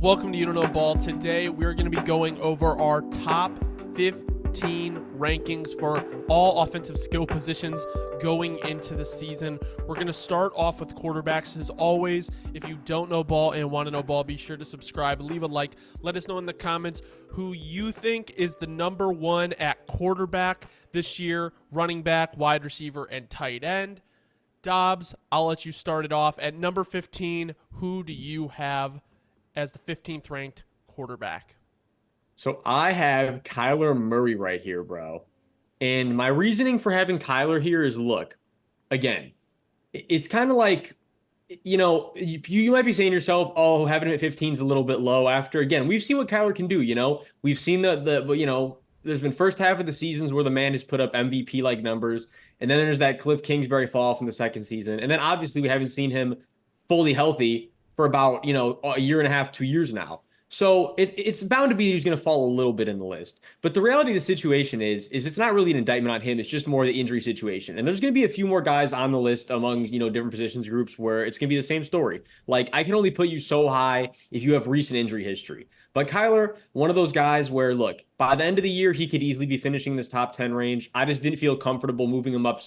Welcome to You Don't Know Ball. Today we're going to be going over our top 15 rankings for all offensive skill positions going into the season. We're going to start off with quarterbacks. As always, if you don't know ball and want to know ball, be sure to subscribe, leave a like, let us know in the comments who you think is the number one at quarterback this year, running back, wide receiver, and tight end. Dobbs, I'll let you start it off. At number 15, who do you have as the 15th ranked quarterback? So I have Kyler Murray right here, bro. And my reasoning for having Kyler here is, look, again, it's kind of like, you might be saying to yourself, oh, having him at 15 is a little bit low after. Again, we've seen what Kyler can do, We've seen there's been first half of the seasons where the man has put up MVP-like numbers. And then there's that Cliff Kingsbury fall from the second season. And then obviously we haven't seen him fully healthy for about, a year and a half, 2 years now. So it's bound to be he's going to fall a little bit in the list. But the reality of the situation is it's not really an indictment on him. It's just more the injury situation. And there's going to be a few more guys on the list among, different positions groups where it's going to be the same story. Like, I can only put you so high if you have recent injury history. But Kyler, one of those guys where, look, by the end of the year, he could easily be finishing this top 10 range. I just didn't feel comfortable moving him up,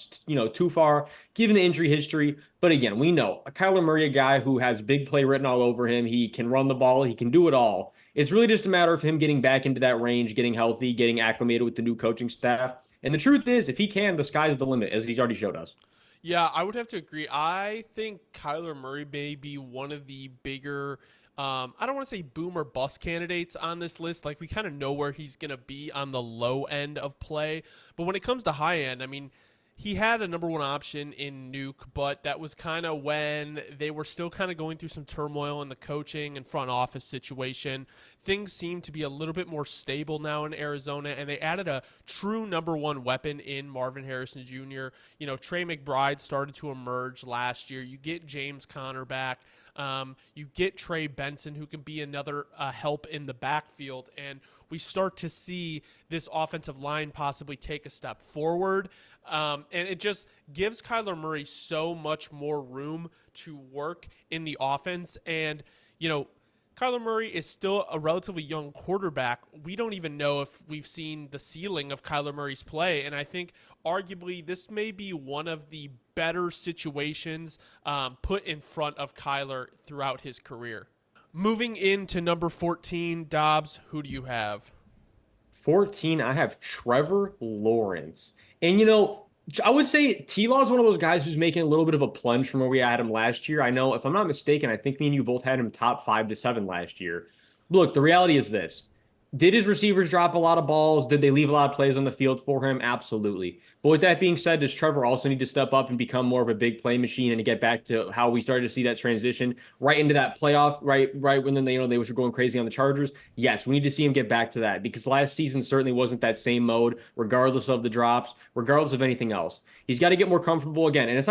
too far, given the injury history. But again, we know Kyler Murray, a guy who has big play written all over him. He can run the ball. He can do it all. It's really just a matter of him getting back into that range, getting healthy, getting acclimated with the new coaching staff. And the truth is, if he can, the sky's the limit, as he's already showed us. Yeah, I would have to agree. I think Kyler Murray may be one of the bigger I don't want to say boom or bust candidates on this list. Like, we kind of know where he's going to be on the low end of play. But when it comes to high end, I mean, he had a number one option in Nuke, but that was kind of when they were still kind of going through some turmoil in the coaching and front office situation. Things seem to be a little bit more stable now in Arizona, and they added a true number one weapon in Marvin Harrison Jr. Trey McBride started to emerge last year. You get James Conner back. You get Trey Benson, who can be another help in the backfield, and we start to see this offensive line possibly take a step forward. And it just gives Kyler Murray so much more room to work in the offense. And, Kyler Murray is still a relatively young quarterback. We don't even know if we've seen the ceiling of Kyler Murray's play. And I think arguably this may be one of the better situations put in front of Kyler throughout his career. Moving into number 14, Dobbs, who do you have? 14, I have Trevor Lawrence. And, I would say T-Law is one of those guys who's making a little bit of a plunge from where we had him last year. I know, if I'm not mistaken, I think me and you both had him top 5 to 7 last year. Look, the reality is this. Did his receivers drop a lot of balls? Did they leave a lot of plays on the field for him? Absolutely. But with that being said, does Trevor also need to step up and become more of a big play machine and to get back to how we started to see that transition right into that playoff, right when then they were going crazy on the Chargers? Yes, we need to see him get back to that because last season certainly wasn't that same mode, regardless of the drops, regardless of anything else. He's got to get more comfortable again, and it's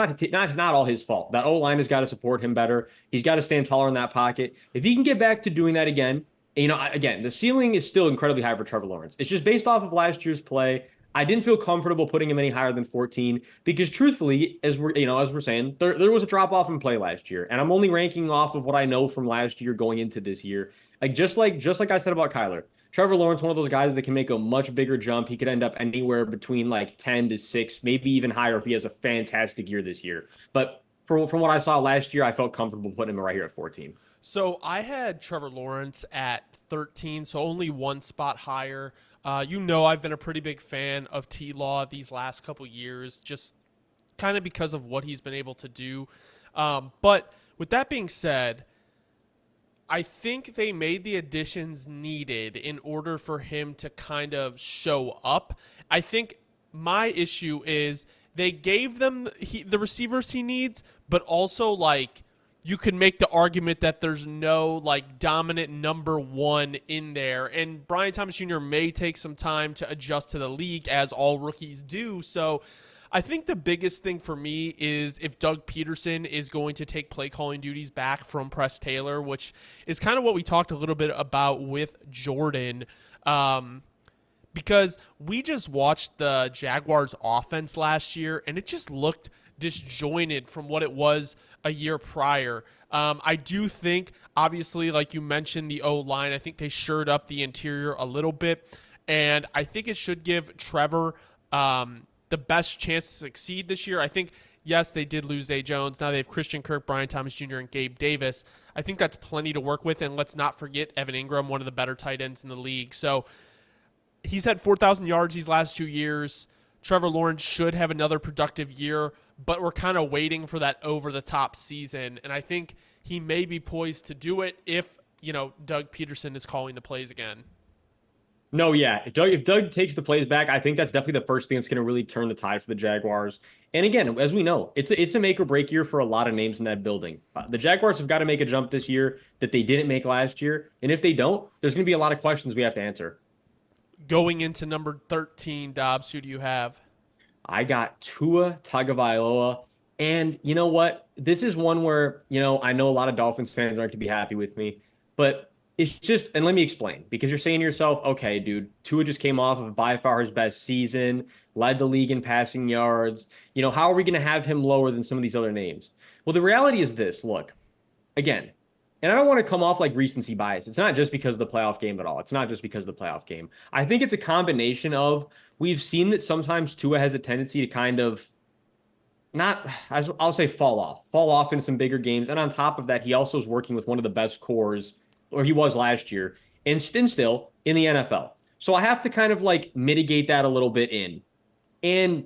not all his fault. That O-line has got to support him better. He's got to stand taller in that pocket. If he can get back to doing that again, again, the ceiling is still incredibly high for Trevor Lawrence. It's just based off of last year's play. I didn't feel comfortable putting him any higher than 14 because truthfully, as we're saying, there was a drop off in play last year, and I'm only ranking off of what I know from last year going into this year. Like just like I said about Kyler, Trevor Lawrence, one of those guys that can make a much bigger jump. He could end up anywhere between like 10 to 6, maybe even higher if he has a fantastic year this year. But from what I saw last year, I felt comfortable putting him right here at 14. So I had Trevor Lawrence at 13, so only one spot higher. I've been a pretty big fan of T-Law these last couple years, just kind of because of what he's been able to do. But with that being said, I think they made the additions needed in order for him to kind of show up. I think my issue is they gave them the receivers he needs, but also you can make the argument that there's no dominant number one in there. And Brian Thomas Jr. may take some time to adjust to the league, as all rookies do. So I think the biggest thing for me is if Doug Peterson is going to take play calling duties back from Press Taylor, which is kind of what we talked a little bit about with Jordan. Because we just watched the Jaguars offense last year and it just looked disjointed from what it was a year prior. I do think, obviously, like you mentioned, the O line, I think they shored up the interior a little bit. And I think it should give Trevor the best chance to succeed this year. I think, yes, they did lose Zay Jones. Now they have Christian Kirk, Brian Thomas Jr., and Gabe Davis. I think that's plenty to work with. And let's not forget Evan Ingram, one of the better tight ends in the league. So he's had 4,000 yards these last 2 years. Trevor Lawrence should have another productive year, but we're kind of waiting for that over-the-top season. And I think he may be poised to do it if, Doug Peterson is calling the plays again. No, yeah. If Doug takes the plays back, I think that's definitely the first thing that's going to really turn the tide for the Jaguars. And again, as we know, it's a make or break year for a lot of names in that building. The Jaguars have got to make a jump this year that they didn't make last year. And if they don't, there's going to be a lot of questions we have to answer. Going into number 13, Dobbs, who do you have? I got Tua Tagovailoa. And you know what? This is one where, I know a lot of Dolphins fans aren't going to be happy with me, but it's just, and let me explain, because you're saying to yourself, okay, dude, Tua just came off of by far his best season, led the league in passing yards. How are we going to have him lower than some of these other names? Well, the reality is this, look, again, and I don't want to come off like recency bias. It's not just because of the playoff game at all. It's not just because of the playoff game. I think it's a combination of, we've seen that sometimes Tua has a tendency to kind of not, I'll say fall off in some bigger games. And on top of that, he also is working with one of the best cores, or he was last year, and still in the NFL. So I have to kind of like mitigate that a little bit in. And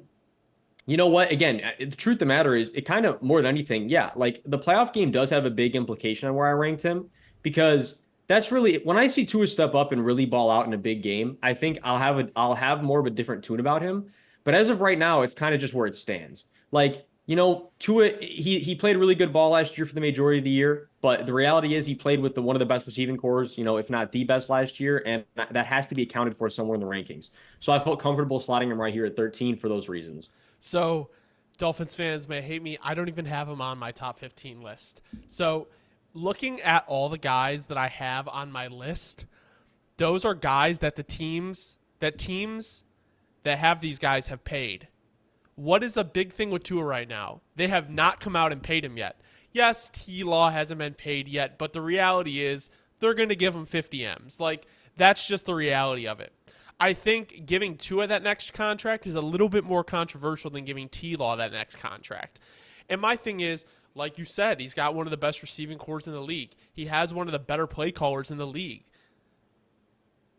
you know what? Again, the truth of the matter is, it kind of more than anything, yeah, like the playoff game does have a big implication on where I ranked him, because that's really when I see Tua step up and really ball out in a big game, I think I'll have more of a different tune about him. But as of right now, it's kind of just where it stands. Like, Tua, he played really good ball last year for the majority of the year, but the reality is he played with one of the best receiving cores, if not the best last year, and that has to be accounted for somewhere in the rankings. So I felt comfortable slotting him right here at 13 for those reasons. So, Dolphins fans may hate me. I don't even have him on my top 15 list. So, looking at all the guys that I have on my list, those are guys that teams that have these guys have paid. What is a big thing with Tua right now? They have not come out and paid him yet. Yes, T-Law hasn't been paid yet, but the reality is they're going to give him 50 M's. Like, that's just the reality of it. I think giving Tua that next contract is a little bit more controversial than giving T-Law that next contract. And my thing is, like you said, he's got one of the best receiving cores in the league. He has one of the better play callers in the league.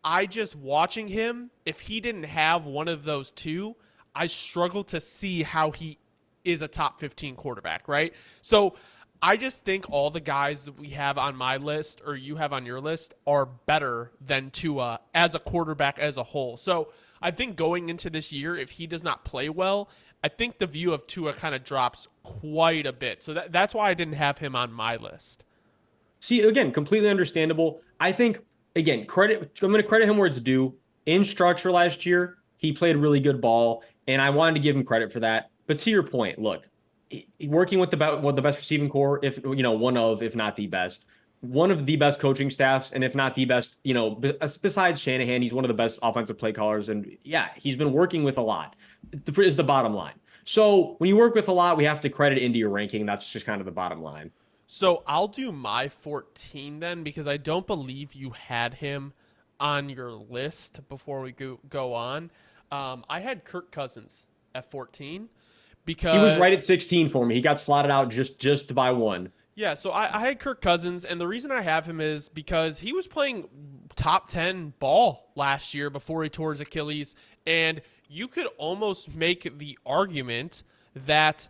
I just watching him, if he didn't have one of those two, I struggle to see how he is a top 15 quarterback, right? So I just think all the guys that we have on my list or you have on your list are better than Tua as a quarterback as a whole. So I think going into this year, if he does not play well, I think the view of Tua kind of drops quite a bit. So that's why I didn't have him on my list. See, again, completely understandable. I think, again, I'm going to credit him where it's due. In structure last year, he played really good ball, and I wanted to give him credit for that. But to your point, look, working with the best receiving core, if not the best, one of the best coaching staffs, and if not the best, besides Shanahan, he's one of the best offensive play callers. And yeah, he's been working with a lot, is the bottom line. So when you work with a lot, we have to credit into your ranking. That's just kind of the bottom line. So I'll do my 14 then, because I don't believe you had him on your list before we go on. I had Kirk Cousins at 14 because he was right at 16 for me. He got slotted out just by one. Yeah, so I had Kirk Cousins, and the reason I have him is because he was playing top 10 ball last year before he tore his Achilles, and you could almost make the argument that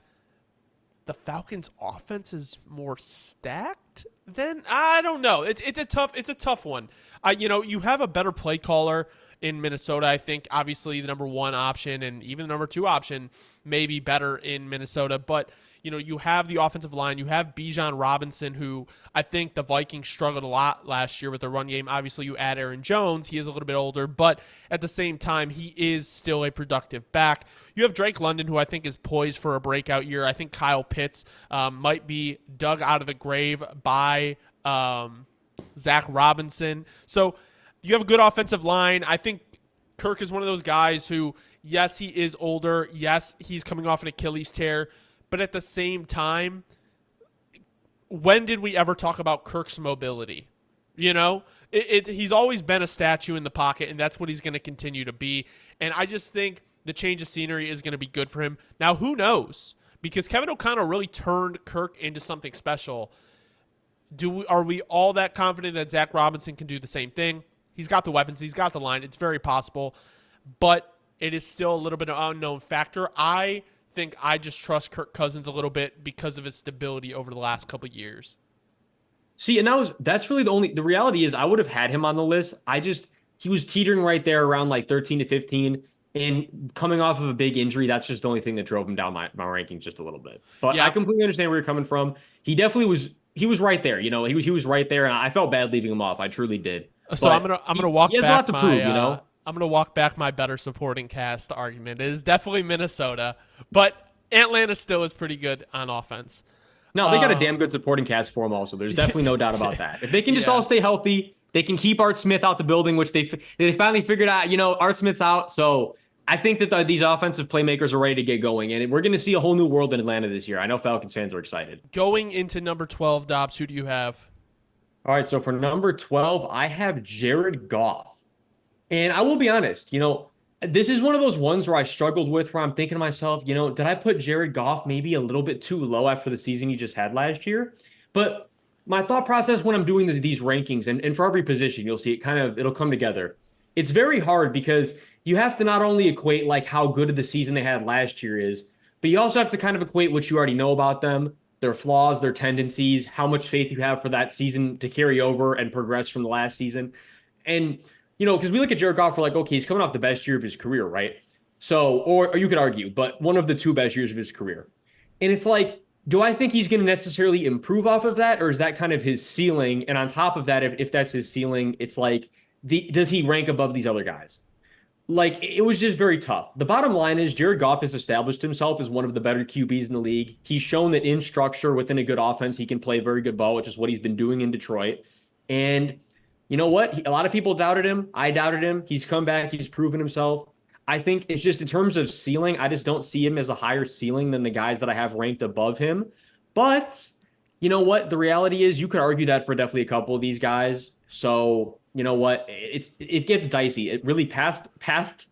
the Falcons' offense is more stacked than, I don't know. It's a tough one. You have a better play caller in Minnesota. I think obviously the number one option and even the number two option may be better in Minnesota, but you have the offensive line. You have Bijan Robinson, who I think the Vikings struggled a lot last year with the run game. Obviously, you add Aaron Jones. He is a little bit older, but at the same time, he is still a productive back. You have Drake London, who I think is poised for a breakout year. I think Kyle Pitts might be dug out of the grave by Zach Robinson. So you have a good offensive line. I think Kirk is one of those guys who, yes, he is older. Yes, he's coming off an Achilles tear. But at the same time, when did we ever talk about Kirk's mobility? You know, he's always been a statue in the pocket, and that's what he's going to continue to be. And I just think the change of scenery is going to be good for him. Now, who knows? Because Kevin O'Connell really turned Kirk into something special. Are we all that confident that Zach Robinson can do the same thing? He's got the weapons. He's got the line. It's very possible. But it is still a little bit of an unknown factor. I think I just trust Kirk Cousins a little bit because of his stability over the last couple of years. See, and that's really the reality is I would have had him on the list. He was teetering right there around like 13 to 15. And coming off of a big injury, that's just the only thing that drove him down my rankings just a little bit. But yeah. I completely understand where you're coming from. He definitely was right there. You know, he was right there, and I felt bad leaving him off. I truly did. So but I'm gonna walk he has back a lot to prove, you know? I'm gonna walk back my better supporting cast argument. It is definitely Minnesota, but Atlanta still is pretty good on offense. No, they got a damn good supporting cast for him also. There's definitely no doubt about that. If they can just all stay healthy, they can keep Art Smith out the building, which they finally figured out. You know, Art Smith's out, so I think that these offensive playmakers are ready to get going, and we're going to see a whole new world in Atlanta this year. I know Falcons fans are excited. Going into number 12, Dobbs, who do you have? All right, so for number 12, I have Jared Goff. And I will be honest, you know, this is one of those ones where I struggled with where I'm thinking to myself, you know, did I put Jared Goff maybe a little bit too low after the season he just had last year? But my thought process when I'm doing these rankings, and for every position, you'll see it'll come together. It's very hard because you have to not only equate like how good of the season they had last year is, but you also have to kind of equate what you already know about them, their flaws, their tendencies, how much faith you have for that season to carry over and progress from the last season. And you know, because we look at Jared Goff, we're like, okay, he's coming off the best year of his career, right? So, or you could argue, but one of the two best years of his career. And it's like, do I think he's going to necessarily improve off of that? Or is that kind of his ceiling? And on top of that, if that's his ceiling, it's like, does he rank above these other guys? Like, it was just very tough. The bottom line is Jared Goff has established himself as one of the better QBs in the league. He's shown that in structure, within a good offense, he can play very good ball, which is what he's been doing in Detroit. And you know what? A lot of people doubted him. I doubted him. He's come back. He's proven himself. I think it's just in terms of ceiling, I just don't see him as a higher ceiling than the guys that I have ranked above him. But you know what? The reality is you could argue that for definitely a couple of these guys. So you know what? It gets dicey. It really past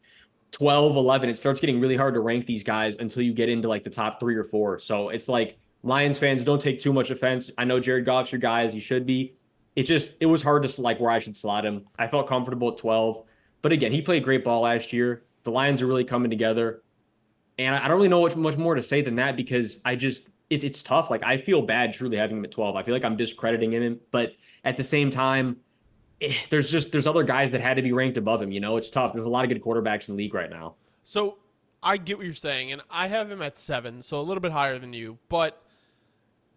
12, 11, it starts getting really hard to rank these guys until you get into like the top 3 or 4. So it's like Lions fans, don't take too much offense. I know Jared Goff's your guy as he should be. It was hard to select where I should slot him. I felt comfortable at 12. But again, he played great ball last year. The Lions are really coming together. And I don't really know much more to say than that because it's tough. Like, I feel bad truly having him at 12. I feel like I'm discrediting him. But at the same time, there's other guys that had to be ranked above him. You know, it's tough. There's a lot of good quarterbacks in the league right now. So I get what you're saying. And I have him at 7, so a little bit higher than you. But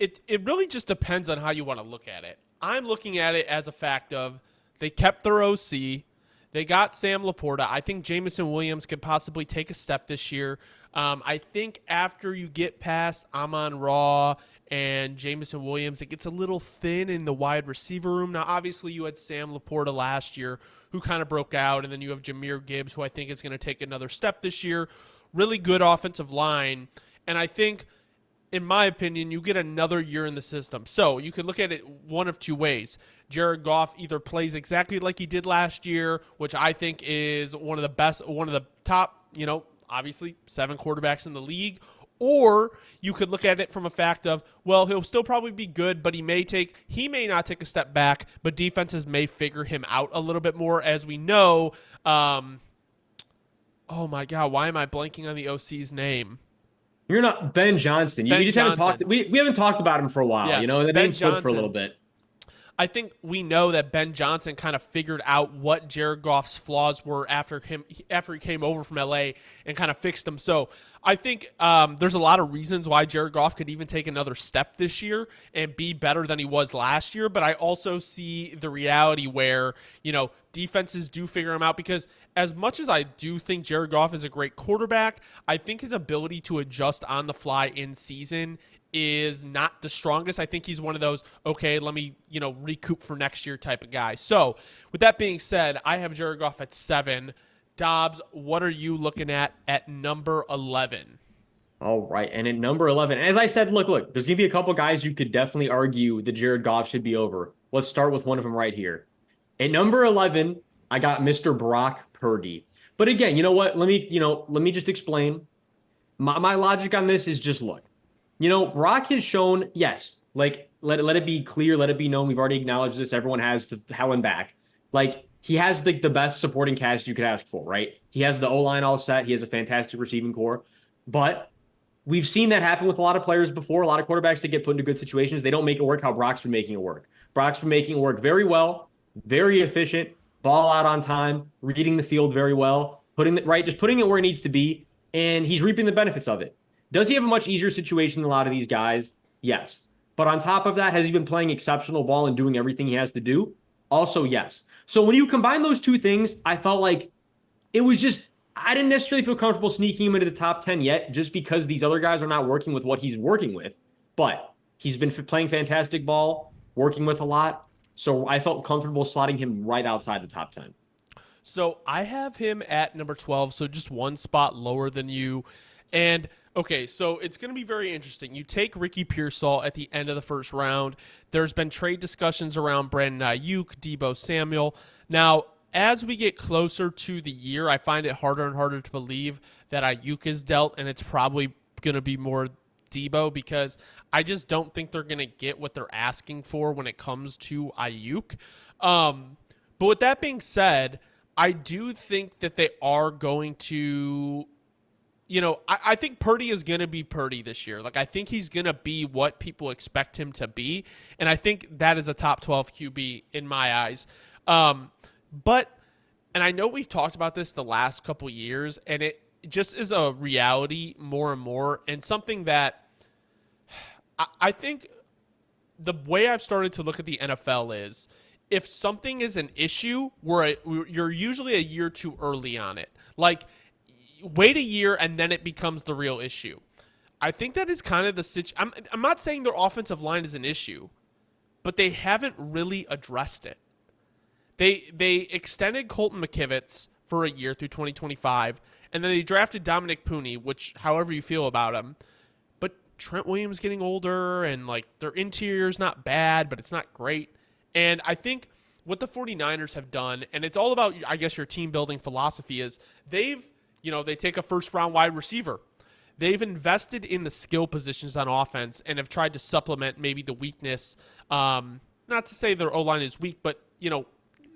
it really just depends on how you want to look at it. I'm looking at it as a fact of they kept their OC. They got Sam Laporta. I think Jameson Williams could possibly take a step this year. I think after you get past Amon-Ra and Jameson Williams, it gets a little thin in the wide receiver room. Now, obviously, you had Sam Laporta last year who kind of broke out, and then you have Jahmyr Gibbs, who I think is going to take another step this year. Really good offensive line. And I think, in my opinion, you get another year in the system. So you could look at it one of two ways. Jared Goff either plays exactly like he did last year, which I think is one of the top, you know, obviously 7 quarterbacks in the league, or you could look at it from a fact of, well, he'll still probably be good, but he may not take a step back, but defenses may figure him out a little bit more, as we know. Oh my God, why am I blanking on the OC's name? You're not Ben Johnson. We haven't talked about him for a while, you know, and the name slipped for a little bit. I think we know that Ben Johnson kind of figured out what Jared Goff's flaws were after he came over from LA and kind of fixed them. So I think there's a lot of reasons why Jared Goff could even take another step this year and be better than he was last year. But I also see the reality where, you know, defenses do figure him out, because as much as I do think Jared Goff is a great quarterback, I think his ability to adjust on the fly in season is not the strongest. I think he's one of those, okay, let me, you know, recoup for next year type of guy. So with that being said, I have Jared Goff at 7. Dobbs, what are you looking at number 11? All right. And at number 11, as I said, look, there's going to be a couple guys you could definitely argue that Jared Goff should be over. Let's start with one of them right here. At number 11, I got Mr. Brock Purdy. But again, you know what? Let me just explain. My logic on this is just look. Brock has shown, yes, like let it be clear, let it be known. We've already acknowledged this. Everyone has the hell and back. Like he has the best supporting cast you could ask for, right? He has the O line all set. He has a fantastic receiving core. But we've seen that happen with a lot of players before. A lot of quarterbacks that get put into good situations, they don't make it work how Brock's been making it work. Brock's been making it work very well, very efficient, ball out on time, reading the field very well, just putting it where it needs to be, and he's reaping the benefits of it. Does he have a much easier situation than a lot of these guys? Yes. But on top of that, has he been playing exceptional ball and doing everything he has to do? Also, yes. So when you combine those two things, I felt like it was just I didn't necessarily feel comfortable sneaking him into the top 10 yet, just because these other guys are not working with what he's working with. But he's been playing fantastic ball, working with a lot. So I felt comfortable slotting him right outside the top 10. So I have him at number 12, so just one spot lower than you. And okay, so it's going to be very interesting. You take Ricky Pearsall at the end of the first round. There's been trade discussions around Brandon Ayuk, Debo Samuel. Now, as we get closer to the year, I find it harder and harder to believe that Ayuk is dealt, and it's probably going to be more Debo because I just don't think they're going to get what they're asking for when it comes to Ayuk. But with that being said, I do think that they are going to, I think Purdy is going to be Purdy this year. Like, I think he's going to be what people expect him to be. And I think that is a top 12 QB in my eyes. But, and I know we've talked about this the last couple years, and it just is a reality more and more, and something that I think the way I've started to look at the NFL is if something is an issue, you're usually a year too early on it. Like, wait a year and then it becomes the real issue. I think that is kind of the situation. I'm not saying their offensive line is an issue, but they haven't really addressed it. They extended Colton McKivitz for a year through 2025, and then they drafted Dominic Pooney, which, however you feel about him, but Trent Williams getting older, and like their interior is not bad, but it's not great. And I think what the 49ers have done, and it's all about, I guess, your team building philosophy, is they take a first round wide receiver. They've invested in the skill positions on offense and have tried to supplement maybe the weakness. Not to say their O-line is weak, but,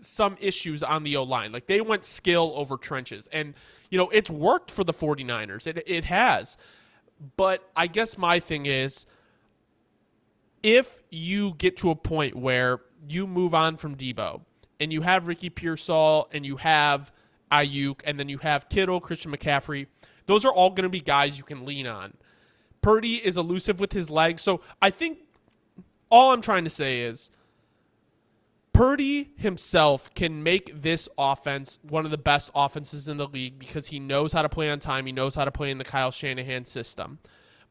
some issues on the O-line. Like, they went skill over trenches. And, it's worked for the 49ers. It has. But I guess my thing is, if you get to a point where you move on from Debo and you have Ricky Pearsall and you have Ayuk and then you have Kittle, Christian McCaffrey, those are all going to be guys you can lean on. Purdy is elusive with his legs. So I think all I'm trying to say is Purdy himself can make this offense one of the best offenses in the league because he knows how to play on time. He knows how to play in the Kyle Shanahan system.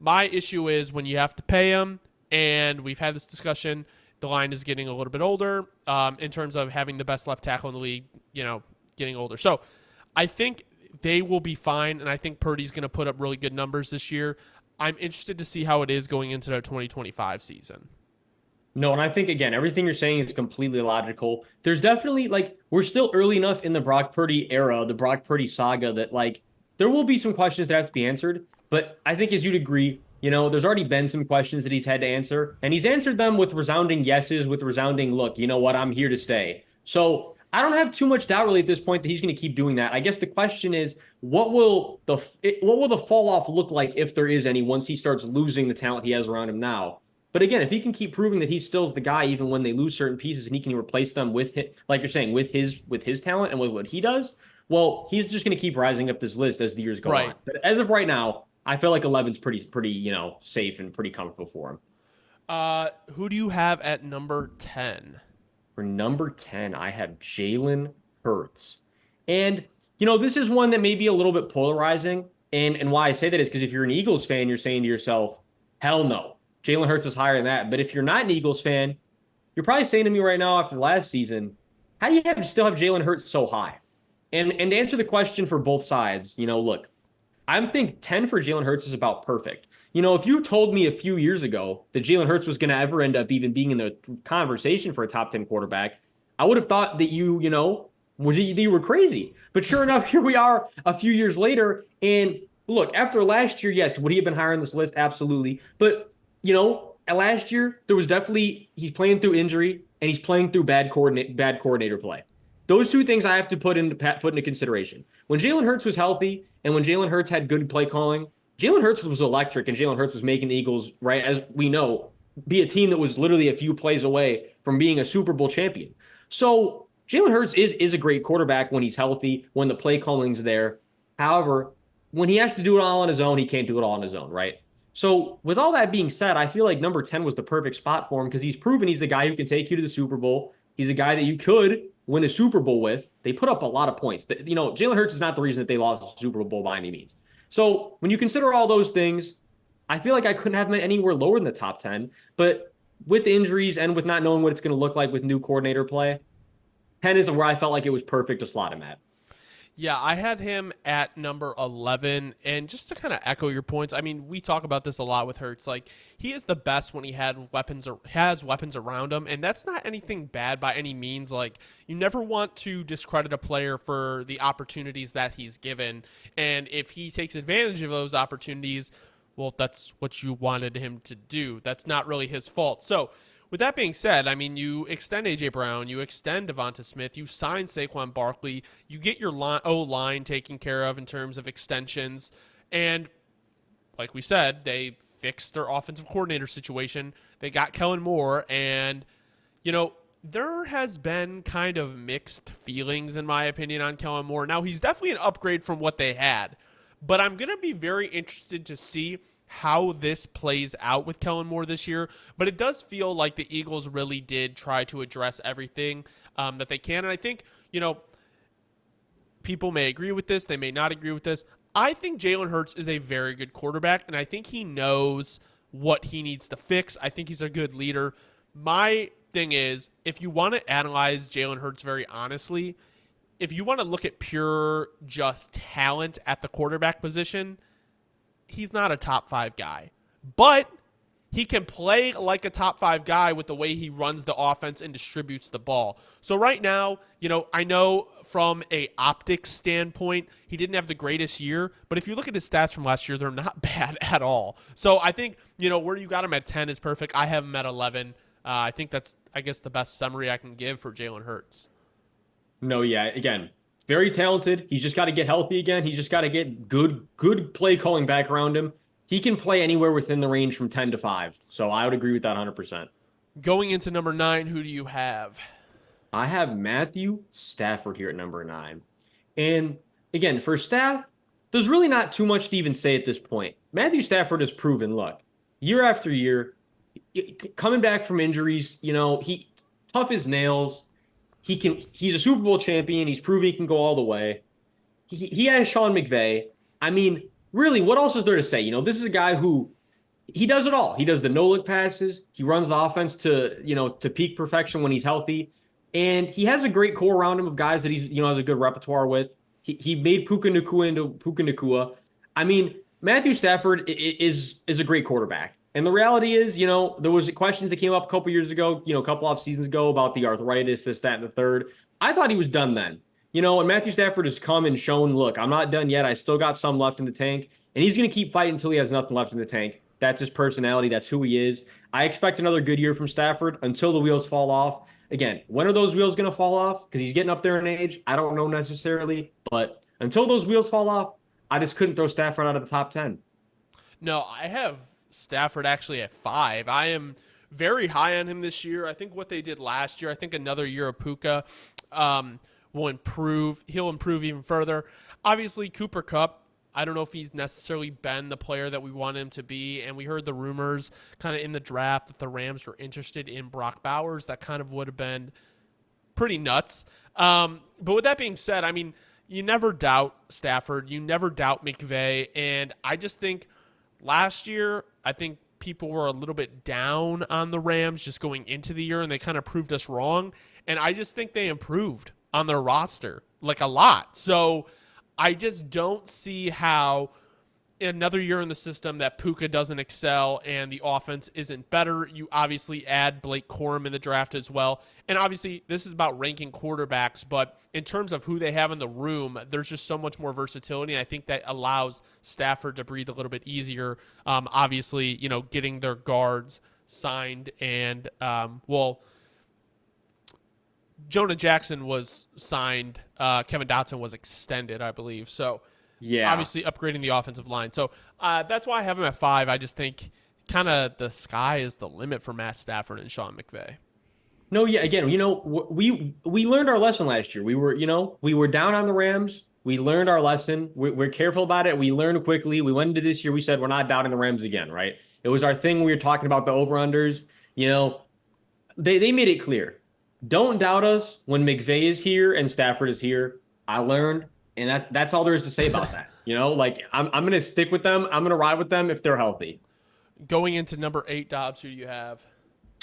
My issue is when you have to pay him, and we've had this discussion, the line is getting a little bit older in terms of having the best left tackle in the league, getting older. So I think they will be fine, and I think Purdy's going to put up really good numbers this year. I'm interested to see how it is going into the 2025 season. No, and I think, again, everything you're saying is completely logical. There's definitely, we're still early enough in the Brock Purdy era, the Brock Purdy saga, that, there will be some questions that have to be answered. But I think, as you'd agree, there's already been some questions that he's had to answer, and he's answered them with resounding yeses, with resounding, look, you know what, I'm here to stay. So I don't have too much doubt really at this point that he's going to keep doing that. I guess the question is, what will the fall off look like, if there is any, once he starts losing the talent he has around him now? But again, if he can keep proving that he still's the guy, even when they lose certain pieces, and he can replace them with, like you're saying, with his talent and with what he does, well, he's just going to keep rising up this list as the years go on. But as of right now, I feel like 11's pretty safe and pretty comfortable for him. Who do you have at number 10? For number 10, I have Jalen Hurts. And, this is one that may be a little bit polarizing. And why I say that is because if you're an Eagles fan, you're saying to yourself, hell no. Jalen Hurts is higher than that. But if you're not an Eagles fan, you're probably saying to me right now after last season, how do you still have Jalen Hurts so high? And to answer the question for both sides, look, I think 10 for Jalen Hurts is about perfect. If you told me a few years ago that Jalen Hurts was going to ever end up even being in the conversation for a top 10 quarterback, I would have thought that you were crazy. But sure enough, here we are a few years later. And look, after last year, yes, would he have been higher on this list? Absolutely. But, last year, there was definitely, he's playing through injury and he's playing through bad coordinator play. Those two things I have to put into consideration. When Jalen Hurts was healthy and when Jalen Hurts had good play calling, Jalen Hurts was electric, and Jalen Hurts was making the Eagles, right, as we know, be a team that was literally a few plays away from being a Super Bowl champion. So Jalen Hurts is a great quarterback when he's healthy, when the play calling's there. However, when he has to do it all on his own, he can't do it all on his own, right? So with all that being said, I feel like number 10 was the perfect spot for him because he's proven he's the guy who can take you to the Super Bowl. He's a guy that you could win a Super Bowl with. They put up a lot of points. Jalen Hurts is not the reason that they lost the Super Bowl by any means. So when you consider all those things, I feel like I couldn't have him anywhere lower than the top 10. But with injuries and with not knowing what it's going to look like with new coordinator play, 10 is where I felt like it was perfect to slot him at. Yeah, I had him at number 11. And just to kind of echo your points, I mean, we talk about this a lot with Hurts. Like, he is the best when he has weapons around him. And that's not anything bad by any means. Like, you never want to discredit a player for the opportunities that he's given. And if he takes advantage of those opportunities, well, that's what you wanted him to do. That's not really his fault. So, with that being said, I mean, you extend A.J. Brown, you extend Devonta Smith, you sign Saquon Barkley, you get your O-line taken care of in terms of extensions, and like we said, they fixed their offensive coordinator situation. They got Kellen Moore, and, there has been kind of mixed feelings, in my opinion, on Kellen Moore. Now, he's definitely an upgrade from what they had, but I'm going to be very interested to see how this plays out with Kellen Moore this year. But it does feel like the Eagles really did try to address everything that they can. And I think, people may agree with this. They may not agree with this. I think Jalen Hurts is a very good quarterback, and I think he knows what he needs to fix. I think he's a good leader. My thing is, if you want to analyze Jalen Hurts very honestly, if you want to look at pure just talent at the quarterback position, he's not a top 5 guy, but he can play like a top 5 guy with the way he runs the offense and distributes the ball. So right now, I know from a optics standpoint, he didn't have the greatest year, but if you look at his stats from last year, they're not bad at all. So I think, where you got him at 10 is perfect. I have him at 11. I think that's, I guess, the best summary I can give for Jalen Hurts. No, yeah, again, very talented. He's just got to get healthy again. He's just got to get good play calling back around him. He can play anywhere within the range from 10 to 5. So I would agree with that 100%. Going into number 9, who do you have? I have Matthew Stafford here at number 9. And again, for Staff, there's really not too much to even say at this point. Matthew Stafford has proven, look, year after year, coming back from injuries, he tough as nails. He's a Super Bowl champion. He's proven he can go all the way. He has Sean McVay. I mean, really, what else is there to say? This is a guy who he does it all. He does the no-look passes. He runs the offense to peak perfection when he's healthy. And he has a great core around him of guys that he's, has a good repertoire with. He made Puka Nacua into Puka Nacua. I mean, Matthew Stafford is a great quarterback. And the reality is, there was questions that came up a couple years ago, a couple off seasons ago about the arthritis, this, that, and the third. I thought he was done then. And Matthew Stafford has come and shown, look, I'm not done yet. I still got some left in the tank. And he's going to keep fighting until he has nothing left in the tank. That's his personality. That's who he is. I expect another good year from Stafford until the wheels fall off. Again, when are those wheels going to fall off? Because he's getting up there in age. I don't know necessarily. But until those wheels fall off, I just couldn't throw Stafford out of the top 10. No, I have Stafford actually at 5. I am very high on him this year. I think what they did last year, I think another year of Puka will improve. He'll improve even further. Obviously, Cooper Kupp, I don't know if he's necessarily been the player that we want him to be. And we heard the rumors kind of in the draft that the Rams were interested in Brock Bowers. That kind of would have been pretty nuts. But with that being said, I mean, you never doubt Stafford. You never doubt McVay. And I just think last year, I think people were a little bit down on the Rams just going into the year, and they kind of proved us wrong. And I just think they improved on their roster, like a lot. So I just don't see how another year in the system that Puka doesn't excel and the offense isn't better. You obviously add Blake Corum in the draft as well. And obviously, this is about ranking quarterbacks, but in terms of who they have in the room, there's just so much more versatility. And I think that allows Stafford to breathe a little bit easier. Obviously, getting their guards signed and, Jonah Jackson was signed. Kevin Dotson was extended, I believe. So, Yeah. obviously upgrading the offensive line. So that's why I have him at 5. I just think kind of the sky is the limit for Matt Stafford and Sean McVay. No, yeah, again, we learned our lesson last year. We were down on the Rams. We learned our lesson. We're careful about it. We learned quickly. We went into this year. We said we're not doubting the Rams again, right? It was our thing. We were talking about the over-unders. You know, they made it clear. Don't doubt us when McVay is here and Stafford is here. I learned, and that's all there is to say about that. Like I'm gonna stick with them. I'm gonna ride with them if they're healthy. Going into number 8, Dobbs, who do you have?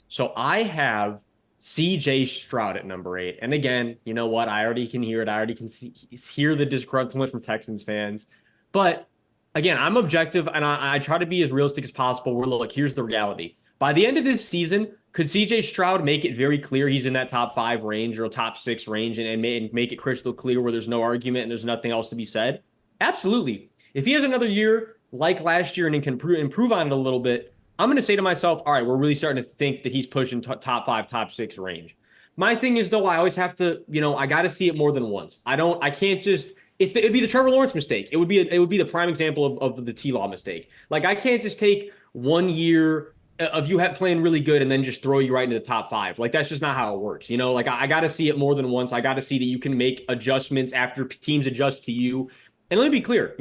So I have CJ Stroud at number 8. And again, you know what? I already can hear it. I already can hear the disgruntlement from Texans fans. But again, I'm objective and I try to be as realistic as possible. Where look, here's the reality. By the end of this season, could CJ Stroud make it very clear he's in that top 5 range or top 6 range and make it crystal clear where there's no argument and there's nothing else to be said? Absolutely. If he has another year like last year and can improve on it a little bit, I'm going to say to myself, all right, we're really starting to think that he's pushing top 5, top 6 range. My thing is, though, I always have to, I got to see it more than once. I can't just, it'd be the Trevor Lawrence mistake. It would be the prime example of the T-Law mistake. Like, I can't just take 1 year of you playing really good and then just throw you right into the top 5. Like, that's just not how it works. Like, I got to see it more than once. I got to see that you can make adjustments after teams adjust to you. And let me be clear,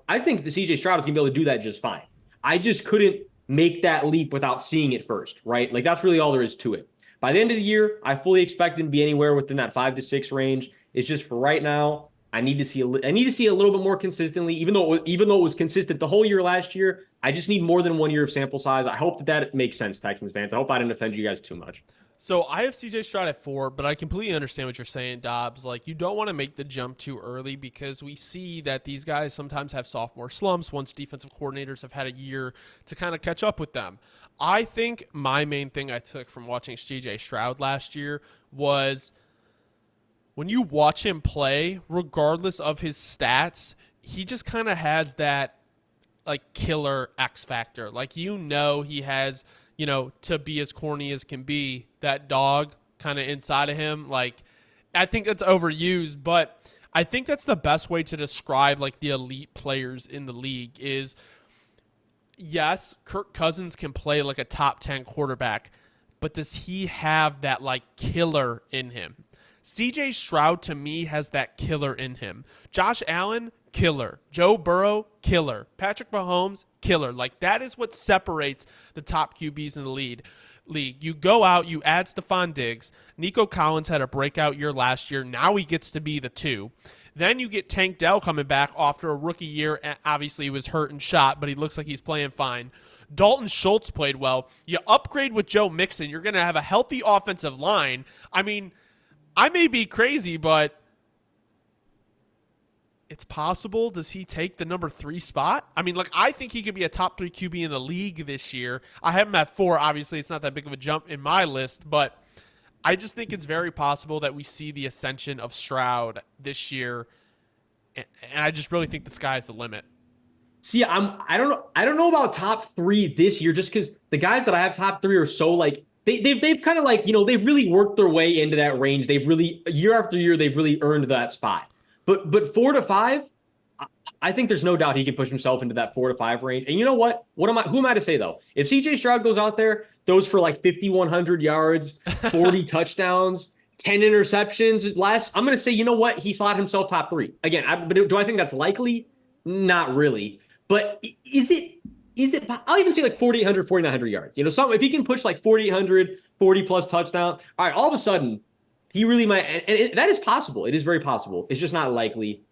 I think the CJ Stroud is going to be able to do that just fine. I just couldn't make that leap without seeing it first, right? Like that's really all there is to it. By the end of the year, I fully expect him to be anywhere within that 5 to 6 range. It's just for right now, I need to see a little bit more consistently. Even though it was consistent the whole year last year, I just need more than 1 year of sample size. I hope that makes sense, Texans fans. I hope I didn't offend you guys too much. So I have CJ Stroud at 4, but I completely understand what you're saying, Dobbs. Like, you don't want to make the jump too early because we see that these guys sometimes have sophomore slumps once defensive coordinators have had a year to kind of catch up with them. I think my main thing I took from watching CJ Stroud last year was when you watch him play, regardless of his stats, he just kind of has that like killer X factor. Like, he has, to be as corny as can be, that dog kind of inside of him. Like, I think that's overused, but I think that's the best way to describe like the elite players in the league is, yes, Kirk Cousins can play like a top 10 quarterback, but does he have that like killer in him? CJ Stroud to me has that killer in him. Josh Allen, killer. Joe Burrow, killer. Patrick Mahomes, killer. Like, that is what separates the top QBs in the league. You go out, you add Stephon Diggs. Nico Collins had a breakout year last year. Now he gets to be the 2. Then you get Tank Dell coming back after a rookie year. Obviously, he was hurt and shot, but he looks like he's playing fine. Dalton Schultz played well. You upgrade with Joe Mixon. You're going to have a healthy offensive line. I mean, I may be crazy, but it's possible. Does he take the number 3 spot? I mean, like, I think he could be a top 3 QB in the league this year. I have him at 4. Obviously, it's not that big of a jump in my list, but I just think it's very possible that we see the ascension of Stroud this year, and I just really think the sky's the limit. See, I don't know about top 3 this year, just because the guys that I have top 3 are so like they've kind of like they've really worked their way into that range. They've really year after year they've really earned that spot. But 4 to 5, I think there's no doubt he can push himself into that 4 to 5 range. And you know what? Who am I to say though? If CJ Stroud goes out there, throws for like 5,100 yards, 40 touchdowns, 10 interceptions less, I'm going to say, you know what? He slotted himself top 3. Again, but do I think that's likely? Not really. But is it? I'll even say like 4,800, 4,900 yards. If he can push like 4,800, 40 plus touchdown, all right, all of a sudden, he really might. And that is possible. It is very possible. It's just not likely.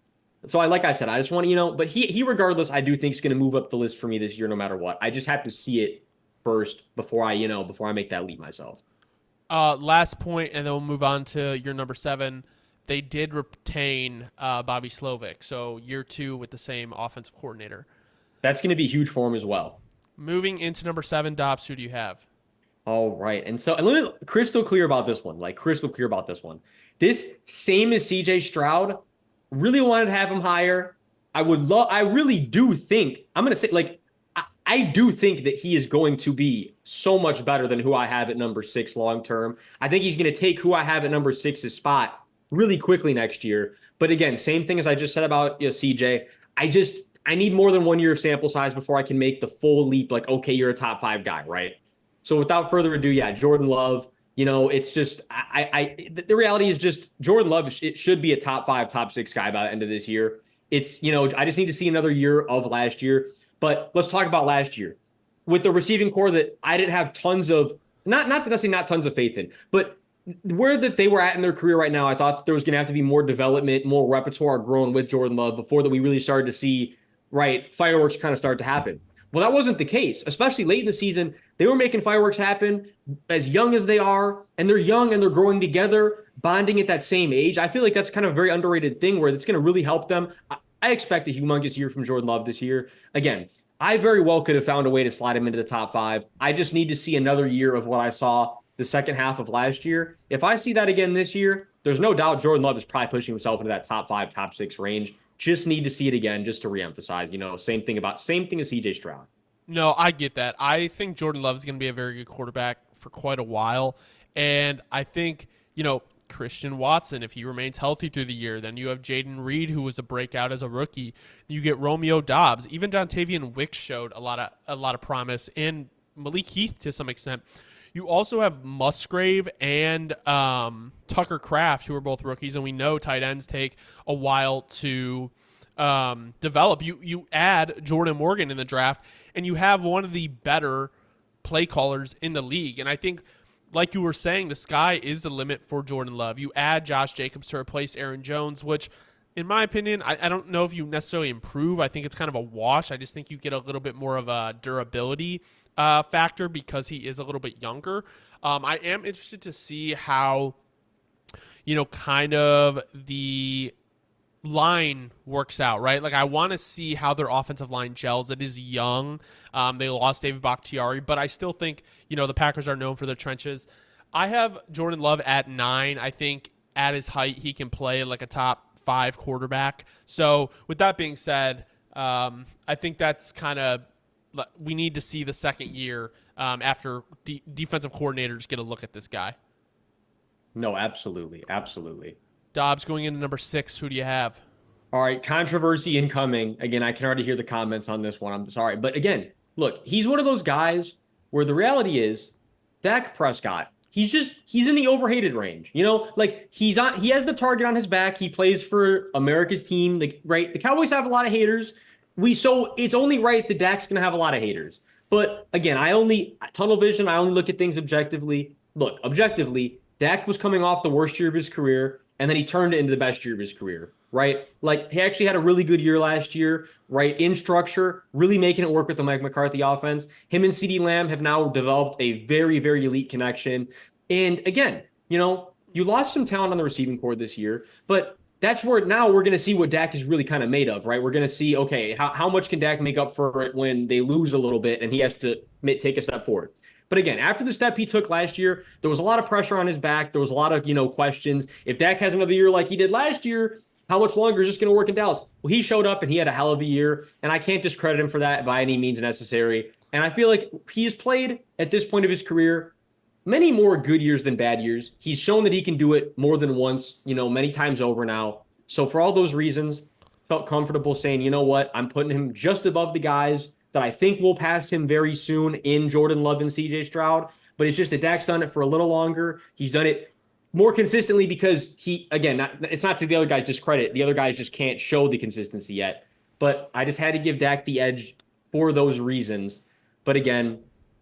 So like I said, I just want to, but he regardless, I do think is going to move up the list for me this year, no matter what. I just have to see it first before I make that leap myself. Last point, and then we'll move on to your number 7. They did retain Bobby Slovic, so year 2 with the same offensive coordinator. That's going to be huge for him as well. Moving into number 7, Dobbs, who do you have? All right. And let me crystal clear about this one. Like crystal clear about this one. This same as CJ Stroud, really wanted to have him higher. I really do think, I'm gonna say like I do think that he is going to be so much better than who I have at number 6 long term. I think he's gonna take who I have at number 6's spot really quickly next year. But again, same thing as I just said about CJ. I just I need more than 1 year of sample size before I can make the full leap, like, okay, you're a top 5 guy, right? So without further ado, yeah, Jordan Love. It's just the reality is just Jordan Love. It should be a top 5, top 6 guy by the end of this year. I just need to see another year of last year. But let's talk about last year with the receiving core that I didn't have tons of, not that I say not tons of faith in, but where that they were at in their career right now. I thought that there was going to have to be more development, more repertoire grown with Jordan Love before that we really started to see fireworks kind of start to happen. Well, that wasn't the case, especially late in the season. They were making fireworks happen as young as they are, and they're young and they're growing together, bonding at that same age. I feel like that's kind of a very underrated thing where it's going to really help them. I expect a humongous year from Jordan Love this year. Again, I very well could have found a way to slide him into the top 5. I just need to see another year of what I saw the second half of last year. If I see that again this year, there's no doubt Jordan Love is probably pushing himself into that top 5, top 6 range. Just need to see it again just to reemphasize, same thing as CJ Stroud. No, I get that. I think Jordan Love is going to be a very good quarterback for quite a while. And I think, Christian Watson, if he remains healthy through the year, then you have Jaden Reed, who was a breakout as a rookie. You get Romeo Dobbs. Even Dontavian Wicks showed a lot of promise, and Malik Heath to some extent. You also have Musgrave and Tucker Kraft, who are both rookies, and we know tight ends take a while to develop. You add Jordan Morgan in the draft, and you have one of the better play callers in the league. And I think, like you were saying, the sky is the limit for Jordan Love. You add Josh Jacobs to replace Aaron Jones, which, in my opinion, I don't know if you necessarily improve. I think it's kind of a wash. I just think you get a little bit more of a durability factor because he is a little bit younger. I am interested to see how, kind of the line works out, right? Like, I want to see how their offensive line gels. It is young. They lost David Bakhtiari, but I still think, the Packers are known for their trenches. I have Jordan Love at 9. I think at his height, he can play like a top 5 quarterback. So with that being said, I think that's kind of, we need to see the second year after defensive coordinators get a look at this guy. No, absolutely. Absolutely. Dobbs going into number 6. Who do you have? All right, controversy incoming. Again, I can already hear the comments on this one. I'm sorry. But again, look, he's one of those guys where the reality is Dak Prescott, he's in the overhated range. Like he has the target on his back. He plays for America's team, right? The Cowboys have a lot of haters. So it's only right that Dak's going to have a lot of haters. But again, tunnel vision, I only look at things objectively. Look, objectively, Dak was coming off the worst year of his career, and then he turned it into the best year of his career, right? Like, he actually had a really good year last year, right? In structure, really making it work with the Mike McCarthy offense. Him and CeeDee Lamb have now developed a very, very elite connection. And again, you lost some talent on the receiving core this year, but that's where now we're going to see what Dak is really kind of made of, right? We're going to see, okay, how much can Dak make up for it when they lose a little bit and he has to take a step forward. But again, after the step he took last year, there was a lot of pressure on his back. There was a lot of, questions. If Dak has another year like he did last year, how much longer is this going to work in Dallas? Well, he showed up and he had a hell of a year, and I can't discredit him for that by any means necessary. And I feel like he has played at this point of his career many more good years than bad years. He's shown that he can do it more than once, many times over now. So for all those reasons, felt comfortable saying, you know what, I'm putting him just above the guys that I think will pass him very soon in Jordan Love and CJ Stroud. But it's just that Dak's done it for a little longer. He's done it more consistently because it's not to the other guy's discredit. The other guys just can't show the consistency yet. But I just had to give Dak the edge for those reasons. But again,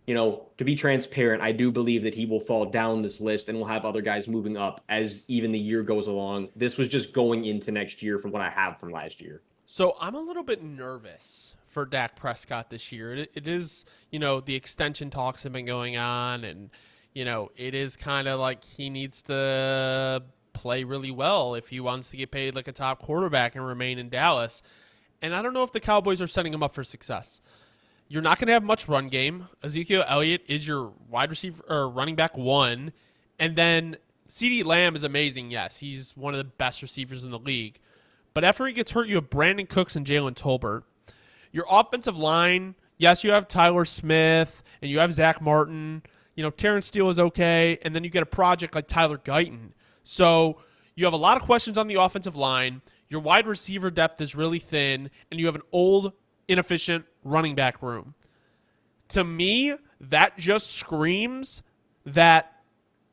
to be transparent, I do believe that he will fall down this list and we'll have other guys moving up as even the year goes along. This was just going into next year from what I have from last year. So I'm a little bit nervous for Dak Prescott this year. It is, the extension talks have been going on, and, it is kind of like he needs to play really well if he wants to get paid like a top quarterback and remain in Dallas. and I don't know if the Cowboys are setting him up for success. You're not going to have much run game. Ezekiel Elliott is your wide receiver or running back one, and then CeeDee Lamb is amazing. Yes, he's one of the best receivers in the league. But after he gets hurt, you have Brandon Cooks and Jalen Tolbert. Your offensive line, yes, you have Tyler Smith and you have Zach Martin. Terrence Steele is okay, and then you get a project like Tyler Guyton. So you have a lot of questions on the offensive line. Your wide receiver depth is really thin, and you have an old, inefficient running back room. To me, that just screams that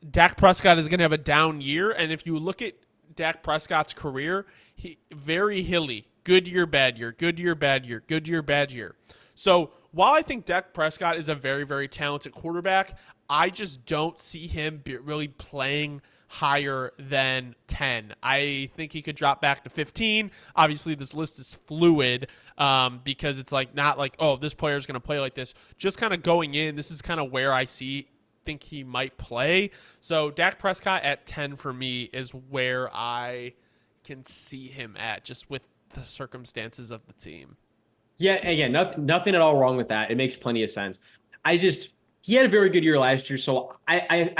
Dak Prescott is going to have a down year. And if you look at Dak Prescott's career, he very hilly. Good year, bad year. Good year, bad year. Good year, bad year. So while I think Dak Prescott is a very, very talented quarterback, I just don't see him really playing higher than 10. I think he could drop back to 15. Obviously, this list is fluid because it's not like, oh, this player is going to play like this. Just kind of going in, this is kind of where I think he might play. So Dak Prescott at 10 for me is where I can see him at, just with the circumstances of the team. Yeah, again, nothing at all wrong with that. It makes plenty of sense. He had a very good year last year, so I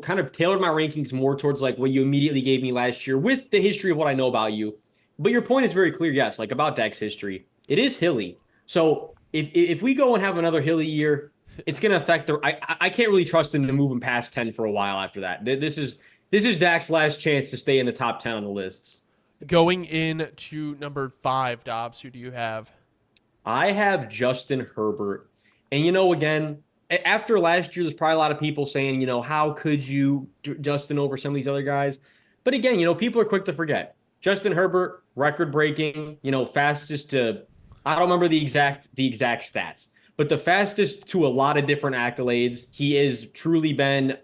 kind of tailored my rankings more towards like what you immediately gave me last year with the history of what I know about you. But your point is very clear, yes, like about Dak's history. It is hilly. So if we go and have another hilly year, it's going to affect I can't really trust him to move him past 10 for a while after that. This is Dak's last chance to stay in the top 10 on the lists. Going into number 5, Dobbs, who do you have? I have Justin Herbert. And, again, after last year, there's probably a lot of people saying, how could you Justin over some of these other guys? But again, people are quick to forget. Justin Herbert, record breaking, fastest to, I don't remember the exact stats, but the fastest to a lot of different accolades. He has truly been,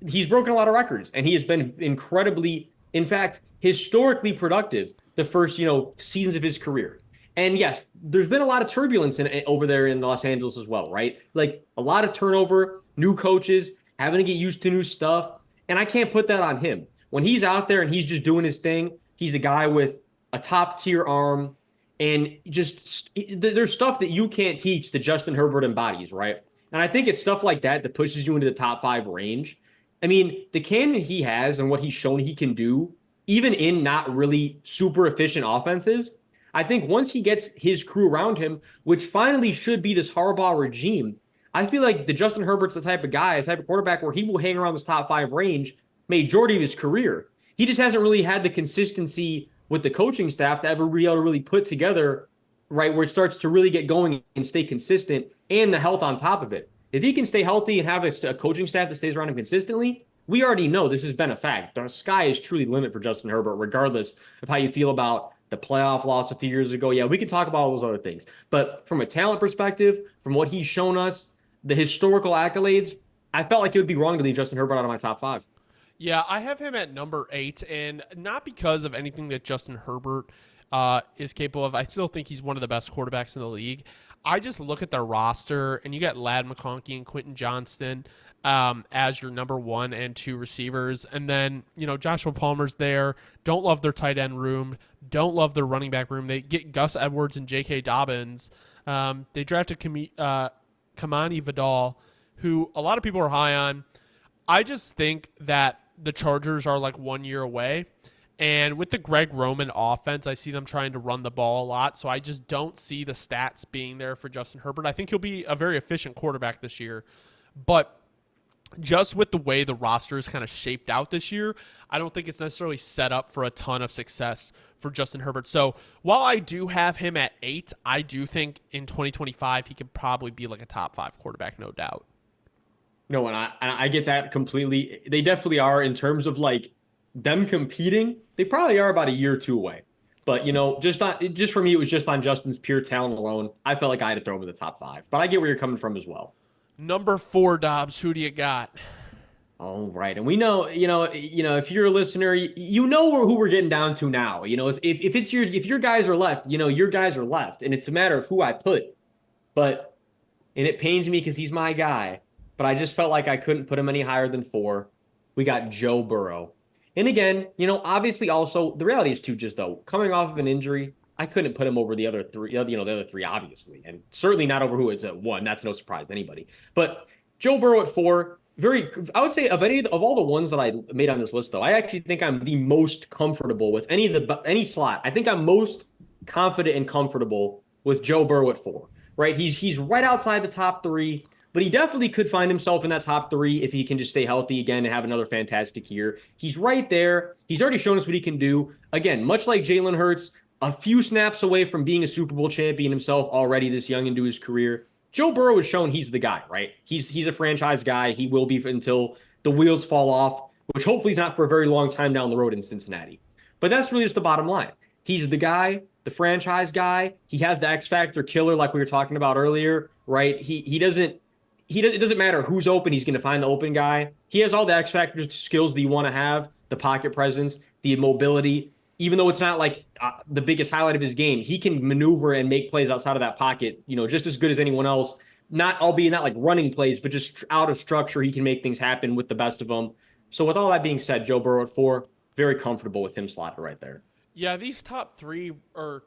he's broken a lot of records, and he has been incredibly, in fact, historically productive the first, seasons of his career. And yes, there's been a lot of turbulence over there in Los Angeles as well, right? Like a lot of turnover, new coaches, having to get used to new stuff. And I can't put that on him. When he's out there and he's just doing his thing, he's a guy with a top tier arm. And just there's stuff that you can't teach that Justin Herbert embodies, right? And I think it's stuff like that pushes you into the top 5 range. I mean, the cannon he has and what he's shown he can do, even in not really super efficient offenses, I think once he gets his crew around him, which finally should be this Harbaugh regime, I feel like the Justin Herbert's the type of guy, the type of quarterback where he will hang around this top 5 range majority of his career. He just hasn't really had the consistency with the coaching staff to ever be able to really put together, right, where it starts to really get going and stay consistent, and the health on top of it. If he can stay healthy and have a coaching staff that stays around him consistently, we already know this has been a fact. The sky is truly the limit for Justin Herbert, regardless of how you feel about the playoff loss a few years ago. Yeah, we could talk about all those other things. But from a talent perspective, from what he's shown us, the historical accolades, I felt like it would be wrong to leave Justin Herbert out of my top 5. Yeah, I have him at number 8, and not because of anything that Justin Herbert is capable of. I still think he's one of the best quarterbacks in the league. I just look at their roster, and you got Ladd McConkey and Quentin Johnston as your number 1 and 2 receivers. And then, Joshua Palmer's there. Don't love their tight end room. Don't love their running back room. They get Gus Edwards and J.K. Dobbins. They drafted Kamani Vidal, who a lot of people are high on. I just think that the Chargers are like 1 year away. And with the Greg Roman offense, I see them trying to run the ball a lot. So I just don't see the stats being there for Justin Herbert. I think he'll be a very efficient quarterback this year. But just with the way the roster is kind of shaped out this year, I don't think it's necessarily set up for a ton of success for Justin Herbert. So while I do have him at 8, I do think in 2025 he could probably be like a top 5 quarterback, no doubt. No, and I get that completely. They definitely are in terms of like them competing. They probably are about a year or 2 away. But just for me, it was just on Justin's pure talent alone. I felt like I had to throw him in the top 5. But I get where you're coming from as well. Number 4, Dobbs. Who do you got? All right, and we know, if you're a listener, you know who we're getting down to now. If your guys are left, your guys are left, and it's a matter of who I put. But and it pains me because he's my guy. But I just felt like I couldn't put him any higher than 4. We got Joe Burrow. And again, obviously also the reality is too, just though, coming off of an injury, I couldn't put him over the other three, the other three, obviously, and certainly not over who is at one. That's no surprise to anybody. But Joe Burrow at four, I would say of all the ones that I made on this list, though, I actually think I'm the most comfortable with any slot. I think I'm most confident and comfortable with Joe Burrow at four. Right, he's right outside the top three, but he definitely could find himself in that top three if he can just stay healthy again and have another fantastic year. He's right there. He's already shown us what he can do. Again, much like Jalen Hurts, a few snaps away from being a Super Bowl champion himself already this young into his career. Joe Burrow has shown he's the guy, right? He's a franchise guy. He will be until the wheels fall off, which hopefully is not for a very long time down the road in Cincinnati. But that's really just the bottom line. He's the guy, the franchise guy. He has the X Factor killer, like we were talking about earlier, right? He doesn't. It doesn't matter who's open. He's going to find the open guy. He has all the X Factor skills that you want to have: the pocket presence, the mobility. Even though it's not like the biggest highlight of his game, he can maneuver and make plays outside of that pocket, just as good as anyone else. Albeit not like running plays, but just out of structure, he can make things happen with the best of them. So with all that being said, Joe Burrow at four, very comfortable with him slotted right there. Yeah, these top three or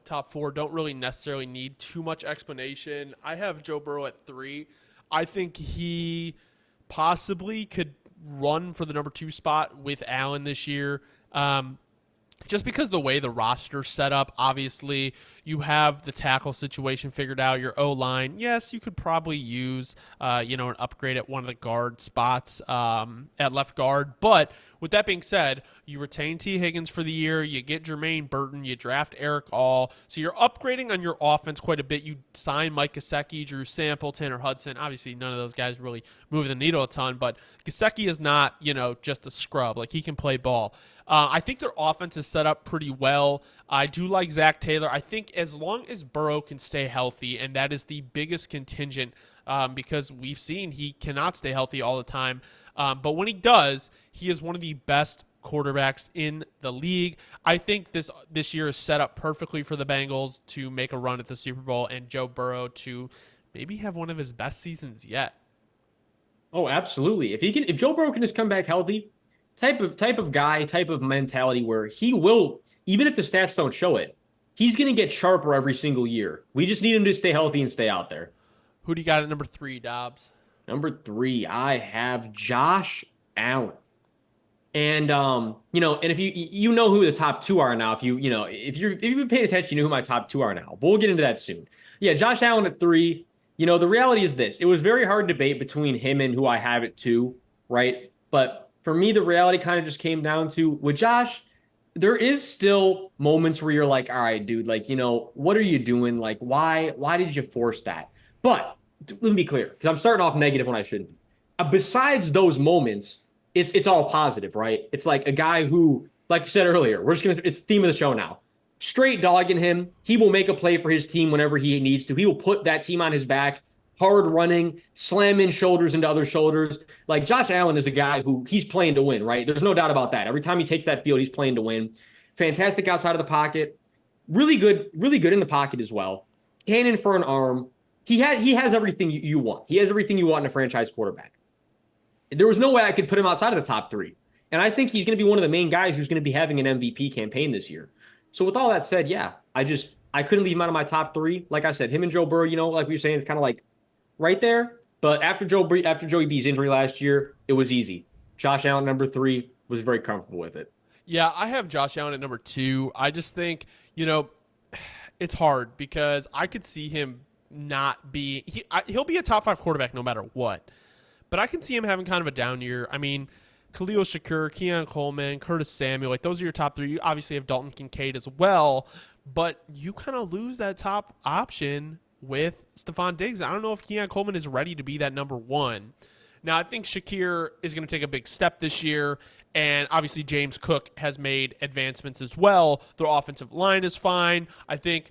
top four don't really necessarily need too much explanation. I have Joe Burrow at three. I think he possibly could run for the number two spot with Allen this year. Just because the way the roster's set up, obviously, you have the tackle situation figured out, your O-line. Yes, you could probably use, an upgrade at one of the guard spots at left guard. But with that being said, you retain T. Higgins for the year. You get Jermaine Burton. You draft Eric All. So you're upgrading on your offense quite a bit. You sign Mike Gesicki, Drew Sampleton, or Hudson. Obviously, none of those guys really moving the needle a ton. But Gesicki is not, just a scrub. Like, he can play ball. I think their offense is set up pretty well. I do like Zach Taylor. I think as long as Burrow can stay healthy, and that is the biggest contingent because we've seen he cannot stay healthy all the time. But when he does, he is one of the best quarterbacks in the league. I think this year is set up perfectly for the Bengals to make a run at the Super Bowl and Joe Burrow to maybe have one of his best seasons yet. Oh, absolutely. If Joe Burrow can just come back healthy, type of guy, type of mentality where he will, even if the stats don't show it, he's going to get sharper every single year. We just need him to stay healthy and stay out there. Who do you got at number three, Dobbs? Number three, I have Josh Allen. And and if you know who the top two are now, if you've been paying attention, you know who my top two are now. But we'll get into that soon. Yeah, Josh Allen at three. The reality is this. It was very hard debate between him and who I have at two, right? But for me, the reality kind of just came down to with Josh, there is still moments where you're like, all right, dude, like, what are you doing? Like, why did you force that? But let me be clear, because I'm starting off negative when I shouldn't be. Besides those moments, it's all positive, right? It's like a guy who, like you said earlier, it's the theme of the show now. Straight dogging him. He will make a play for his team whenever he needs to. He will put that team on his back. Hard running, slamming shoulders into other shoulders. Like Josh Allen is a guy who he's playing to win, right? There's no doubt about that. Every time he takes that field, he's playing to win. Fantastic outside of the pocket. Really good in the pocket as well. Cannon for an arm. He has everything you want. He has everything you want in a franchise quarterback. There was no way I could put him outside of the top three. And I think he's going to be one of the main guys who's going to be having an MVP campaign this year. So with all that said, yeah, I couldn't leave him out of my top three. Like I said, him and Joe Burrow, like we were saying, it's kind of like right there. But after Joey B's injury last year, it was easy. Josh Allen, number three, was very comfortable with it. Yeah, I have Josh Allen at number two. I just think, it's hard because I could see him not be he'll be a top five quarterback no matter what. But I can see him having kind of a down year. I mean, Khalil Shakur, Keon Coleman, Curtis Samuel, like those are your top three. You obviously have Dalton Kincaid as well, but you kind of lose that top option with Stephon Diggs. I don't know if Keon Coleman is ready to be that number one. Now, I think Shakir is going to take a big step this year, and obviously James Cook has made advancements as well. Their offensive line is fine. I think,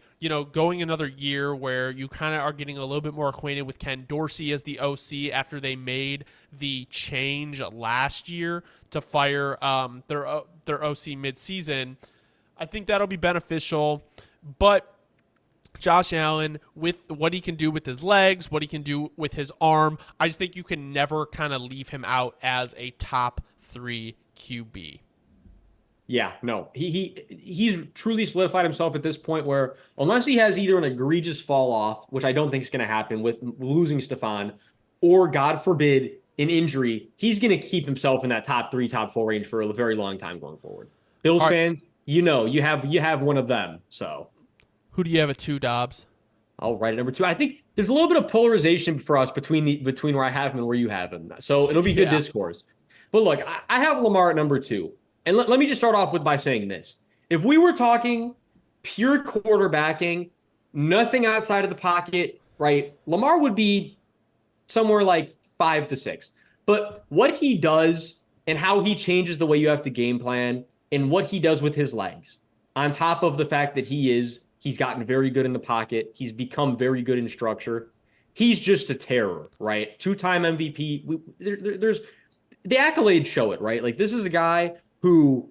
going another year where you kind of are getting a little bit more acquainted with Ken Dorsey as the OC after they made the change last year to fire their OC midseason, I think that'll be beneficial. But Josh Allen, with what he can do with his legs, what he can do with his arm, I just think you can never kind of leave him out as a top three QB. Yeah, no, he's truly solidified himself at this point where unless he has either an egregious fall off, which I don't think is going to happen with losing Stefan, or God forbid an injury, he's going to keep himself in that top three, top four range for a very long time going forward. Bills All right, fans, you know, you have one of them. So who do you have at two, Dobbs? I'll write it number two. I think there's a little bit of polarization for us between where I have him and where you have him. So it'll be good Yeah. discourse. But look, I have Lamar at number two. And let me just start off with by saying this. If we were talking pure quarterbacking, nothing outside of the pocket, right? Lamar would be somewhere like 5 to 6. But what he does and how he changes the way you have to game plan and what he does with his legs, on top of the fact that he's gotten very good in the pocket, he's become very good in structure. He's just a terror, right? Two-time MVP. There's the accolades show it, right? Like this is a guy who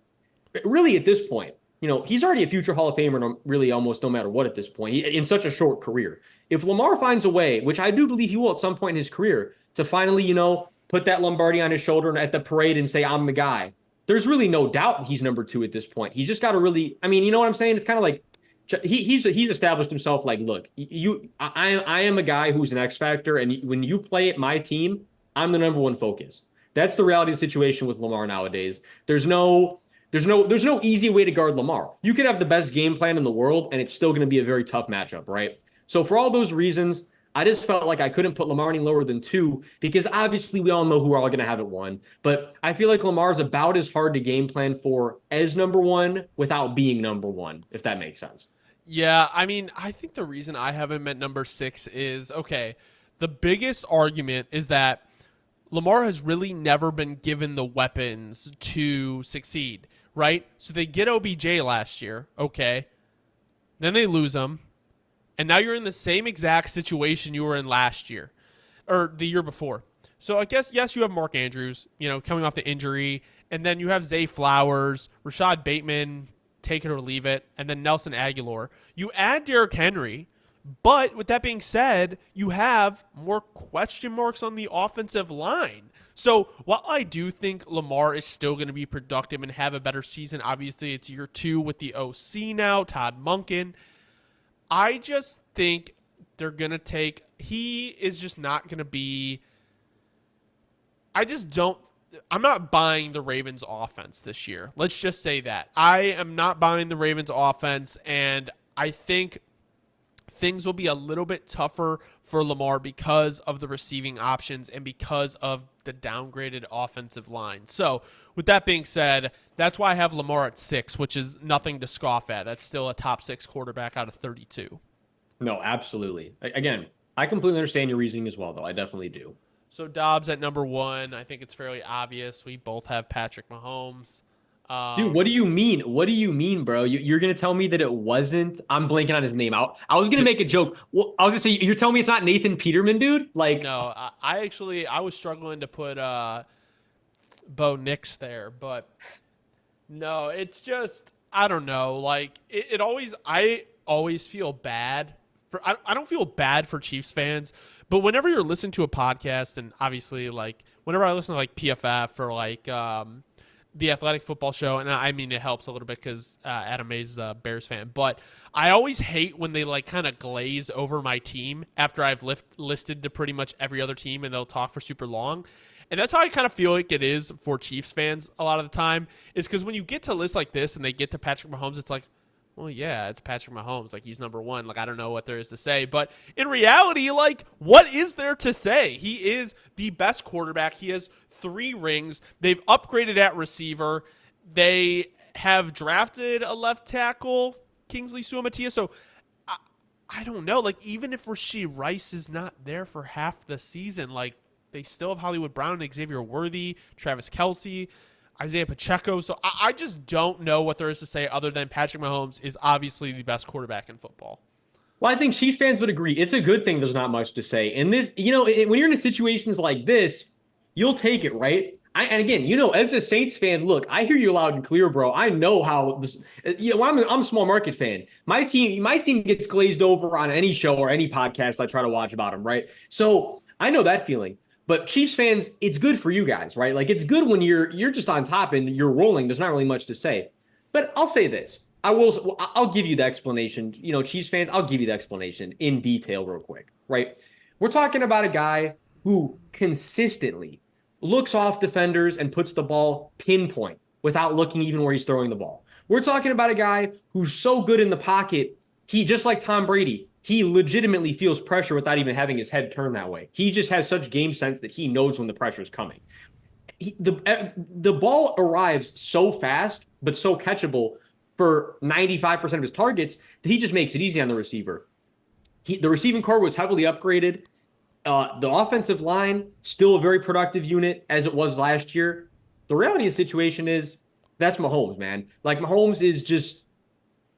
really at this point, he's already a future Hall of Famer, really almost no matter what at this point, in such a short career. If Lamar finds a way, which I do believe he will at some point in his career, to finally, put that Lombardi on his shoulder at the parade and say, I'm the guy, there's really no doubt he's number two at this point. He's just got to really, I mean, you know what I'm saying? It's kind of like he's established himself like, look, I am a guy who's an X factor, and when you play at my team, I'm the number one focus. That's the reality of the situation with Lamar nowadays. There's no easy way to guard Lamar. You could have the best game plan in the world, and it's still going to be a very tough matchup, right? So for all those reasons, I just felt like I couldn't put Lamar any lower than two because obviously we all know who we're all going to have at one. But I feel like Lamar's about as hard to game plan for as number one without being number one, if that makes sense. Yeah, I mean, I think the reason I have him at number six is okay. The biggest argument is that Lamar has really never been given the weapons to succeed, right? So they get OBJ last year, okay. Then they lose him. And now you're in the same exact situation you were in last year or the year before. So I guess, yes, you have Mark Andrews, coming off the injury. And then you have Zay Flowers, Rashad Bateman, take it or leave it, and then Nelson Aguilar. You add Derrick Henry, but with that being said, you have more question marks on the offensive line. So while I do think Lamar is still going to be productive and have a better season, obviously it's year two with the OC now, Todd Monken. I just think they're going to he is just not going to be, I'm not buying the Ravens offense this year. Let's just say that. I am not buying the Ravens offense, and I think things will be a little bit tougher for Lamar because of the receiving options and because of the downgraded offensive line. So with that being said, that's why I have Lamar at 6, which is nothing to scoff at. That's still a top 6 quarterback out of 32. No, absolutely. Again, I completely understand your reasoning as well, though. I definitely do. So Dobbs at number 1. I think it's fairly obvious. We both have Patrick Mahomes. Dude, what do you mean? What do you mean, bro? You're gonna tell me that it wasn't? I'm blanking on his name. I was gonna make a joke. Well, I was gonna say you're telling me it's not Nathan Peterman, dude. Like, No, I was struggling to put Bo Nix there, but no, it's just I don't know. Like I always feel bad for I don't feel bad for Chiefs fans, but whenever you're listening to a podcast, and obviously like whenever I listen to like PFF or like the Athletic Football Show, and I mean it helps a little bit because Adam Mays is a Bears fan, but I always hate when they like kind of glaze over my team after I've listed to pretty much every other team, and they'll talk for super long. And that's how I kind of feel like it is for Chiefs fans a lot of the time, is because when you get to lists like this and they get to Patrick Mahomes, it's like, well, yeah, it's Patrick Mahomes. Like, he's number 1. Like, I don't know what there is to say. But in reality, like, what is there to say? He is the best quarterback. He has 3 rings. They've upgraded at receiver. They have drafted a left tackle, Kingsley Suamataia. So, I don't know. Like, even if Rashee Rice is not there for half the season, like, they still have Hollywood Brown and Xavier Worthy, Travis Kelce, Isaiah Pacheco. So I just don't know what there is to say other than Patrick Mahomes is obviously the best quarterback in football. well, I think Chiefs fans would agree. It's a good thing there's not much to say. And this, when you're in situations like this, you'll take it, right? And again, as a Saints fan, look, I hear you loud and clear, bro. I know how this. I'm a small market fan. My team gets glazed over on any show or any podcast I try to watch about them, right? So I know that feeling. But Chiefs fans, it's good for you guys, right? Like, it's good when you're just on top and you're rolling. There's not really much to say. But I'll say this. I'll give you the explanation. Chiefs fans, I'll give you the explanation in detail real quick, right? We're talking about a guy who consistently looks off defenders and puts the ball pinpoint without looking even where he's throwing the ball. We're talking about a guy who's so good in the pocket, he just like Tom Brady, he legitimately feels pressure without even having his head turned that way. He just has such game sense that he knows when the pressure is coming. The ball arrives so fast, but so catchable for 95% of his targets that he just makes it easy on the receiver. The receiving core was heavily upgraded. The offensive line, still a very productive unit as it was last year. The reality of the situation is that's Mahomes, man. Like, Mahomes is just,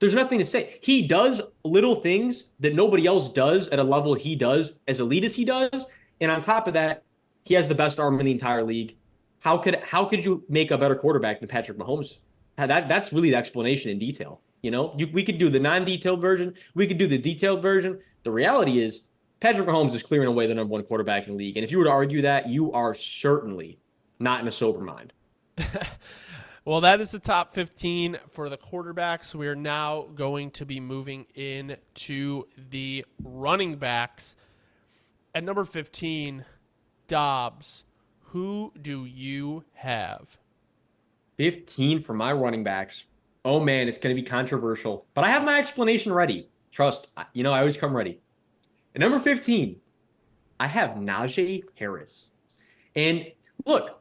there's nothing to say. He does little things that nobody else does at a level he does, as elite as he does. And on top of that, he has the best arm in the entire league. How could you make a better quarterback than Patrick Mahomes? That's really the explanation in detail. We could do the non-detailed version. We could do the detailed version. The reality is Patrick Mahomes is clearing away the number one quarterback in the league. And if you were to argue that, you are certainly not in a sober mind. Well, that is the top 15 for the quarterbacks. We are now going to be moving into the running backs. At number 15, Dobbs. Who do you have? 15 for my running backs. Oh man, it's going to be controversial, but I have my explanation ready. Trust, I always come ready. At number 15, I have Najee Harris. And look,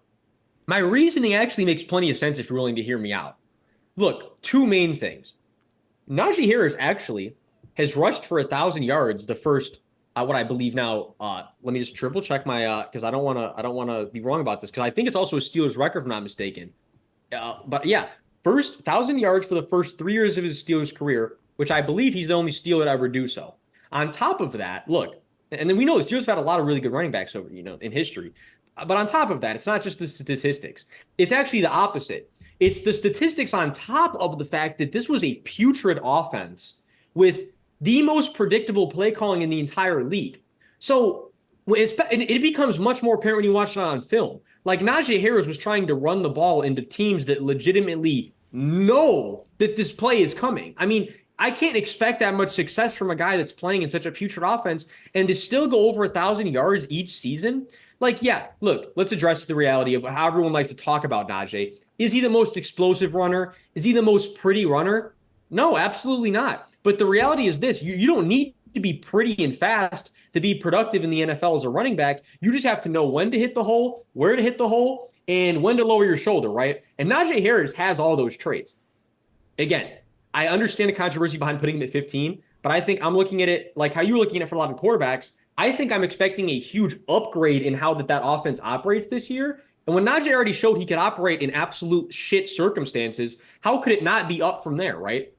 my reasoning actually makes plenty of sense if you're willing to hear me out. Look, two main things. Najee Harris actually has rushed for 1,000 yards the first, what I believe now. Let me just triple check my, because I don't want to be wrong about this, because I think it's also a Steelers record if I'm not mistaken. But yeah, first 1,000 yards for the first 3 years of his Steelers career, which I believe he's the only Steeler to ever do so. On top of that, look, and then we know the Steelers have had a lot of really good running backs over, in history. But on top of that, it's not just the statistics. It's actually the opposite. It's the statistics on top of the fact that this was a putrid offense with the most predictable play calling in the entire league. So it becomes much more apparent when you watch it on film. Like, Najee Harris was trying to run the ball into teams that legitimately know that this play is coming. I mean, I can't expect that much success from a guy that's playing in such a putrid offense and to still go over 1,000 yards each season. Like, yeah, look, let's address the reality of how everyone likes to talk about Najee. Is he the most explosive runner? Is he the most pretty runner? No, absolutely not. But the reality is this: you don't need to be pretty and fast to be productive in the NFL as a running back. You just have to know when to hit the hole, where to hit the hole, and when to lower your shoulder, right? And Najee Harris has all those traits. Again, I understand the controversy behind putting him at 15, but I think I'm looking at it like how you were looking at it for a lot of quarterbacks. I think I'm expecting a huge upgrade in how that offense operates this year. And when Najee already showed he could operate in absolute shit circumstances, how could it not be up from there, right?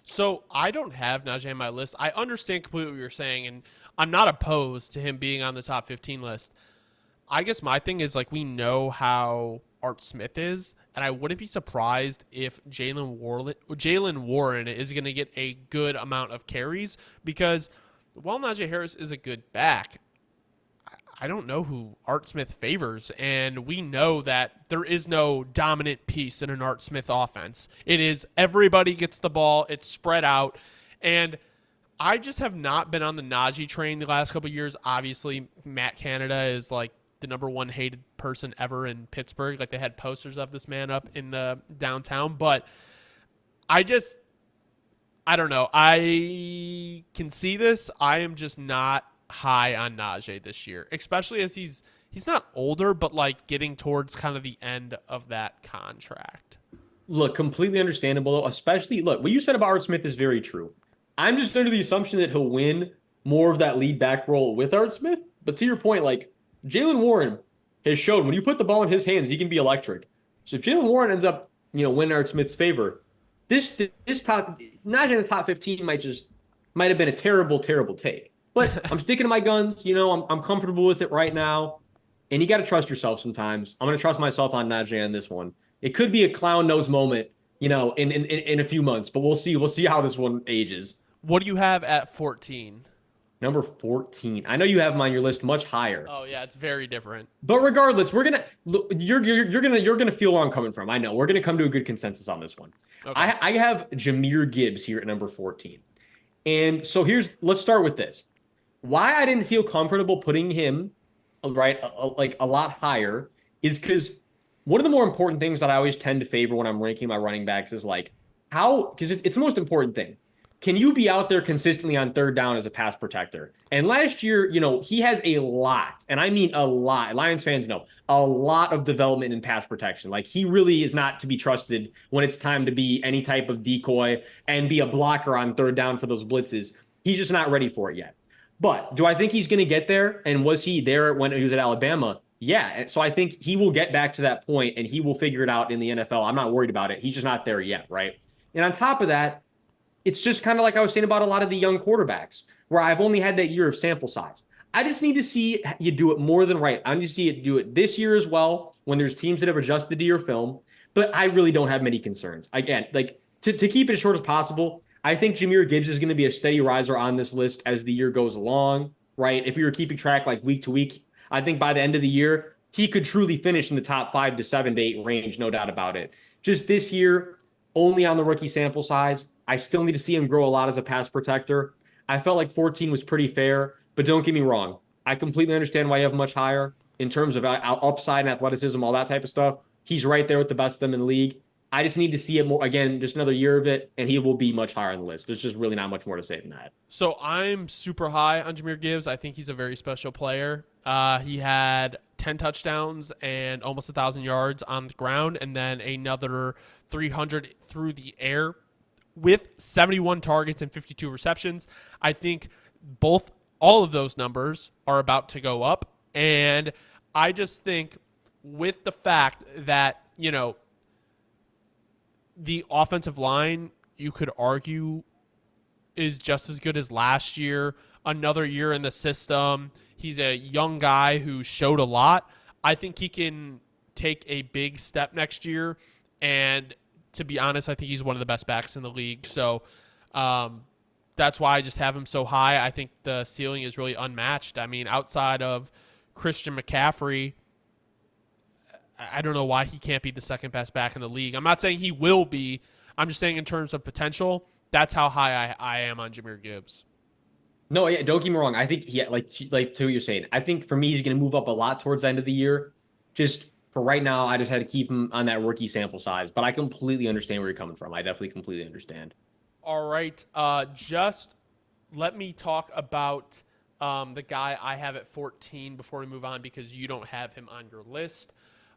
So I don't have Najee on my list. I understand completely what you're saying, and I'm not opposed to him being on the top 15 list. I guess my thing is, like, we know how Art Smith is, and I wouldn't be surprised if Jalen Warren is going to get a good amount of carries, because while Najee Harris is a good back, I don't know who Art Smith favors, and we know that there is no dominant piece in an Art Smith offense. It is everybody gets the ball, it's spread out, and I just have not been on the Najee train the last couple of years. Obviously, Matt Canada is like the number one hated person ever in Pittsburgh. Like, they had posters of this man up in the downtown, but I don't know. I can see this. I am just not high on Najee this year, especially as he's not older, but like getting towards kind of the end of that contract. Look, completely understandable, especially, look, what you said about Art Smith is very true. I'm just under the assumption that he'll win more of that lead back role with Art Smith. But to your point, like, Jalen Warren has shown when you put the ball in his hands, he can be electric. So if Jalen Warren ends up, winning Art Smith's favor, this top, not in the top 15 might have been a terrible, terrible take. But I'm sticking to my guns. I'm comfortable with it right now. And you got to trust yourself sometimes. I'm going to trust myself on Najee on this one. It could be a clown nose moment, in a few months, but we'll see. We'll see how this one ages. What do you have at 14? Number 14. I know you have him on your list much higher. Oh yeah, it's very different. But regardless, we're gonna look, you're gonna feel where I'm coming from. I know we're gonna come to a good consensus on this one. Okay. I have Jahmyr Gibbs here at number 14. And so let's start with this. Why I didn't feel comfortable putting him right like a lot higher is because one of the more important things that I always tend to favor when I'm ranking my running backs is like how because it's the most important thing. Can you be out there consistently on third down as a pass protector? And last year, he has a lot, and I mean a lot. Lions fans know a lot of development in pass protection. Like he really is not to be trusted when it's time to be any type of decoy and be a blocker on third down for those blitzes. He's just not ready for it yet. But do I think he's going to get there? And was he there when he was at Alabama? Yeah. So I think he will get back to that point and he will figure it out in the NFL. I'm not worried about it. He's just not there yet, right? And on top of that, it's just kind of like I was saying about a lot of the young quarterbacks, where I've only had that year of sample size. I just need to see you do it more than right. I need to see you do it this year as well when there's teams that have adjusted to your film. But I really don't have many concerns. Again, like to keep it as short as possible, I think Jahmyr Gibbs is going to be a steady riser on this list as the year goes along, right? If we were keeping track like week to week, I think by the end of the year, he could truly finish in the top 5 to 7 to 8 range, no doubt about it. Just this year, only on the rookie sample size, I still need to see him grow a lot as a pass protector. I felt like 14 was pretty fair, but don't get me wrong. I completely understand why you have much higher in terms of upside and athleticism, all that type of stuff. He's right there with the best of them in the league. I just need to see it more again, just another year of it, and he will be much higher on the list. There's just really not much more to say than that. So I'm super high on Jahmyr Gibbs. I think he's a very special player. He had 10 touchdowns and almost 1,000 yards on the ground, and then another 300 through the air with 71 targets and 52 receptions. I think all of those numbers are about to go up. And I just think with the fact that, the offensive line, you could argue, is just as good as last year. Another year in the system. He's a young guy who showed a lot. I think he can take a big step next year. And to be honest, I think he's one of the best backs in the league. So that's why I just have him so high. I think the ceiling is really unmatched. I mean, outside of Christian McCaffrey, I don't know why he can't be the second best back in the league. I'm not saying he will be. I'm just saying in terms of potential, that's how high I am on Jahmyr Gibbs. No, yeah, don't get me wrong. I think like to what you're saying. I think for me, he's going to move up a lot towards the end of the year. Just for right now, I just had to keep him on that rookie sample size. But I completely understand where you're coming from. I definitely completely understand. All right. Just let me talk about the guy I have at 14 before we move on because you don't have him on your list.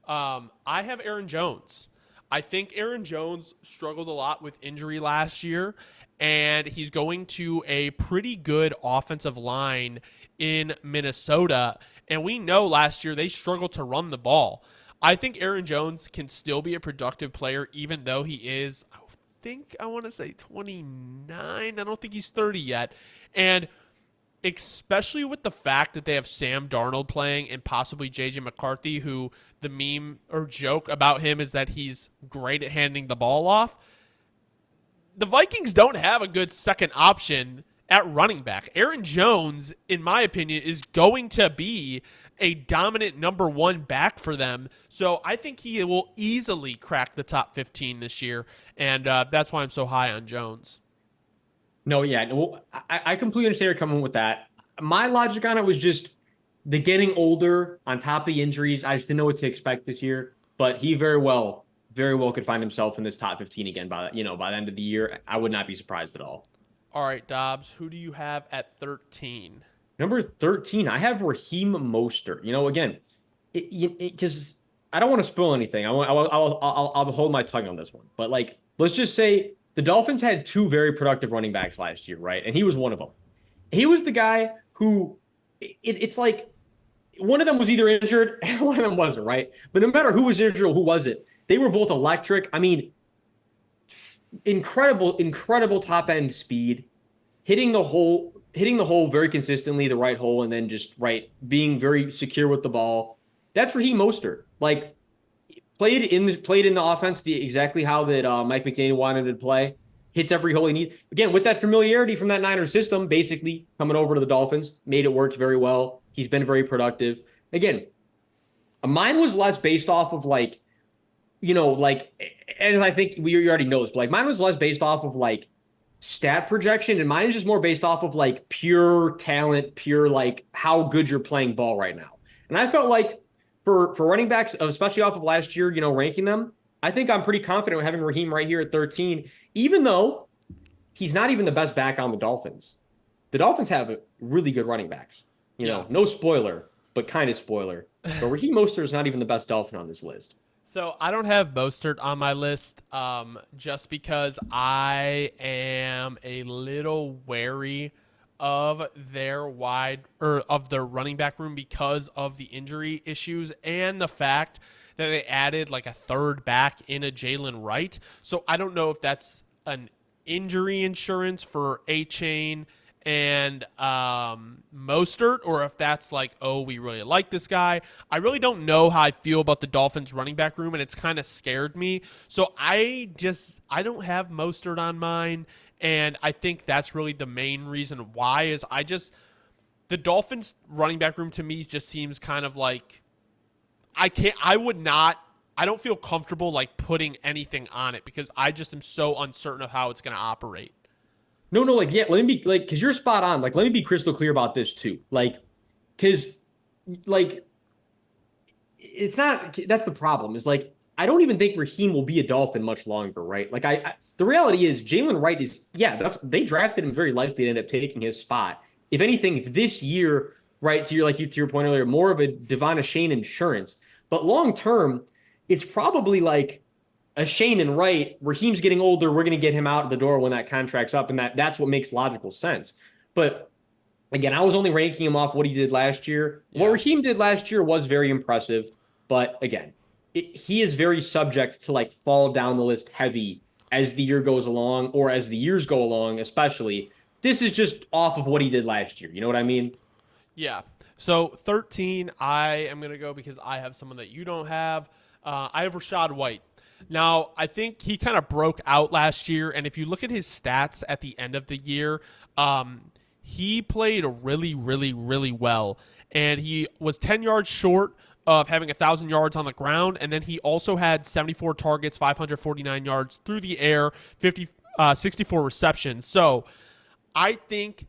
I have Aaron Jones. I think Aaron Jones struggled a lot with injury last year, and he's going to a pretty good offensive line in Minnesota. And we know last year they struggled to run the ball. I think Aaron Jones can still be a productive player, even though he is, I want to say 29. I don't think he's 30 yet. And especially with the fact that they have Sam Darnold playing and possibly JJ McCarthy, who the meme or joke about him is that he's great at handing the ball off. The Vikings don't have a good second option at running back. Aaron Jones, in my opinion, is going to be a dominant number one back for them. So I think he will easily crack the top 15 this year. And that's why I'm so high on Jones. No, yeah. Well, I completely understand where you're coming with that. My logic on it was just the getting older on top of the injuries. I just didn't know what to expect this year. But he very well could find himself in this top 15 again by the end of the year. I would not be surprised at all. All right, Dobbs, who do you have at 13? Number 13, I have Raheem Mostert. Again, because I don't want to spoil anything. I'll hold my tongue on this one. But let's just say the Dolphins had two very productive running backs last year, right? And he was one of them. He was the guy who it's like one of them was either injured and one of them wasn't, right? But no matter who was injured or who wasn't, they were both electric. I mean, incredible top end speed, hitting the hole very consistently, the right hole, and then just being very secure with the ball. That's Raheem Mostert. Played in the offense exactly how that Mike McDaniel wanted to play. hits every hole he needs. Again, with that familiarity from that Niners system, basically coming over to the Dolphins, made it work very well. He's been very productive. Again, mine was less based off of like, like, and I think you already know this, but like mine was less based off of like stat projection, and mine is just more based off of like pure talent, pure like how good you're playing ball right now. And I felt like for running backs, especially off of last year, ranking them, I think I'm pretty confident with having Raheem right here at 13, even though he's not even the best back on the Dolphins. The Dolphins have really good running backs. Yeah. No spoiler, but kind of spoiler. But Raheem Mostert is not even the best Dolphin on this list. So I don't have Mostert on my list, just because I am a little wary of their of their running back room because of the injury issues and the fact that they added like a third back in a Jalen Wright. So I don't know if that's an injury insurance for A-Chain and Mostert, or if that's like, oh, we really like this guy. I really don't know how I feel about the Dolphins running back room, and it's kind of scared me. So I don't have Mostert on mine, and I think that's really the main reason why is the Dolphins running back room to me just seems kind of like I don't feel comfortable like putting anything on it because I just am so uncertain of how it's going to operate. No, like, yeah, let me be like, because you're spot on. Like, let me be crystal clear about this too. Like, because, like, it's not, that's the problem is like, I don't even think Raheem will be a Dolphin much longer, right? Like, the reality is Jalen Wright is, yeah, they drafted him very likely to end up taking his spot. If anything, if this year, right, to your point earlier, more of a Devon Shane insurance. But long term, it's probably like, a Shane and Wright, Raheem's getting older. We're going to get him out of the door when that contract's up, and that's what makes logical sense. But again, I was only ranking him off what he did last year. Yeah. What Raheem did last year was very impressive, but again, he is very subject to like fall down the list heavy as the year goes along, or as the years go along, especially. This is just off of what he did last year. You know what I mean? Yeah. So 13, I am going to go because I have someone that you don't have. I have Rachaad White. Now, I think he kind of broke out last year, and if you look at his stats at the end of the year, he played really, really, really well, and he was 10 yards short of having 1,000 yards on the ground, and then he also had 74 targets, 549 yards through the air, 64 receptions. So I think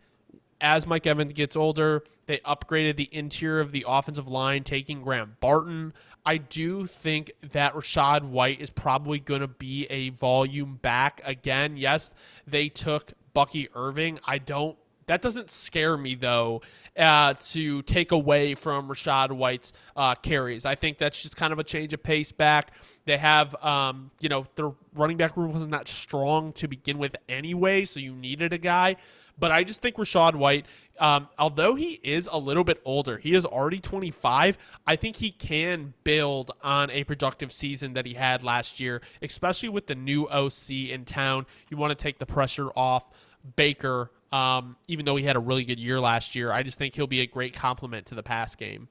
as Mike Evans gets older, they upgraded the interior of the offensive line, taking Graham Barton. I do think that Rachaad White is probably going to be a volume back again. Yes, they took Bucky Irving. That doesn't scare me, though, to take away from Rachaad White's carries. I think that's just kind of a change of pace back. They have, their running back room wasn't that strong to begin with anyway, so you needed a guy. But I just think Rachaad White, although he is a little bit older, he is already 25, I think he can build on a productive season that he had last year, especially with the new OC in town. You want to take the pressure off Baker, even though he had a really good year last year. I just think he'll be a great complement to the pass game.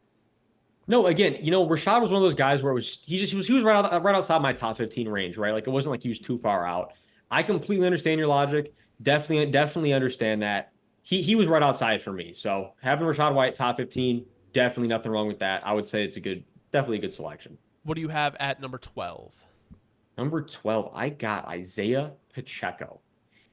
No, again, Rachaad was one of those guys where he was right outside my top 15 range, right? Like it wasn't like he was too far out. I completely understand your logic. Definitely understand that. He was right outside for me. So having Rachaad White top 15, definitely nothing wrong with that. I would say it's definitely a good selection. What do you have at number 12? Number 12, I got Isaiah Pacheco.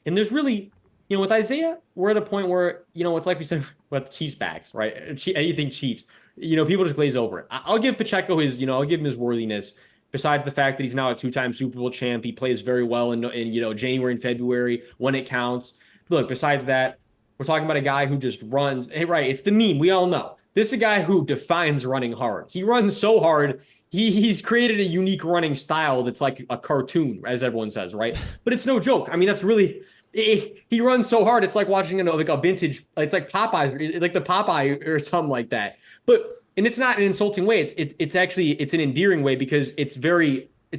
And there's really, with Isaiah, we're at a point where, it's like we said with Chiefs backs, right? Anything Chiefs, people just glaze over it. I'll give Pacheco I'll give him his worthiness. Besides the fact that he's now a two-time Super Bowl champ, he plays very well in January and February when it counts. Look, besides that, we're talking about a guy who just runs. Hey, right, it's the meme. We all know. This is a guy who defines running hard. He runs so hard. He's created a unique running style that's like a cartoon, as everyone says, right? But it's no joke. I mean, that's really he runs so hard. It's like watching a vintage. It's like Popeyes, like the Popeye or something like that. And it's not an insulting way. It's actually an endearing way because it's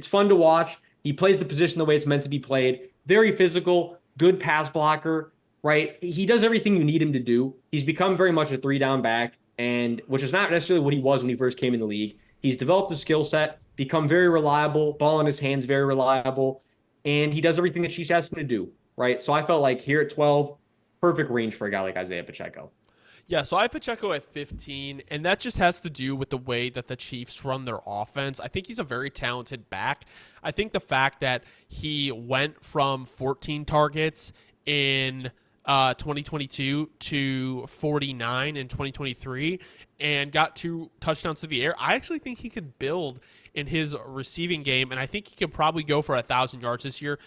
fun to watch. He plays the position the way it's meant to be played. Very physical, good pass blocker, right? He does everything you need him to do. He's become very much a 3-down back, and which is not necessarily what he was when he first came in the league. He's developed a skill set, become very reliable, ball in his hands, very reliable, and he does everything that she's asked him to do. right? So I felt like here at 12, perfect range for a guy like Isaiah Pacheco. Yeah, so I have Pacheco at 15, and that just has to do with the way that the Chiefs run their offense. I think he's a very talented back. I think the fact that he went from 14 targets in 2022 to 49 in 2023 and got 2 touchdowns through the air, I actually think he could build in his receiving game, and I think he could probably go for 1,000 yards this year.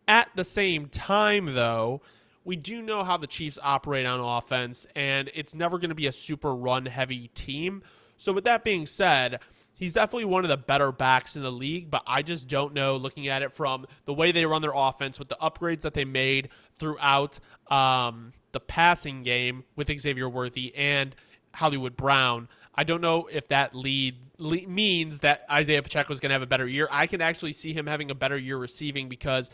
At the same time, though, we do know how the Chiefs operate on offense, and it's never going to be a super run heavy team. So, with that being said, he's definitely one of the better backs in the league, but I just don't know, looking at it from the way they run their offense with the upgrades that they made throughout the passing game with Xavier Worthy and Hollywood Brown. I don't know if that means that Isaiah Pacheco is going to have a better year. I can actually see him having a better year receiving because,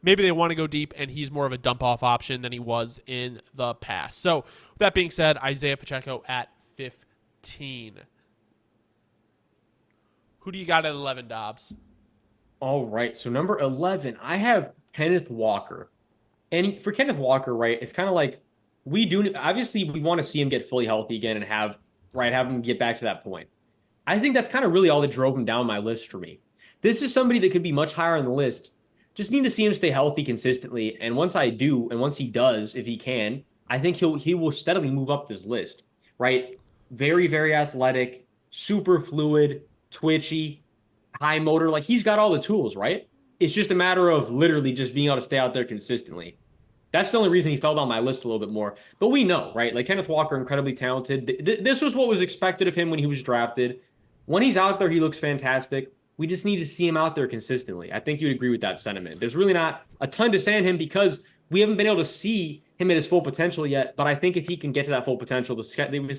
maybe they want to go deep and he's more of a dump off option than he was in the past. So, with that being said, Isaiah Pacheco at 15. Who do you got at 11, Dobbs? All right. So number 11, I have Kenneth Walker. And for Kenneth Walker, right, it's kind of like we do obviously we want to see him get fully healthy again and have him get back to that point. I think that's kind of really all that drove him down my list for me. This is somebody that could be much higher on the list. Just need to see him stay healthy consistently. And once I do, and once he does, if he can, I think he will steadily move up this list, right? Very, very athletic, super fluid, twitchy, high motor. Like he's got all the tools, right? It's just a matter of literally just being able to stay out there consistently. That's the only reason he fell down my list a little bit more. But we know, right? Like Kenneth Walker, incredibly talented. This was what was expected of him when he was drafted. When he's out there, he looks fantastic. We just need to see him out there consistently. I think you'd agree with that sentiment. There's really not a ton to say on him because we haven't been able to see him at his full potential yet. But I think if he can get to that full potential, his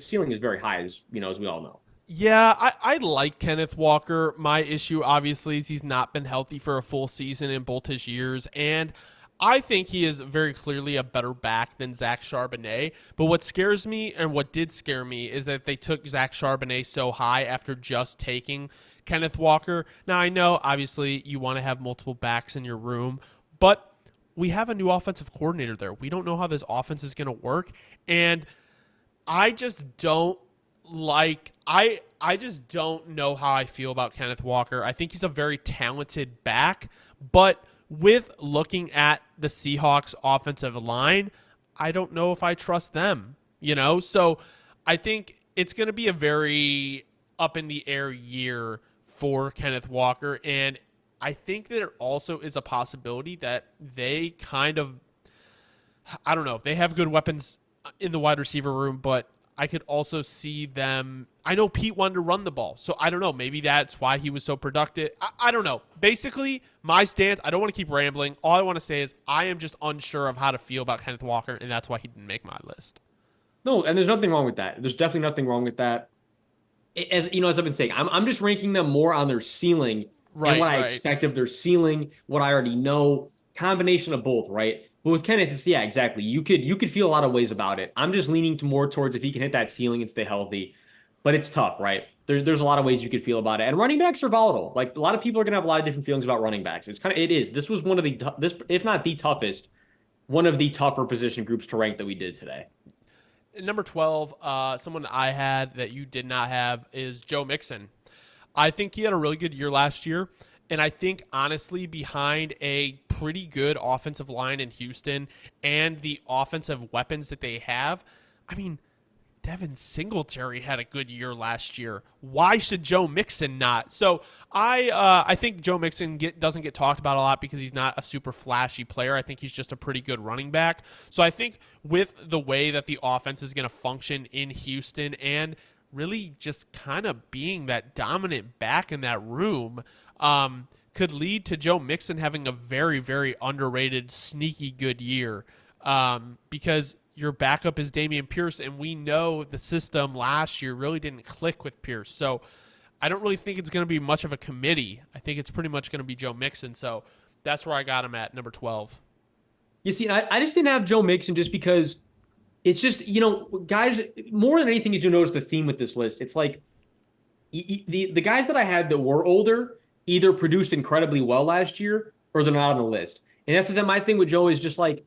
ceiling is very high, as we all know. Yeah, I like Kenneth Walker. My issue, obviously, is he's not been healthy for a full season in both his years. And I think he is very clearly a better back than Zach Charbonnet. But what scares me, and what did scare me, is that they took Zach Charbonnet so high after just taking Kenneth Walker. Now, I know, obviously, you want to have multiple backs in your room, but we have a new offensive coordinator there. We don't know how this offense is going to work. And I just don't I just don't know how I feel about Kenneth Walker. I think he's a very talented back, but with looking at the Seahawks offensive line, I don't know if I trust them, So I think it's going to be a very up in the air year for Kenneth Walker, and I think that there also is a possibility that they kind of, I don't know, they have good weapons in the wide receiver room, but I could also see them. I know Pete wanted to run the ball, so I don't know. Maybe that's why he was so productive. I don't know. Basically, my stance, I don't want to keep rambling. All I want to say is I am just unsure of how to feel about Kenneth Walker, and that's why he didn't make my list. No, and there's nothing wrong with that. There's definitely nothing wrong with that. As I've been saying, I'm just ranking them more on their ceiling and what I expect of their ceiling, what I already know, combination of both, right? But with Kenneth, yeah, exactly. You could feel a lot of ways about it. I'm just leaning more towards if he can hit that ceiling and stay healthy. But it's tough, right? There's a lot of ways you could feel about it. And running backs are volatile. Like a lot of people are gonna have a lot of different feelings about running backs. It is. This was one of this, if not the toughest, one of the tougher position groups to rank that we did today. Number 12, someone I had that you did not have is Joe Mixon. I think he had a really good year last year. And I think, honestly, behind a pretty good offensive line in Houston and the offensive weapons that they have, I mean, Devin Singletary had a good year last year. Why should Joe Mixon not? So I think Joe Mixon doesn't get talked about a lot because he's not a super flashy player. I think he's just a pretty good running back. So I think with the way that the offense is going to function in Houston and really just kind of being that dominant back in that room, could lead to Joe Mixon having a very, very underrated, sneaky good year because your backup is Dameon Pierce, and we know the system last year really didn't click with Pierce. So I don't really think it's going to be much of a committee. I think it's pretty much going to be Joe Mixon. So that's where I got him at number 12. You see, I just didn't have Joe Mixon just because it's just, guys, more than anything, as you notice the theme with this list, it's like the guys that I had that were older either produced incredibly well last year or they're not on the list. And that's my thing with Joe is just like,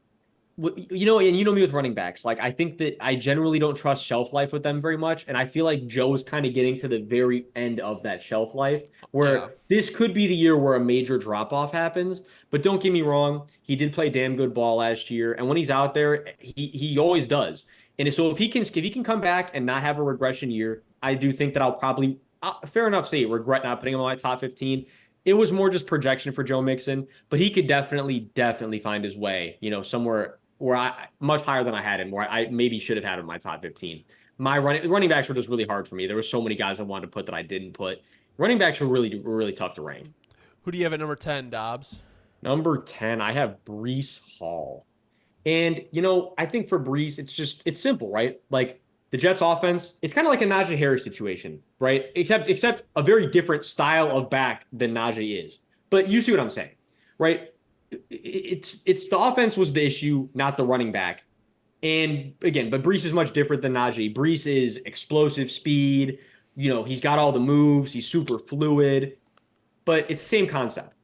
and you know me with running backs. Like, I think that I generally don't trust shelf life with them very much. And I feel like Joe's kind of getting to the very end of that shelf life Yeah. where this could be the year where a major drop off happens. But don't get me wrong, he did play damn good ball last year. And when he's out there, he always does. And so if he can come back and not have a regression year, I do think that I'll probably fair enough say regret not putting him on my top 15. It was more just projection for Joe Mixon, but he could definitely find his way, somewhere where I much higher than I had him, where I maybe should have had him in my top 15. My running backs were just really hard for me. There were so many guys I wanted to put that I didn't put. Running backs were really tough to rank. Who do you have at number 10, Dobbs? Number 10, I have Breece Hall. And I think for Breece, it's simple, right? Like the Jets offense, it's kind of like a Najee Harris situation, right? Except a very different style of back than Najee is. But you see what I'm saying, right? It's the offense was the issue, not the running back. And again, but Breece is much different than Najee. Breece is explosive speed. He's got all the moves. He's super fluid, but it's the same concept.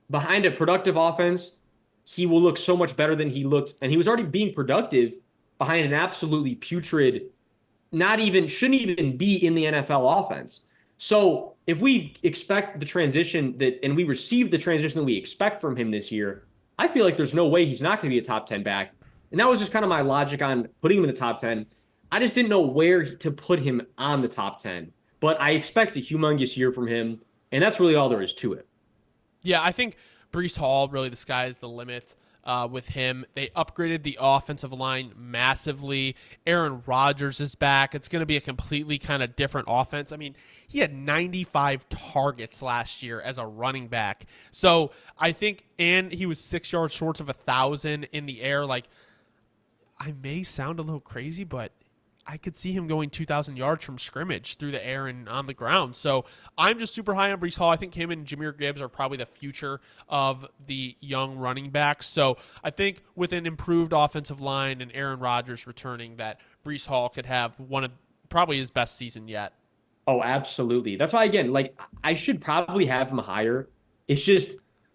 Behind a productive offense, he will look so much better than he looked. And he was already being productive behind an absolutely putrid, shouldn't even be in the NFL offense. So if we expect the transition and we receive the transition that we expect from him this year, I feel like there's no way he's not going to be a top 10 back. And that was just kind of my logic on putting him in the top 10. I just didn't know where to put him on the top 10. But I expect a humongous year from him. And that's really all there is to it. Yeah, I think Brees Hall, really the sky is the limit with him. They upgraded the offensive line massively. Aaron Rodgers is back. It's going to be a completely kind of different offense. I mean, he had 95 targets last year as a running back. So I think, and he was 6 yards short of 1,000 in the air. Like, I may sound a little crazy, but I could see him going 2,000 yards from scrimmage through the air and on the ground. So I'm just super high on Breece Hall. I think him and Jahmyr Gibbs are probably the future of the young running backs. So I think with an improved offensive line and Aaron Rodgers returning, that Breece Hall could have one of probably his best season yet. Oh, absolutely. That's why, again, like I should probably have him higher. It's just,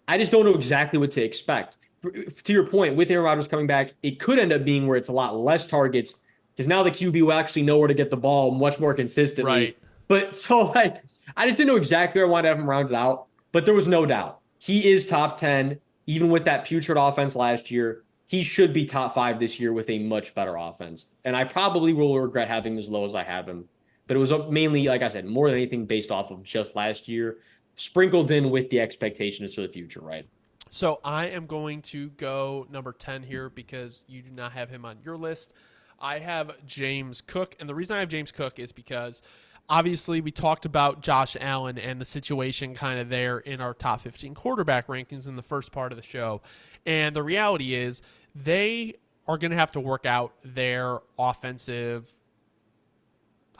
I just don't know exactly what to expect. To your point, with Aaron Rodgers coming back, it could end up being where it's a lot less targets because now the QB will actually know where to get the ball much more Right. consistently. But so, like, I just didn't know exactly where I wanted to have him rounded out. But there was no doubt. He is top 10, even with that putrid offense last year. He should be top 5 this year with a much better offense. And I probably will regret having him as low as I have him. But it was mainly, like I said, more than anything based off of just last year, sprinkled in with the expectations for the future, right? So I am going to go number 10 here because you do not have him on your list. I have James Cook. And the reason I have James Cook is because obviously we talked about Josh Allen and the situation kind of there in our top 15 quarterback rankings in the first part of the show. And the reality is they are going to have to work out their offensive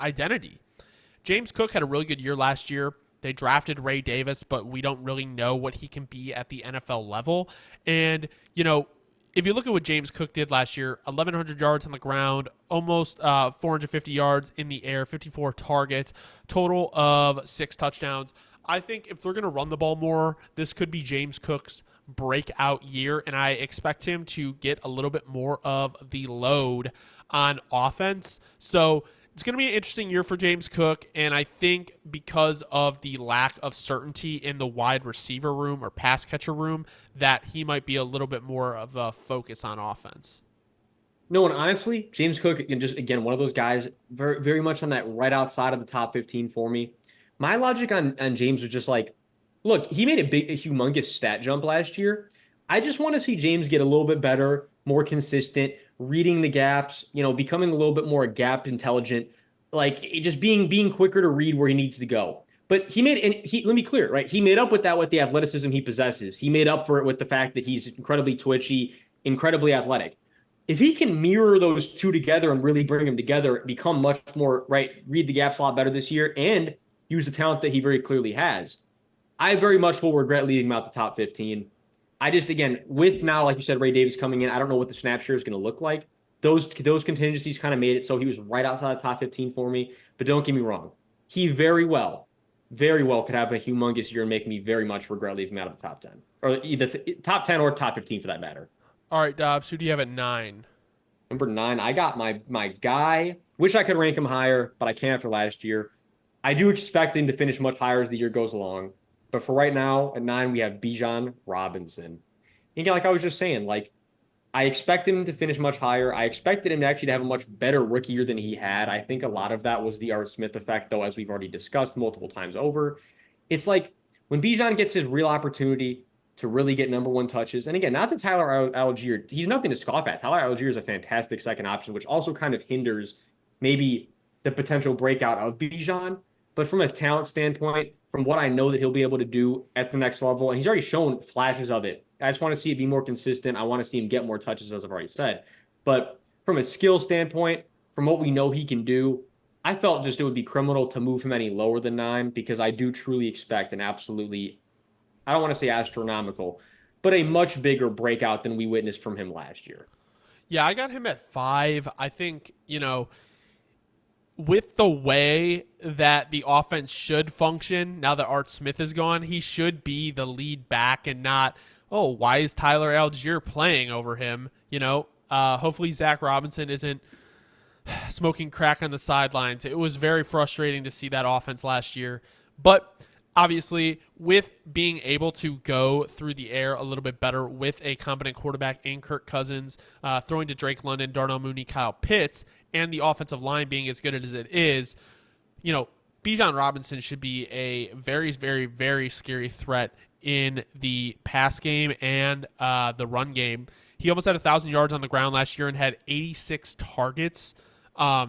identity. James Cook had a really good year last year. They drafted Ray Davis, but we don't really know what he can be at the NFL level. And, if you look at what James Cook did last year, 1,100 yards on the ground, almost 450 yards in the air, 54 targets, total of 6 touchdowns. I think if they're going to run the ball more, this could be James Cook's breakout year, and I expect him to get a little bit more of the load on offense. So it's going to be an interesting year for James Cook, and I think because of the lack of certainty in the wide receiver room or pass catcher room, that he might be a little bit more of a focus on offense. No, and honestly, James Cook, just again, one of those guys, very, very much on that right outside of the top 15 for me. My logic on James was just like, look, he made a humongous stat jump last year. I just want to see James get a little bit better, more consistent, reading the gaps, becoming a little bit more gap intelligent, like just being quicker to read where he needs to go. But let me clear, right? He made up with that with the athleticism he possesses. He made up for it with the fact that he's incredibly twitchy, incredibly athletic. If he can mirror those two together and really bring them together, become much more, right, read the gaps a lot better this year and use the talent that he very clearly has, I very much will regret leaving him out the top 15. I just, again, with now, like you said, Ray Davis coming in, I don't know what the snap share is going to look like. Those contingencies kind of made it so he was right outside the top 15 for me. But don't get me wrong. He very well very well could have a humongous year and make me very much regret leaving him out of the top 10 or either top 10 or top 15 for that matter. All right, Dobbs, who do you have at 9? Number 9, I got my guy. Wish I could rank him higher, but I can't after last year. I do expect him to finish much higher as the year goes along. But for right now, at 9, we have Bijan Robinson. And again, like I was just saying, like I expect him to finish much higher. I expected him to actually have a much better rookie year than he had. I think a lot of that was the Art Smith effect, though, as we've already discussed multiple times over. It's like when Bijan gets his real opportunity to really get number one touches, and again, not that Tyler Algier, he's nothing to scoff at. Tyler Algier is a fantastic second option, which also kind of hinders maybe the potential breakout of Bijan. But from a talent standpoint, from what I know that he'll be able to do at the next level, and he's already shown flashes of it. I just want to see it be more consistent. I want to see him get more touches, as I've already said. But from a skill standpoint, from what we know he can do, I felt just it would be criminal to move him any lower than 9 because I do truly expect an absolutely, I don't want to say astronomical, but a much bigger breakout than we witnessed from him last year. Yeah, I got him at 5. I think, with the way that the offense should function now that Art Smith is gone, he should be the lead back and not, oh, why is Tyler Algier playing over him? Hopefully Zach Robinson isn't smoking crack on the sidelines. It was very frustrating to see that offense last year. But obviously, with being able to go through the air a little bit better with a competent quarterback in Kirk Cousins, throwing to Drake London, Darnell Mooney, Kyle Pitts, and the offensive line being as good as it is, Bijan Robinson should be a very, very, very scary threat in the pass game and the run game. He almost had 1,000 yards on the ground last year and had 86 targets.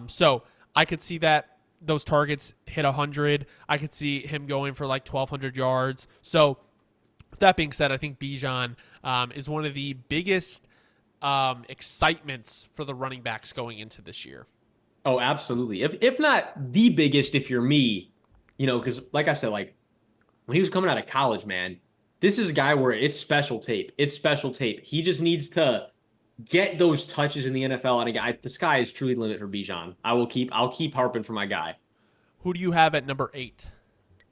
So I could see that those targets hit 100. I could see him going for like 1,200 yards. So with that being said, I think Bijan is one of the biggest excitements for the running backs going into this year. Oh, absolutely. If not the biggest, if you're me, because like I said, like when he was coming out of college, man, this is a guy where it's special tape. It's special tape. He just needs to get those touches in the NFL. And again, the sky is truly the limit for Bijan. I'll keep harping for my guy. Who do you have at number 8?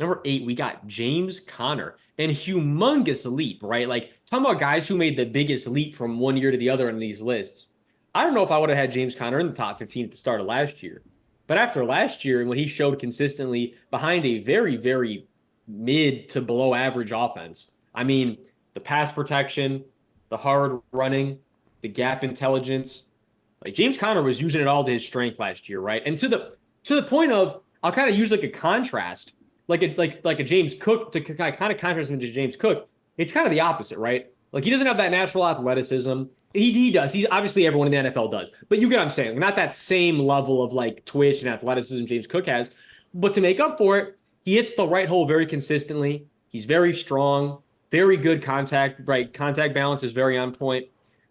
Number 8, we got James Conner, and humongous leap, right? Like talking about guys who made the biggest leap from one year to the other in these lists. I don't know if I would have had James Conner in the top 15 at the start of last year, but after last year and when he showed consistently behind a very, very mid to below average offense, I mean, the pass protection, the hard running, the gap intelligence, like James Conner was using it all to his strength last year, right? And to the point of, I'll kind of use like a contrast, like a James Cook to kind of contrast him to James Cook. It's kind of the opposite, right? Like he doesn't have that natural athleticism. He does. He's obviously everyone in the NFL does, but you get what I'm saying. Not that same level of like twitch and athleticism James Cook has, but to make up for it, he hits the right hole very consistently. He's very strong, very good contact. Right, contact balance is very on point.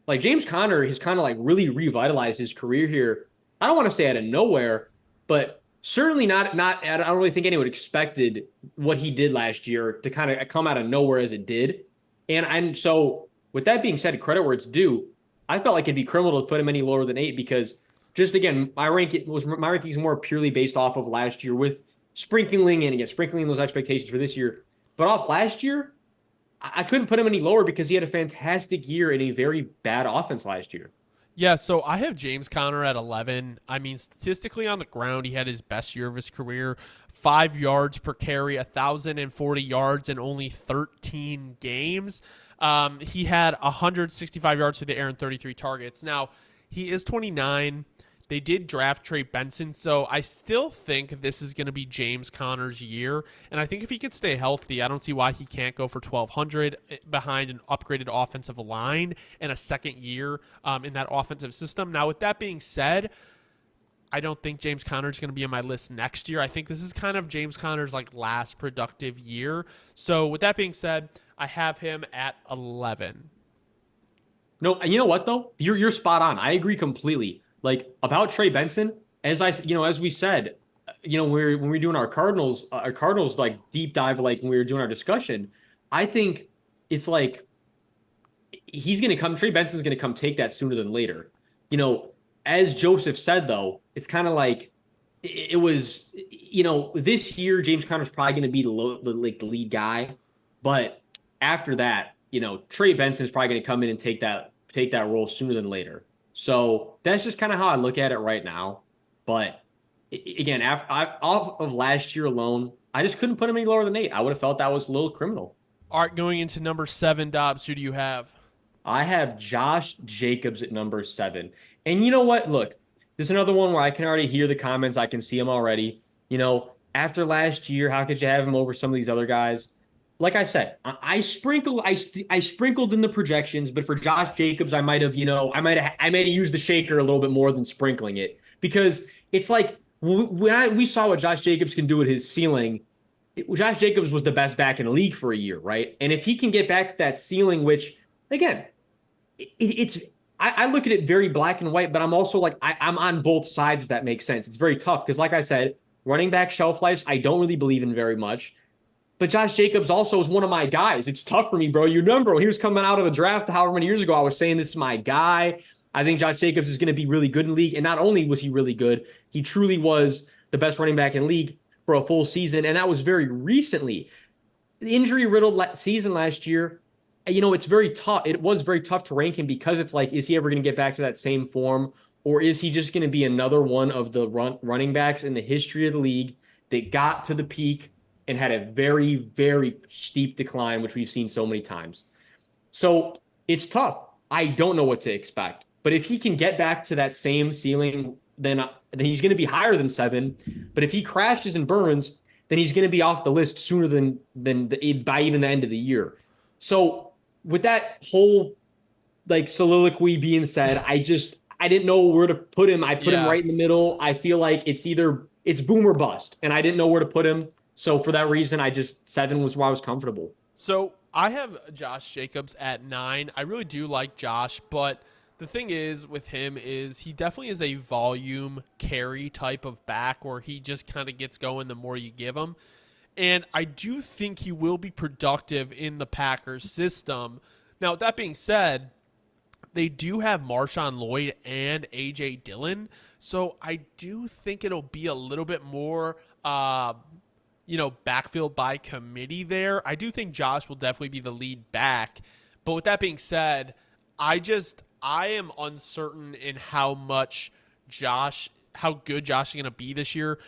Like James Conner has kind of like really revitalized his career here. I don't want to say out of nowhere, but certainly not. I don't really think anyone expected what he did last year to kind of come out of nowhere as it did. And so with that being said, credit where it's due. I felt like it'd be criminal to put him any lower than 8 because just again, my ranking is more purely based off of last year with sprinkling those expectations for this year. But off last year, I couldn't put him any lower because he had a fantastic year in a very bad offense last year. Yeah, so I have James Conner at 11. I mean, statistically on the ground, he had his best year of his career. 5 yards per carry, 1,040 yards in only 13 games. He had 165 yards to the air and 33 targets. Now, he is 29. They did draft Trey Benson, so I still think this is going to be James Conner's year. And I think if he could stay healthy, I don't see why he can't go for 1,200 behind an upgraded offensive line and a second year in that offensive system. Now, with that being said, I don't think James Conner is going to be on my list next year. I think this is kind of James Conner's like last productive year. So with that being said, I have him at 11. No, you know what though? You're spot on. I agree completely. Like about Trey Benson, as we said, when we're doing our Cardinals like deep dive, like when we were doing our discussion, I think it's like Trey Benson's gonna come take that sooner than later. As Joseph said though, it's kind of like it was, this year James Conner's probably going to be the lead guy, but after that, Trey Benson is probably going to come in and take that role sooner than later. So that's just kind of how I look at it right now. But again, off of last year alone, I just couldn't put him any lower than 8. I would have felt that was a little criminal. All right, going into number 7, Dobbs, who do you have? I have Josh Jacobs at number 7. And you know what? Look, there's another one where I can already hear the comments. I can see him already. After last year, how could you have him over some of these other guys? Like I said, I sprinkled in the projections, but for Josh Jacobs, I might have used the shaker a little bit more than sprinkling it because it's like when we saw what Josh Jacobs can do at his ceiling. Josh Jacobs was the best back in the league for a year, right? And if he can get back to that ceiling, which again, it's I look at it very black and white, but I'm also like I'm on both sides. If that makes sense. It's very tough because, like I said, running back shelf lives I don't really believe in very much. But Josh Jacobs also is one of my guys. It's tough for me, bro. You remember when he was coming out of the draft, however many years ago, I was saying this is my guy. I think Josh Jacobs is going to be really good in the league, and not only was he really good, he truly was the best running back in the league for a full season, and that was very recently. The injury riddled season last year, it's very tough. It was very tough to rank him because it's like, is he ever going to get back to that same form? Or is he just going to be another one of the running backs in the history of the league that got to the peak and had a very, very steep decline, which we've seen so many times? So it's tough. I don't know what to expect. But if he can get back to that same ceiling, then he's going to be higher than 7. But if he crashes and burns, then he's going to be off the list sooner by even the end of the year. So with that whole like soliloquy being said, I didn't know where to put him. I put him Yeah. right in the middle. I feel like it's boom or bust, and I didn't know where to put him. So for that reason, 7 was where I was comfortable. So I have Josh Jacobs at 9. I really do like Josh, but the thing is with him is he definitely is a volume carry type of back where he just kind of gets going the more you give him. And I do think he will be productive in the Packers system. Now, that being said, they do have Marshawn Lloyd and A.J. Dillon. So I do think it'll be a little bit more, backfield by committee there. I do think Josh will definitely be the lead back. But with that being said, I am uncertain in how good Josh is going to be this year.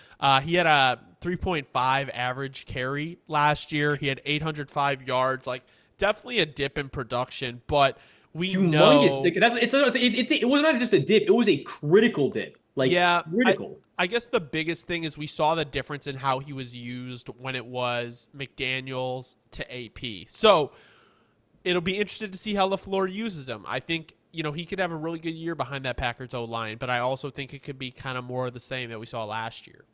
He had a 3.5 average carry last year. He had 805 yards. Like, definitely a dip in production, but we Humongous. know. Like, it was not just a dip; it was a critical dip, like Yeah, critical. I guess the biggest thing is we saw the difference in how he was used when it was McDaniels to AP. So it'll be interesting to see how LaFleur uses him. I think, he could have a really good year behind that Packers O-line, but I also think it could be kind of more of the same that we saw last year.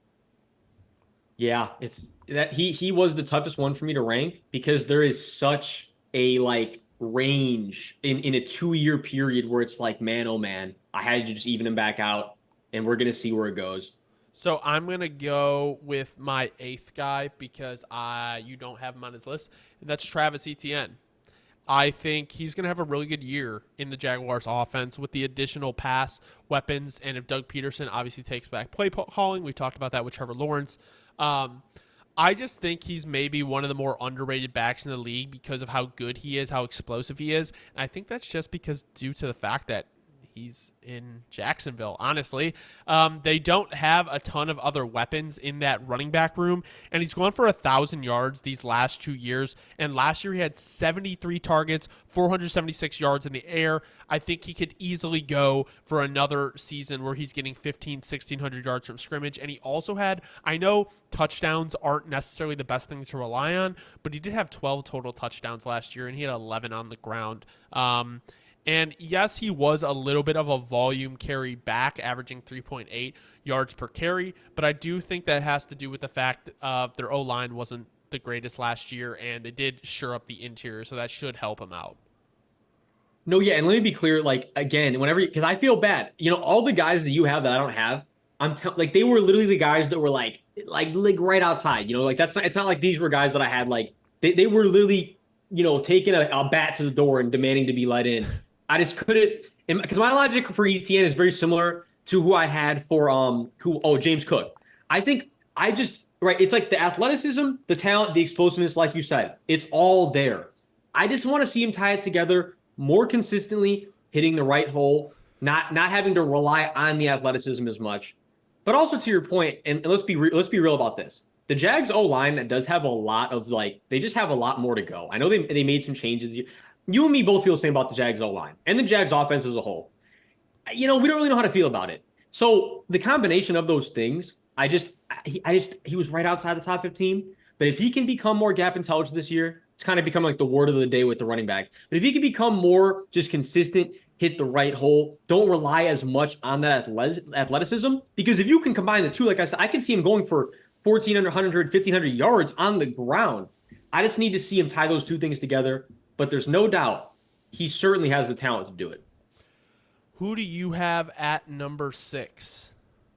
Yeah, it's that he was the toughest one for me to rank because there is such a like range in a 2-year period where it's like, man, oh man, I had to just even him back out, and we're gonna see where it goes. So I'm going to go with my 8th guy because you don't have him on his list, and that's Travis Etienne. I think he's going to have a really good year in the Jaguars offense with the additional pass weapons. And if Doug Peterson obviously takes back play calling, we talked about that with Trevor Lawrence. I just think he's maybe one of the more underrated backs in the league because of how good he is, how explosive he is. And I think that's just because due to the fact that he's in Jacksonville, honestly. They don't have a ton of other weapons in that running back room, and he's gone for 1,000 yards these last 2 years. And last year he had 73 targets, 476 yards in the air. I think he could easily go for another season where he's getting 1,600 yards from scrimmage. And he also had, I know touchdowns aren't necessarily the best thing to rely on, but he did have 12 total touchdowns last year, and he had 11 on the ground. And yes, he was a little bit of a volume carry back, averaging 3.8 yards per carry. But I do think that has to do with the fact that their O-line wasn't the greatest last year, and they did shore up the interior, so that should help him out. No, yeah, and let me be clear. Like again, because I feel bad. All the guys that you have that I don't have, like they were literally the guys that were like right outside. Like that's not. It's not like these were guys that I had like they were literally taking a bat to the door and demanding to be let in. I just couldn't, because my logic for ETN is very similar to who I had for James Cook. I think I just right. It's like the athleticism, the talent, the explosiveness, like you said, it's all there. I just want to see him tie it together more consistently, hitting the right hole, not having to rely on the athleticism as much. But also to your point, and let's be real about this. The Jags O line does have a lot of like they just have a lot more to go. I know they made some changes. You and me both feel the same about the Jags O line and the Jags offense as a whole. We don't really know how to feel about it. So the combination of those things, he was right outside the top 15. But if he can become more gap intelligent this year, it's kind of become like the word of the day with the running backs. But if he can become more just consistent, hit the right hole, don't rely as much on that athleticism, because if you can combine the two, like I said, I can see him going for 1,400, 1,500 yards on the ground. I just need to see him tie those two things together. But there's no doubt he certainly has the talent to do it. Who do you have at number 6?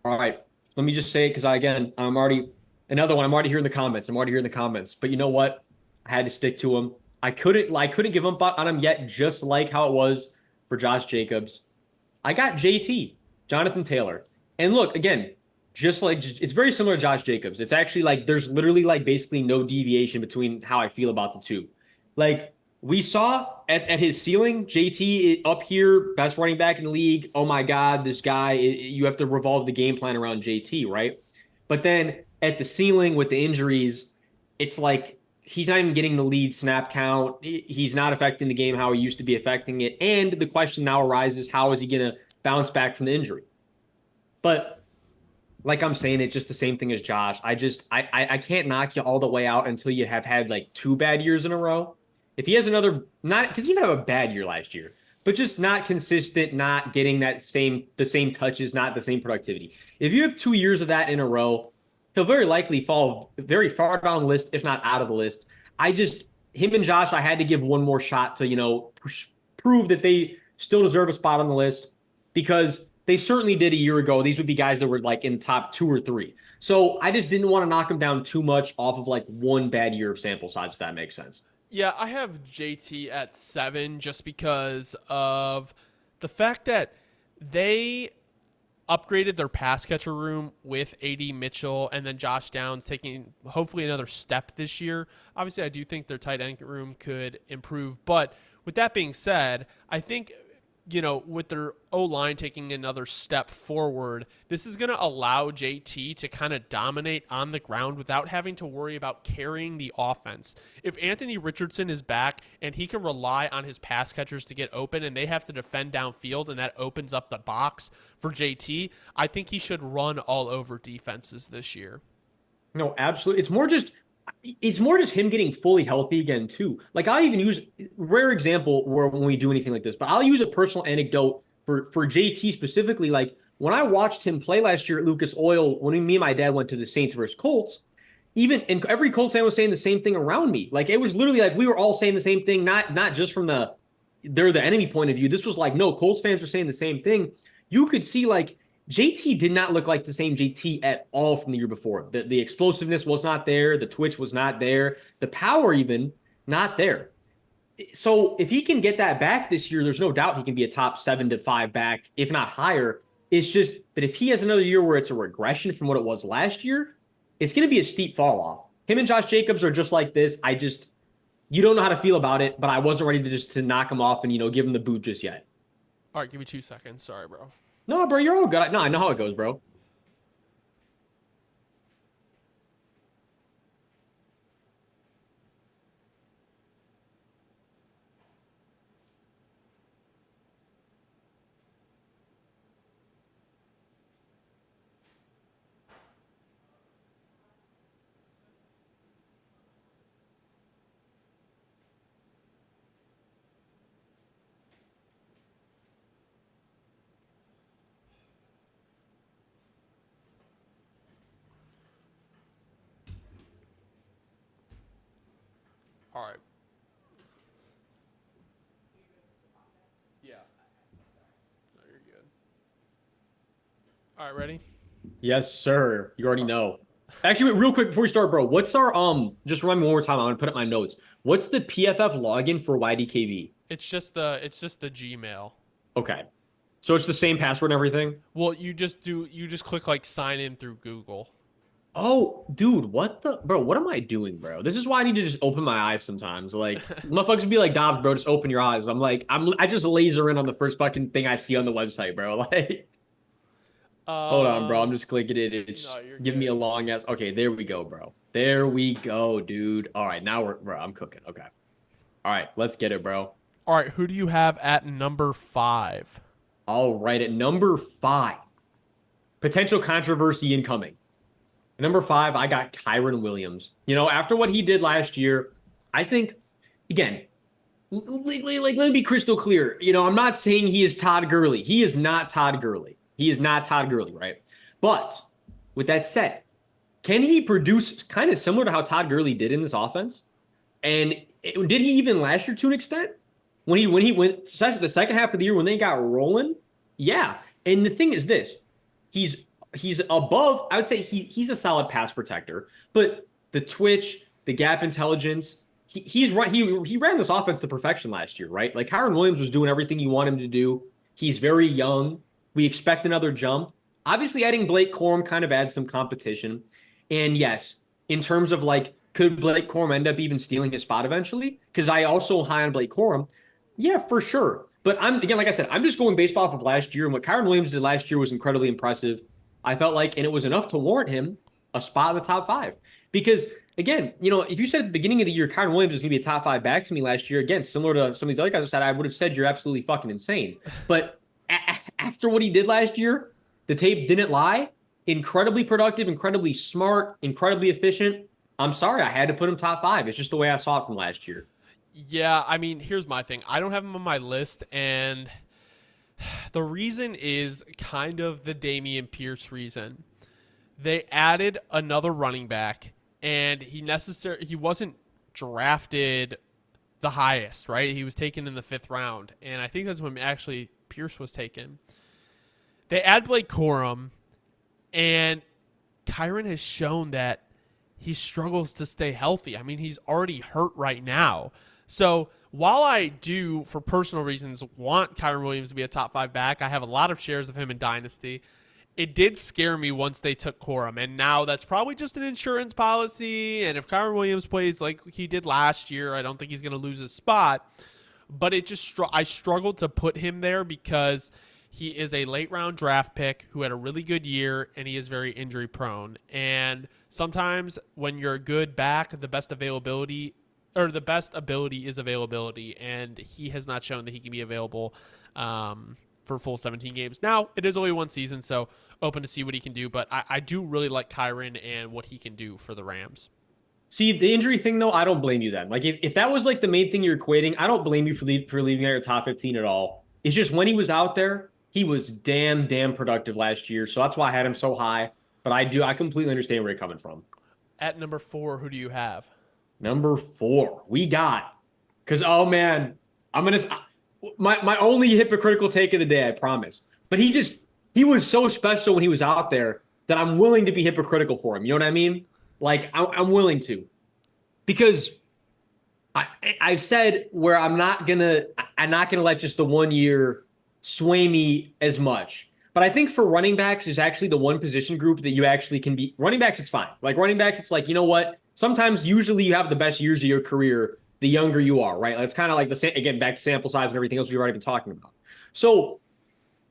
All right. Let me just say it because I'm already another one. I'm already hearing the comments. I'm already hearing the comments. But you know what? I had to stick to him. I couldn't give up on him yet, just like how it was for Josh Jacobs. I got JT, Jonathan Taylor. And look, again, just like it's very similar to Josh Jacobs. It's actually like there's literally like basically no deviation between how I feel about the two. Like we saw at his ceiling, JT up here, best running back in the league. Oh my God, this guy, you have to revolve the game plan around JT, right? But then at the ceiling with the injuries, it's like he's not even getting the lead snap count. He's not affecting the game how he used to be affecting it. And the question now arises, how is he going to bounce back from the injury? But like I'm saying, it's just the same thing as Josh. I can't knock you all the way out until you have had like 2 bad years in a row. If he has another, not because he didn't have a bad year last year, but just not consistent, not getting the same touches, not the same productivity. If you have 2 years of that in a row, he'll very likely fall very far down the list, if not out of the list. I just him and Josh, I had to give one more shot to prove that they still deserve a spot on the list because they certainly did a year ago. These would be guys that were like in top 2 or 3. So I just didn't want to knock them down too much off of like one bad year of sample size, if that makes sense. Yeah, I have JT at 7 just because of the fact that they upgraded their pass catcher room with AD Mitchell and then Josh Downs taking hopefully another step this year. Obviously, I do think their tight end room could improve. But with that being said, I think with their O-line taking another step forward, this is going to allow JT to kind of dominate on the ground without having to worry about carrying the offense. If Anthony Richardson is back and he can rely on his pass catchers to get open and they have to defend downfield and that opens up the box for JT, I think he should run all over defenses this year. No, absolutely. It's more just him getting fully healthy again too. Like I'll even use rare example where when we do anything like this, but I'll use a personal anecdote for JT specifically. Like when I watched him play last year at Lucas Oil, when me and my dad went to the Saints versus Colts, even and every Colts fan was saying the same thing around me. Like it was literally like we were all saying the same thing, not just from they're the enemy point of view. This was like no, Colts fans were saying the same thing. You could see like JT did not look like the same JT at all from the year before. The explosiveness was not there. The twitch was not there. The power even not there. So if he can get that back this year, there's no doubt he can be a top 7 to 5 back, if not higher. It's just, but if he has another year where it's a regression from what it was last year, it's going to be a steep fall off. Him and Josh Jacobs are just like this. You don't know how to feel about it, but I wasn't ready to knock him off and, give him the boot just yet. All right, give me 2 seconds. Sorry, bro. No, bro, you're all good. No, I know how it goes, bro. All right. Yeah. No, you're good. All right, ready? Yes, sir. You already know. Actually, wait, real quick before we start, bro, what's our just run me one more time. I'm gonna put up my notes. What's the PFF login for YDKB? It's just the Gmail. Okay. So it's the same password and everything? Well, you just click like sign in through Google. Oh, dude, what the bro? What am I doing, bro? This is why I need to just open my eyes sometimes. Like, motherfuckers be like, Dobbs, bro, just open your eyes. I'm like, I just laser in on the first fucking thing I see on the website, bro. Like, hold on, bro. I'm Um, just clicking it. It's no, you're giving me a good. long ass. Okay, there we go, bro. There we go, dude. All right, now bro, I'm cooking. Okay. All right, let's get it, bro. All right, who do you have at number 5? All right, at number 5, potential controversy incoming. At number 5, I got Kyron Williams. After what he did last year, I think, again, like let me be crystal clear. I'm not saying he is Todd Gurley. He is not Todd Gurley. He is not Todd Gurley, right? But with that said, can he produce kind of similar to how Todd Gurley did in this offense? And did he even last year to an extent? When he went, especially the second half of the year when they got rolling, yeah. And the thing is this, he's he's above. I would say he's a solid pass protector, but the twitch, the gap intelligence, he's right. He ran this offense to perfection last year, right? Like Kyron Williams was doing everything you want him to do. He's very young. We expect another jump. Obviously, adding Blake Corum kind of adds some competition. And yes, in terms of like, could Blake Corum end up even stealing his spot eventually? Because I also high on Blake Corum. Yeah, for sure. But again, like I said, I'm just going based off of last year. And what Kyron Williams did last year was incredibly impressive. I felt like, and it was enough to warrant him a spot in the top 5. Because again, if you said at the beginning of the year Kyron Williams is going to be a top 5 back to me last year, again, similar to some of these other guys I said, I would have said you're absolutely fucking insane. But after what he did last year, the tape didn't lie. Incredibly productive, incredibly smart, incredibly efficient. I'm sorry, I had to put him top 5. It's just the way I saw it from last year. Yeah, I mean, here's my thing. I don't have him on my list, and the reason is kind of the Damian Pierce reason. They added another running back, and he wasn't drafted the highest, right? He was taken in the 5th round, and I think that's when actually Pierce was taken. They add Blake Corum, and Kyron has shown that he struggles to stay healthy. I mean, he's already hurt right now. So while I do, for personal reasons, want Kyron Williams to be a top 5 back, I have a lot of shares of him in Dynasty. It did scare me once they took Corum, and now that's probably just an insurance policy. And if Kyron Williams plays like he did last year, I don't think he's going to lose his spot. But I struggled to put him there because he is a late round draft pick who had a really good year, and he is very injury prone. And sometimes when you're a good back, the best ability is availability, and he has not shown that he can be available for full 17 games. Now, it is only one season, so open to see what he can do, but I do really like Kyron and what he can do for the Rams. See, the injury thing, though, I don't blame you then. Like, if that was like the main thing you're equating, I don't blame you for leaving out your top 15 at all. It's just when he was out there, he was damn productive last year. So that's why I had him so high. But I completely understand where you're coming from. At number 4, who do you have? Number 4, we got, because, oh man, I'm going to, my only hypocritical take of the day, I promise. But he was so special when he was out there that I'm willing to be hypocritical for him. You know what I mean? Like, I'm willing to. Because I've said where I'm not gonna let just the 1 year sway me as much. But I think for running backs is actually the one position group that you actually can be. Running backs, it's fine. Like running backs, it's like, you know what? Sometimes, usually, you have the best years of your career the younger you are, right? It's kind of like again, back to sample size and everything else we've already been talking about. So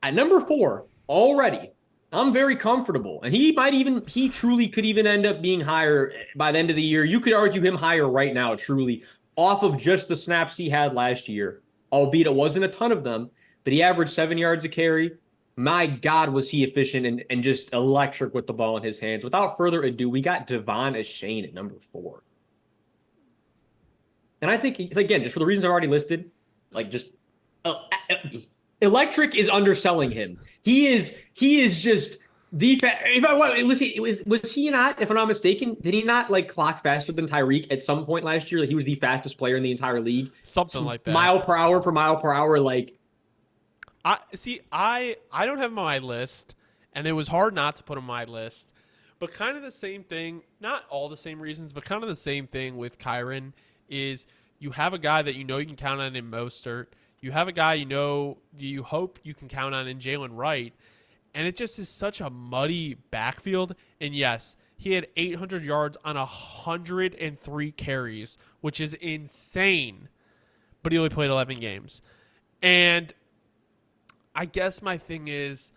at number 4, already, I'm very comfortable. And he truly could even end up being higher by the end of the year. You could argue him higher right now, truly, off of just the snaps he had last year, albeit it wasn't a ton of them, but he averaged 7 yards a carry. My God, was he efficient and just electric with the ball in his hands. Without further ado, we got Devon Achane at number 4. And I think, again, just for the reasons I've already listed, like just electric is underselling him. He is just the was he not, if I'm not mistaken, did he not like clock faster than Tyreek at some point last year? Like he was the fastest player in the entire league. Something like that. Mile per hour, like I don't have him on my list, and it was hard not to put him on my list. But kind of the same thing, not all the same reasons, but kind of the same thing with Kyron is you have a guy that you know you can count on in Mostert. You have a guy you hope you can count on in Jalen Wright. And it just is such a muddy backfield. And yes, He had 800 yards on 103 carries, which is insane. But he only played 11 games. And I guess my thing is,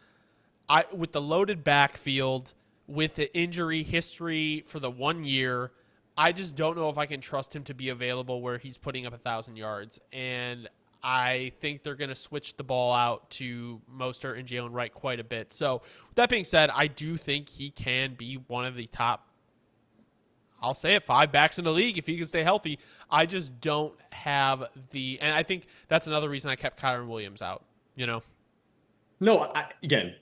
I with the loaded backfield, with the injury history for the 1 year, I just don't know if I can trust him to be available where he's putting up 1,000 yards. And I think they're going to switch the ball out to Mostert and Jalen Wright quite a bit. So, with that being said, I do think he can be one of the top, I'll say it, 5 backs in the league if he can stay healthy. I just don't have and I think that's another reason I kept Kyron Williams out, you know? No, again,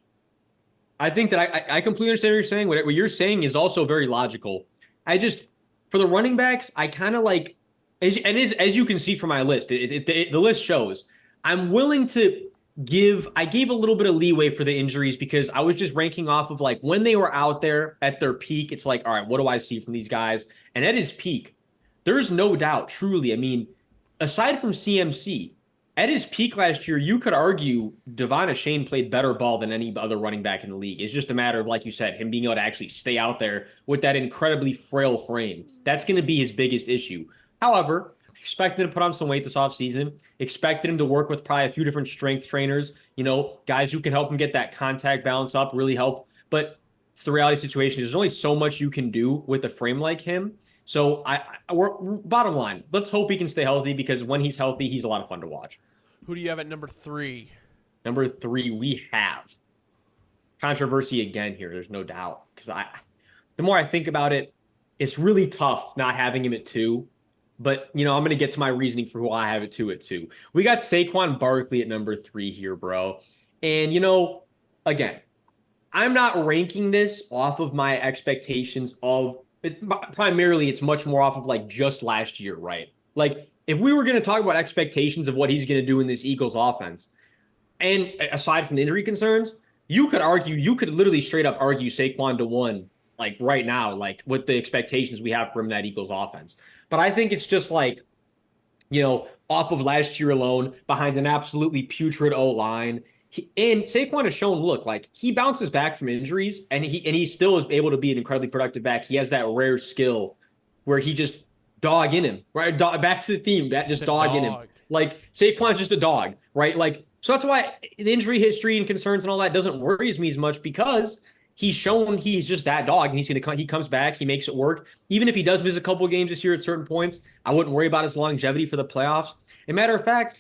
I think that I completely understand what you're saying. What you're saying is also very logical. I just, for the running backs, I kind of like, as you can see from my list, the list shows I'm willing to I gave a little bit of leeway for the injuries because I was just ranking off of like when they were out there at their peak. It's like, all right, what do I see from these guys? And at his peak, there's no doubt, truly. I mean, aside from CMC, at his peak last year, you could argue Devon Achane played better ball than any other running back in the league. It's just a matter of, like you said, him being able to actually stay out there with that incredibly frail frame. That's going to be his biggest issue. However, expected to put on some weight this offseason. Expected him to work with probably a few different strength trainers, guys who can help him get that contact balance up, really help. But it's the reality situation. There's only so much you can do with a frame like him. So we're bottom line, let's hope he can stay healthy because when he's healthy, he's a lot of fun to watch. Who do you have at number 3? Number 3, we have controversy again here. There's no doubt because the more I think about it, it's really tough not having him at 2. But I'm going to get to my reasoning for who I have it at 2. We got Saquon Barkley at number 3 here, bro. And again, I'm not ranking this off of my expectations of. Primarily, it's much more off of like just last year, right? Like if we were going to talk about expectations of what he's going to do in this Eagles offense, and aside from the injury concerns, you could literally straight up argue Saquon to 1, like right now, like with the expectations we have from that Eagles offense. But I think it's just like, off of last year alone, behind an absolutely putrid O-line. And Saquon has shown, look, like he bounces back from injuries and he still is able to be an incredibly productive back. He has that rare skill where he just dog in him, right? Back to the theme, that just dog in him. Like Saquon's just a dog, right? Like, so that's why the injury history and concerns and all that doesn't worry me as much because he's shown he's just that dog and he comes back, he makes it work. Even if he does miss a couple of games this year at certain points, I wouldn't worry about his longevity for the playoffs. As a matter of fact,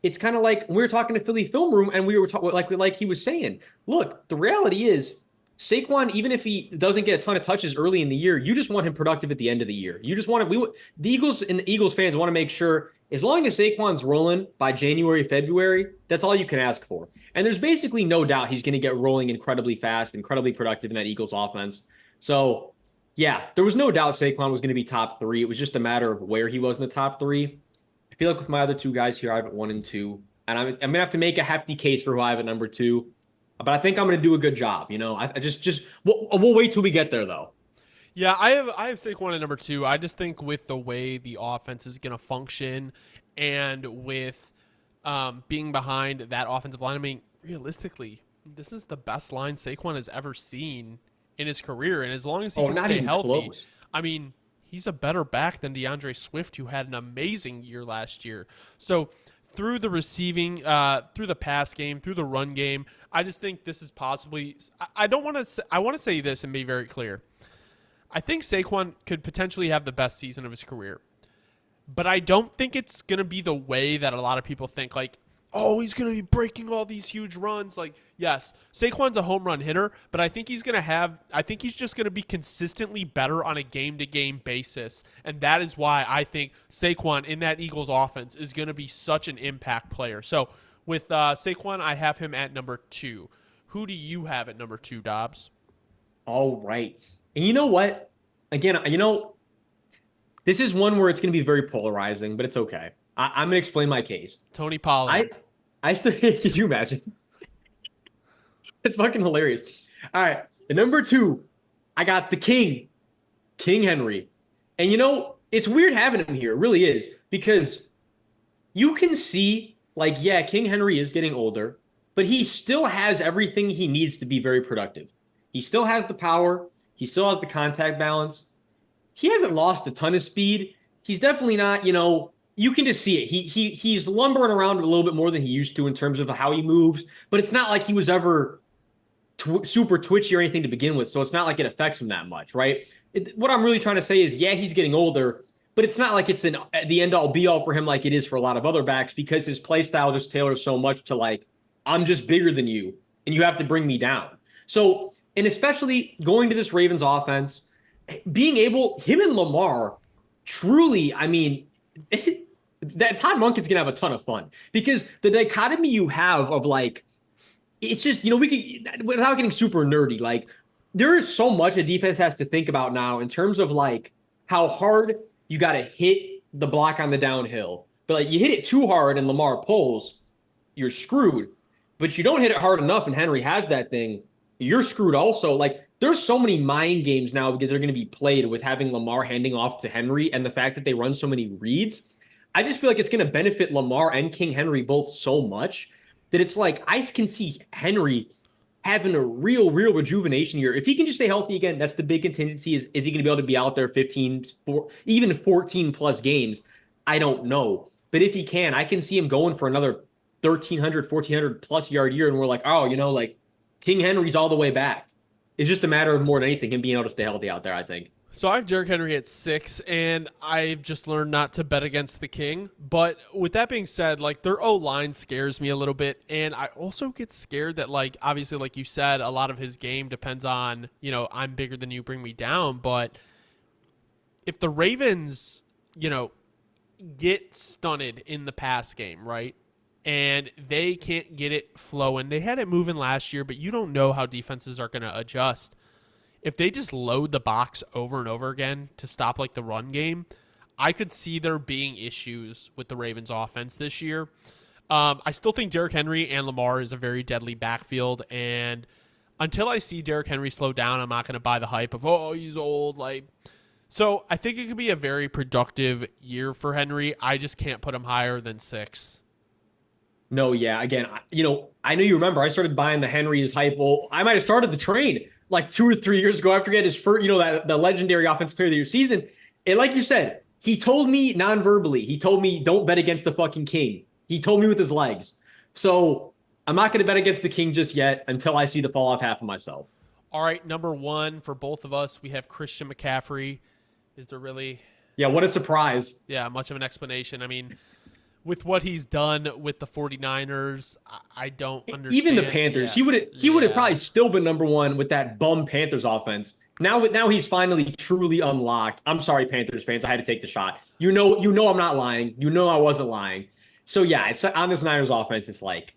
it's kind of like we were talking to Philly Film Room and we were talking like he was saying, look, the reality is Saquon, even if he doesn't get a ton of touches early in the year, you just want him productive at the end of the year. You just want the Eagles and the Eagles fans want to make sure as long as Saquon's rolling by January, February, that's all you can ask for. And there's basically no doubt he's going to get rolling incredibly fast, incredibly productive in that Eagles offense. So, yeah, there was no doubt Saquon was going to be top 3. It was just a matter of where he was in the top 3. I feel like with my other 2 guys here, I have at 1 and 2. And I'm going to have to make a hefty case for who I have at number 2. But I think I'm going to do a good job. We'll wait till we get there, though. Yeah, I have Saquon at number 2. I just think with the way the offense is going to function and with being behind that offensive line, I mean, realistically, this is the best line Saquon has ever seen in his career. And as long as he can stay healthy, close. I mean, he's a better back than DeAndre Swift, who had an amazing year last year. So through the receiving, through the pass game, through the run game, I just think this is possibly – I want to say this and be very clear. I think Saquon could potentially have the best season of his career. But I don't think it's going to be the way that a lot of people think. Like, oh, he's going to be breaking all these huge runs. Like, yes, Saquon's a home run hitter, but I think he's just going to be consistently better on a game-to-game basis. And that is why I think Saquon in that Eagles offense is going to be such an impact player. So with Saquon, I have him at number 2. Who do you have at number 2, Dobbs? All right. And you know what? Again, this is one where it's going to be very polarizing, but it's okay. I'm going to explain my case. Tony Pollard. I still, could you imagine? It's fucking hilarious. All right. At number 2, I got the King Henry. And it's weird having him here. It really is. Because you can see, like, yeah, King Henry is getting older, but he still has everything he needs to be very productive. He still has the power. He still has the contact balance. He hasn't lost a ton of speed. He's definitely not, you can just see it. He's lumbering around a little bit more than he used to in terms of how he moves, but it's not like he was ever super twitchy or anything to begin with. So it's not like it affects him that much, right? What I'm really trying to say is, yeah, he's getting older, but it's not like it's the end all be all for him like it is for a lot of other backs because his play style just tailors so much to like, I'm just bigger than you and you have to bring me down. So, and especially going to this Ravens offense, being able, him and Lamar, truly, I mean, that Todd Monken's gonna have a ton of fun because the dichotomy you have of like, it's just, we could, without getting super nerdy, like there is so much a defense has to think about now in terms of like how hard you got to hit the block on the downhill. But like you hit it too hard and Lamar pulls, you're screwed. But you don't hit it hard enough and Henry has that thing, you're screwed also. Like there's so many mind games now because they're going to be played with having Lamar handing off to Henry and the fact that they run so many reads. I just feel like it's going to benefit Lamar and King Henry both so much that it's like I can see Henry having a real rejuvenation year. If he can just stay healthy again, that's the big contingency. Is he going to be able to be out there 15, even 14 plus games? I don't know. But if he can, I can see him going for another 1,300, 1,400 plus yard year. And we're like, oh, like King Henry's all the way back. It's just a matter of more than anything, him being able to stay healthy out there, I think. So I have Derrick Henry at 6, and I've just learned not to bet against the King. But with that being said, like their O-line scares me a little bit, and I also get scared that, like, obviously, like you said, a lot of his game depends on, I'm bigger than you, bring me down. But if the Ravens, get stunted in the pass game, right? And they can't get it flowing. They had it moving last year, but you don't know how defenses are going to adjust. If they just load the box over and over again to stop like the run game, I could see there being issues with the Ravens offense this year. I still think Derrick Henry and Lamar is a very deadly backfield. And until I see Derrick Henry slow down, I'm not going to buy the hype of, oh, he's old. So I think it could be a very productive year for Henry. I just can't put him higher than 6. No, yeah. Again, I know you remember I started buying the Henry is hype. Well, I might have started the train like 2 or 3 years ago after he had his first, that the legendary offensive player of the year season. And like you said, he told me non-verbally, he told me don't bet against the fucking King. He told me with his legs. So I'm not going to bet against the King just yet until I see the fall off happen myself. All right, number 1 for both of us, we have Christian McCaffrey. Is there really? Yeah, what a surprise. Yeah, much of an explanation. I mean, with what he's done with the 49ers, I don't understand. Even the Panthers, he would have probably still been number 1 with that bum Panthers offense. Now he's finally truly unlocked. I'm sorry, Panthers fans, I had to take the shot. I'm not lying. I wasn't lying. So yeah, it's on this Niners offense. It's like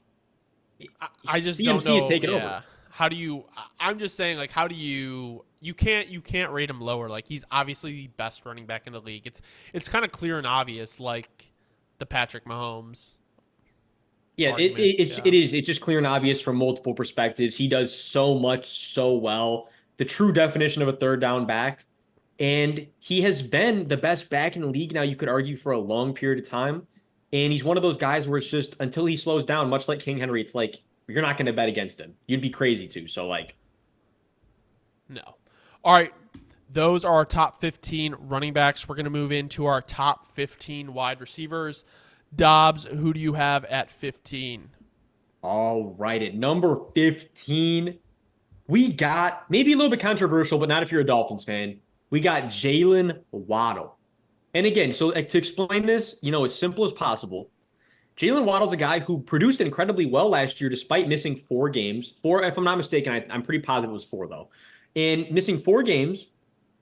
I just CMC don't know. is taking over. How do you? I'm just saying, like, how do you? You can't rate him lower. Like, he's obviously the best running back in the league. It's kind of clear and obvious. Like the Patrick Mahomes. Yeah, it is. It's just clear and obvious from multiple perspectives. He does so much so well. The true definition of a third down back. And he has been the best back in the league now, you could argue, for a long period of time. And he's one of those guys where it's just until he slows down, much like King Henry, it's like you're not going to bet against him. You'd be crazy to. So, like. No. All right. Those are our top 15 running backs. We're going to move into our top 15 wide receivers. Dobbs, who do you have at 15? All right. At number 15, we got, maybe a little bit controversial, but not if you're a Dolphins fan, we got Jalen Waddle. And again, so to explain this, as simple as possible, Jalen Waddle's a guy who produced incredibly well last year despite missing 4 games. 4, if I'm not mistaken, I'm pretty positive it was 4, though. And missing 4 games.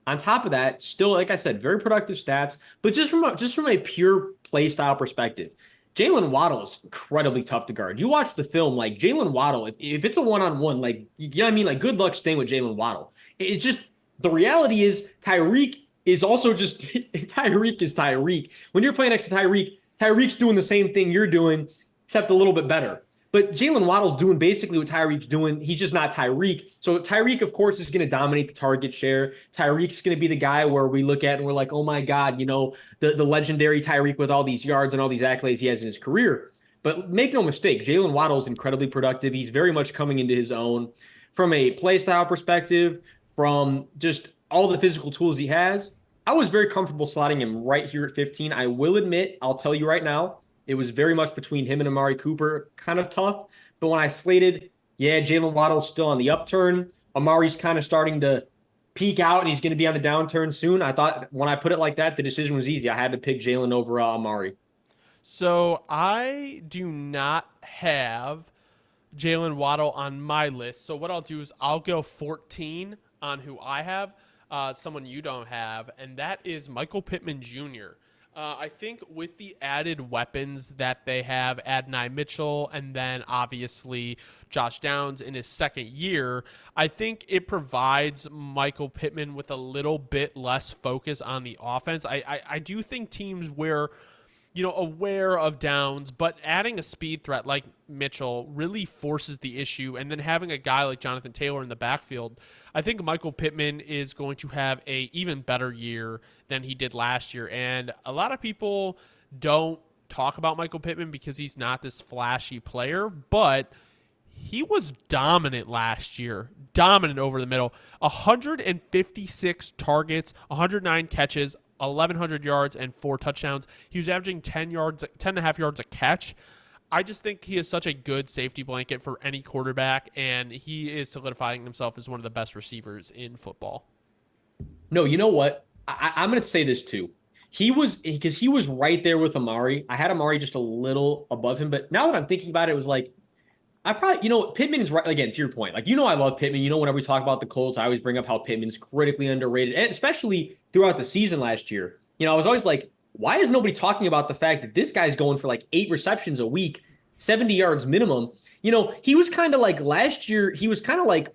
On top of that, still, like I said, very productive stats, but just from a pure play style perspective, Jalen Waddle is incredibly tough to guard. You watch the film, like Jalen Waddle, if it's a one-on-one, like, you know what I mean? Like, good luck staying with Jalen Waddle. It's just, the reality is Tyreek is also just, Tyreek is Tyreek. When you're playing next to Tyreek, Tyreek's doing the same thing you're doing, except a little bit better. But Jalen Waddle's doing basically what Tyreek's doing. He's just not Tyreek. So Tyreek, of course, is going to dominate the target share. Tyreek's going to be the guy where we look at and we're like, oh my God, the legendary Tyreek with all these yards and all these accolades he has in his career. But make no mistake, Jalen Waddle is incredibly productive. He's very much coming into his own from a play style perspective, from just all the physical tools he has. I was very comfortable slotting him right here at 15. I will admit, I'll tell you right now, it was very much between him and Amari Cooper, kind of tough. But when I slated, yeah, Jalen Waddle's still on the upturn. Amari's kind of starting to peak out and he's going to be on the downturn soon. I thought when I put it like that, the decision was easy. I had to pick Jalen over Amari. So I do not have Jalen Waddle on my list. So what I'll do is I'll go 14 on who I have, someone you don't have, and that is Michael Pittman Jr. I think with the added weapons that they have, Adonai Mitchell, and then obviously Josh Downs in his second year, I think it provides Michael Pittman with a little bit less focus on the offense. I do think teams where aware of Downs, but adding a speed threat like Mitchell really forces the issue. And then having a guy like Jonathan Taylor in the backfield, I think Michael Pittman is going to have a even better year than he did last year. And a lot of people don't talk about Michael Pittman because he's not this flashy player, but he was dominant last year, dominant over the middle. 156 targets, 109 catches, 1,100 yards and 4 touchdowns. He was averaging 10 and a half yards a catch. I just think he is such a good safety blanket for any quarterback, and he is solidifying himself as one of the best receivers in football. No, you know what? I'm going to say this too. Because he was right there with Amari. I had Amari just a little above him, but now that I'm thinking about it, it was like, I probably, Pittman is right. Again, to your point, like, I love Pittman. Whenever we talk about the Colts, I always bring up how Pittman's critically underrated, and especially throughout the season last year. I was always like, why is nobody talking about the fact that this guy's going for like 8 receptions a week, 70 yards minimum? He was kind of like last year, he was kind of like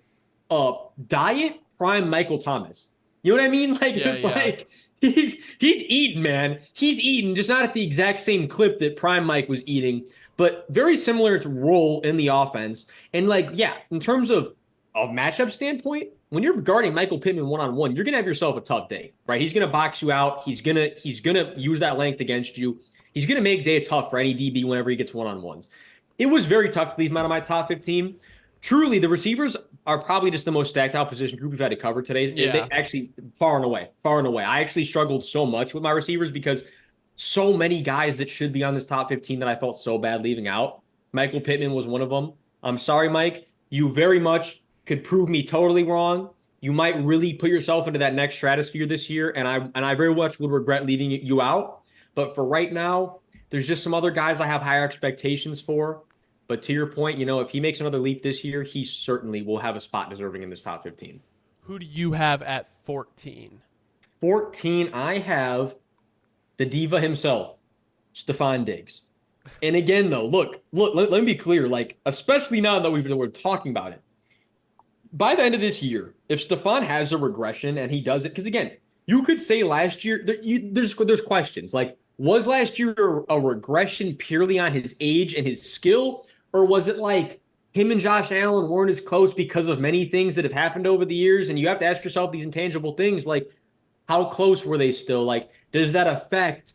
a diet prime Michael Thomas. You know what I mean? Like, Yeah, it's yeah. like he's eating, man. He's eating, just not at the exact same clip that prime Mike was eating, but very similar to role in the offense. And like, yeah, in terms of a matchup standpoint, when you're guarding Michael Pittman one-on-one, you're gonna have yourself a tough day, right? He's gonna box you out. He's gonna use that length against you. He's gonna make day tough for any DB whenever he gets one-on-ones. It was very tough to leave him out of my top 15. Truly, the receivers are probably just the most stacked out position group we've had to cover today. They Yeah. actually far and away, far and away. I actually struggled so much with my receivers because so many guys that should be on this top 15 that I felt so bad leaving out. Michael Pittman was one of them. I'm sorry, Mike. You very much could prove me totally wrong. You might really put yourself into that next stratosphere this year, and I very much would regret leaving you out. But for right now, there's just some other guys I have higher expectations for. But to your point, if he makes another leap this year, he certainly will have a spot deserving in this top 15. Who do you have at 14? 14, I have the diva himself, Stephon Diggs. And again, though, look, let me be clear. Like, especially now that we're talking about it, by the end of this year, if Stephon has a regression and he does it, because again, you could say last year there's questions like, was last year a regression purely on his age and his skill, or was it like him and Josh Allen weren't as close because of many things that have happened over the years? And you have to ask yourself these intangible things like, how close were they still? Like, does that affect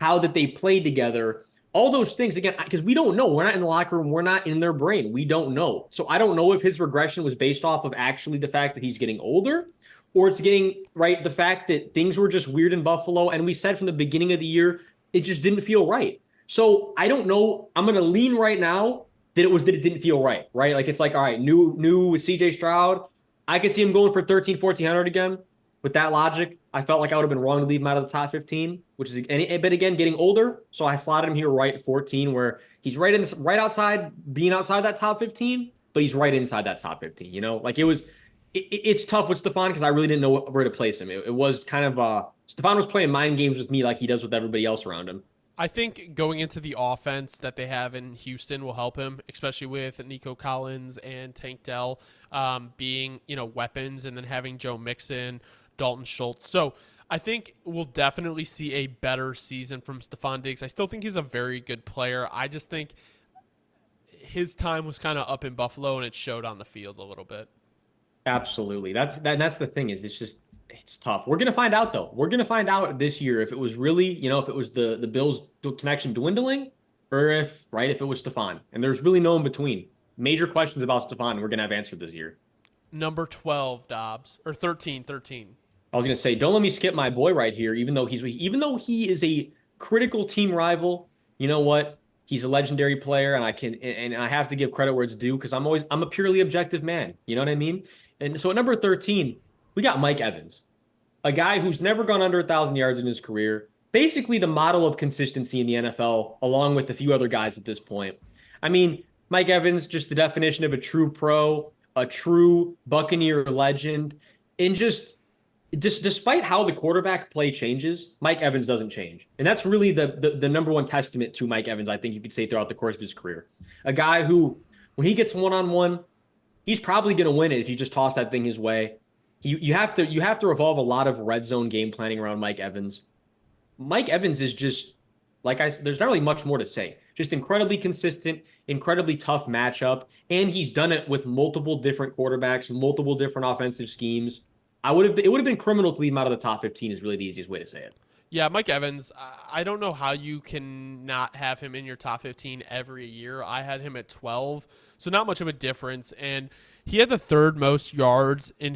how that they played together? All those things, again, because we don't know. We're not in the locker room. We're not in their brain. We don't know. So I don't know if his regression was based off of actually the fact that he's getting older, or it's getting, right, the fact that things were just weird in Buffalo. And we said from the beginning of the year, it just didn't feel right. So I don't know. I'm going to lean right now that it didn't feel right, right? Like, it's like, all right, new with CJ Stroud. I could see him going for 13, 1400 again. With that logic, I felt like I would have been wrong to leave him out of the top 15, which is, but again, getting older. So I slotted him here right at 14, where he's right outside, being outside that top 15, but he's right inside that top 15. Like it's tough with Stephon because I really didn't know where to place him. It was kind of Stephon was playing mind games with me like he does with everybody else around him. I think going into the offense that they have in Houston will help him, especially with Nico Collins and Tank Dell being, weapons, and then having Joe Mixon, Dalton Schultz. So I think we'll definitely see a better season from Stephon Diggs. I still think he's a very good player. I just think his time was kind of up in Buffalo, and it showed on the field a little bit. Absolutely. That's the thing is it's tough. We're gonna find out though. We're gonna find out this year if it was really, if it was the Bills connection dwindling, or if it was Stephon. And there's really no in between. Major questions about Stephon we're gonna have answered this year. Number 12, Dobbs. Or 13, 13. I was gonna say, don't let me skip my boy right here. Even though he is a critical team rival, you know what? He's a legendary player, and I have to give credit where it's due because I'm a purely objective man. You know what I mean? And so at number 13, we got Mike Evans, a guy who's never gone under 1,000 yards in his career. Basically, the model of consistency in the NFL, along with a few other guys at this point. I mean, Mike Evans, just the definition of a true pro, a true Buccaneer legend, and just despite how the quarterback play changes, Mike Evans doesn't change. And that's really the number one testament to Mike Evans, I think you could say, throughout the course of his career. A guy who, when he gets one-on-one, he's probably going to win it if you just toss that thing his way. You have to revolve a lot of red zone game planning around Mike Evans. Mike Evans is just there's not really much more to say. Just incredibly consistent, incredibly tough matchup, and he's done it with multiple different quarterbacks, multiple different offensive schemes. It would have been criminal to leave him out of the top 15 is really the easiest way to say it. Yeah, Mike Evans, I don't know how you can not have him in your top 15 every year. I had him at 12, so not much of a difference. And he had the third most yards in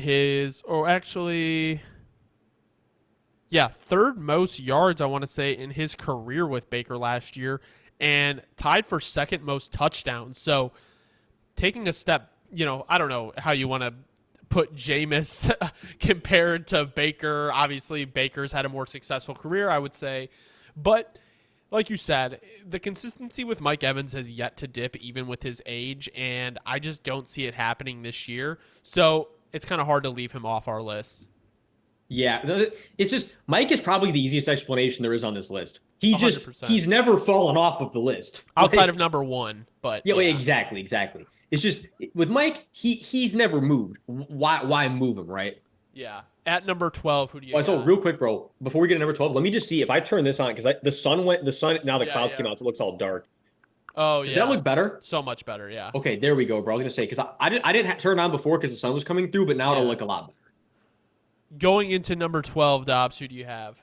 third most yards, I want to say, in his career with Baker last year, and tied for second most touchdowns. So taking a step, I don't know how you want to put Jameis compared to Baker. Obviously, Baker's had a more successful career, I would say. But like you said, the consistency with Mike Evans has yet to dip, even with his age, and I just don't see it happening this year. So it's kind of hard to leave him off our list. Yeah, it's just Mike is probably the easiest explanation there is on this list. 100%. He's never fallen off of the list. Outside of number one, but yeah, exactly. It's just with Mike, he's never moved. Why move him, right? Yeah. At number 12, who do you Well, so got? real quick, bro, before we get to number 12, let me just see if I turn this on because the sun now the Yeah, clouds yeah. came out, so it looks all dark. Oh, Does yeah. that look better? So much better, yeah. Okay, there we go, bro. I was gonna say because I didn't turn it on before because the sun was coming through, but now it'll Yeah. look a lot better. Going into number 12, Dobbs, who do you have?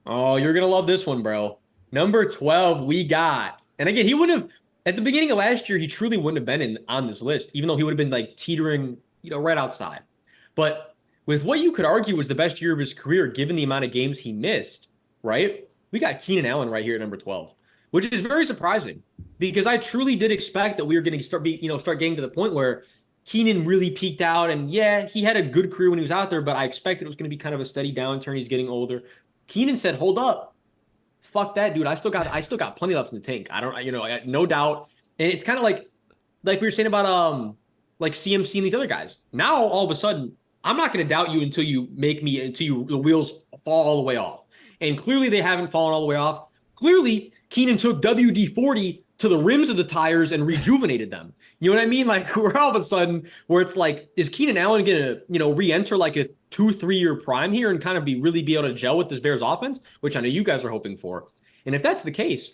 Oh, you're gonna love this one, bro. Number 12, we got, and again, he wouldn't have at the beginning of last year, he truly wouldn't have been on this list, even though he would have been like teetering, right outside. But with what you could argue was the best year of his career, given the amount of games he missed, right? We got Keenan Allen right here at number 12, which is very surprising because I truly did expect that we were going to start getting to the point where Keenan really peaked out. And yeah, he had a good career when he was out there, but I expected it was going to be kind of a steady downturn. He's getting older. Keenan said, hold up. Fuck that, dude. I still got plenty left in the tank. I don't, no doubt. And it's kind of like we were saying about like CMC and these other guys. Now all of a sudden, I'm not going to doubt you until the wheels fall all the way off. And clearly they haven't fallen all the way off. Clearly, Keenan took WD-40 to the rims of the tires and rejuvenated them. You know what I mean? Like we're all of a sudden where it's like, is Keenan Allen going to, re-enter like a 2-3 year prime here and kind of really be able to gel with this Bears offense, which I know you guys are hoping for. And if that's the case,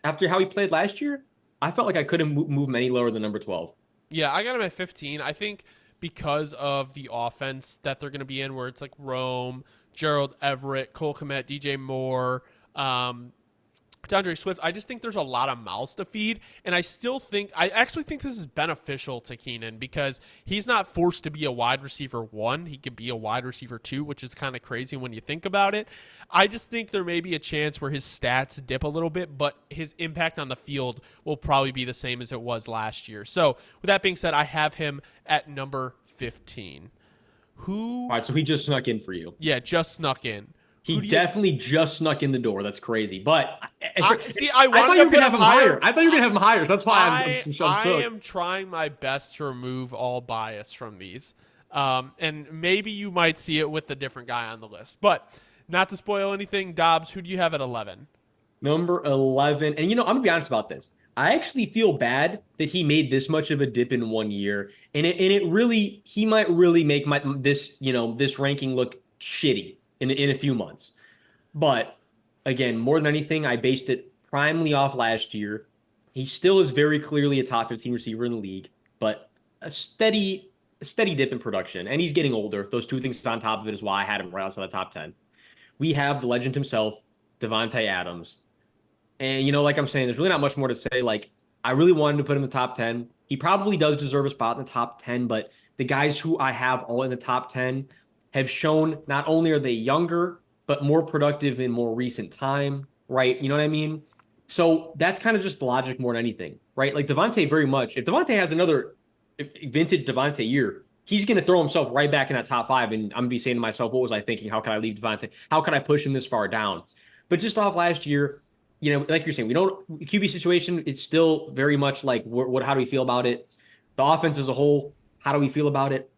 after how he played last year, I felt like I couldn't move him any lower than number 12. Yeah, I got him at 15. I think because of the offense that they're going to be in, where it's like Rome, Gerald Everett, Cole Kmet, DJ Moore, DeAndre Swift, I just think there's a lot of mouths to feed. And I actually think this is beneficial to Keenan because he's not forced to be a wide receiver 1. He could be a wide receiver 2, which is kind of crazy when you think about it. I just think there may be a chance where his stats dip a little bit, but his impact on the field will probably be the same as it was last year. So with that being said, I have him at number 15. All right, so he just snuck in for you. Yeah, just snuck in. He definitely just snuck in the door. That's crazy. But I thought you were going to have him higher. I thought you were going to have him higher. So that's why I am trying my best to remove all bias from these. And maybe you might see it with a different guy on the list. But not to spoil anything, Dobbs, who do you have at 11? Number 11. And, I'm going to be honest about this. I actually feel bad that he made this much of a dip in 1 year. And he might really make this ranking look shitty in a few months. But again, more than anything, I based it primarily off last year. He still is very clearly a top 15 receiver in the league, but a steady dip in production. And he's getting older. Those two things on top of it is why I had him right outside the top 10. We have the legend himself, Devontae Adams. And, like I'm saying, there's really not much more to say. Like, I really wanted to put him in the top 10. He probably does deserve a spot in the top 10, but the guys who I have all in the top 10 have shown not only are they younger, but more productive in more recent time, right? You know what I mean? So that's kind of just the logic more than anything, right? Like Devontae very much, if Devontae has another vintage Devontae year, he's going to throw himself right back in that top 5. And I'm going to be saying to myself, what was I thinking? How can I leave Devontae? How can I push him this far down? But just off last year, like you're saying, we don't QB situation. It's still very much like how do we feel about it? The offense as a whole, how do we feel about it?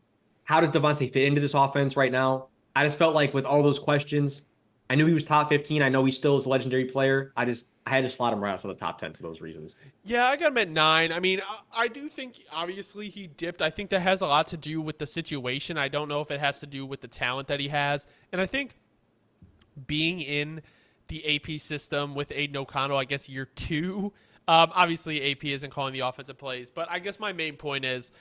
How does Devontae fit into this offense right now? I just felt like with all those questions, I knew he was top 15. I know he still is a legendary player. I had to slot him right outside the top 10 for those reasons. Yeah, I got him at 9. I mean, I do think obviously he dipped. I think that has a lot to do with the situation. I don't know if it has to do with the talent that he has. And I think being in the AP system with Aiden O'Connell, I guess year 2, obviously AP isn't calling the offensive plays, but I guess my main point is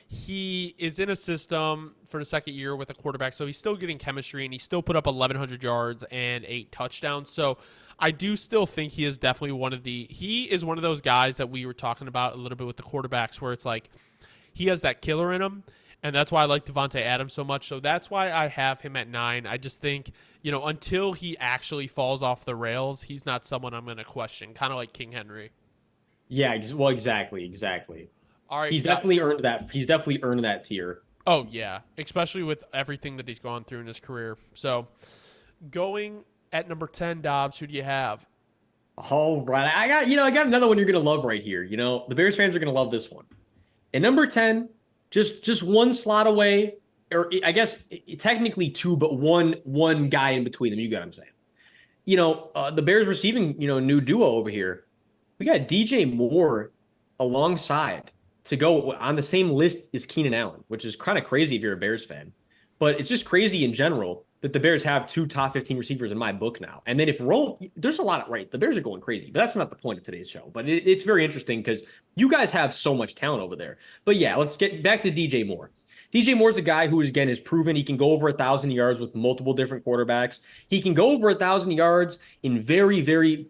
he is in a system for the second year with a quarterback, so he's still getting chemistry, and he still put up 1,100 yards and 8 touchdowns. So I do still think he is definitely he is one of those guys that we were talking about a little bit with the quarterbacks where it's like he has that killer in him, and that's why I like Devontae Adams so much. So that's why I have him at 9. I just think, until he actually falls off the rails, he's not someone I'm going to question, kind of like King Henry. Yeah, well, exactly. All right. He's definitely earned that. He's definitely earned that tier. Oh, yeah, especially with everything that he's gone through in his career. So going at number 10, Dobbs, who do you have? All right. I got another one you're gonna love right here. The Bears fans are gonna love this one. And number 10, just one slot away, or I guess technically two, but one guy in between them. You get what I'm saying? The Bears receiving, new duo over here. We got DJ Moore alongside to go on the same list as Keenan Allen, which is kind of crazy if you're a Bears fan. But it's just crazy in general that the Bears have 2 top 15 receivers in my book now. And then if Rome, there's a lot of, right, the Bears are going crazy, but that's not the point of today's show. But it's very interesting because you guys have so much talent over there. But yeah, let's get back to DJ Moore. DJ Moore's a guy who, again, has proven he can go over 1,000 yards with multiple different quarterbacks. He can go over 1,000 yards in very, very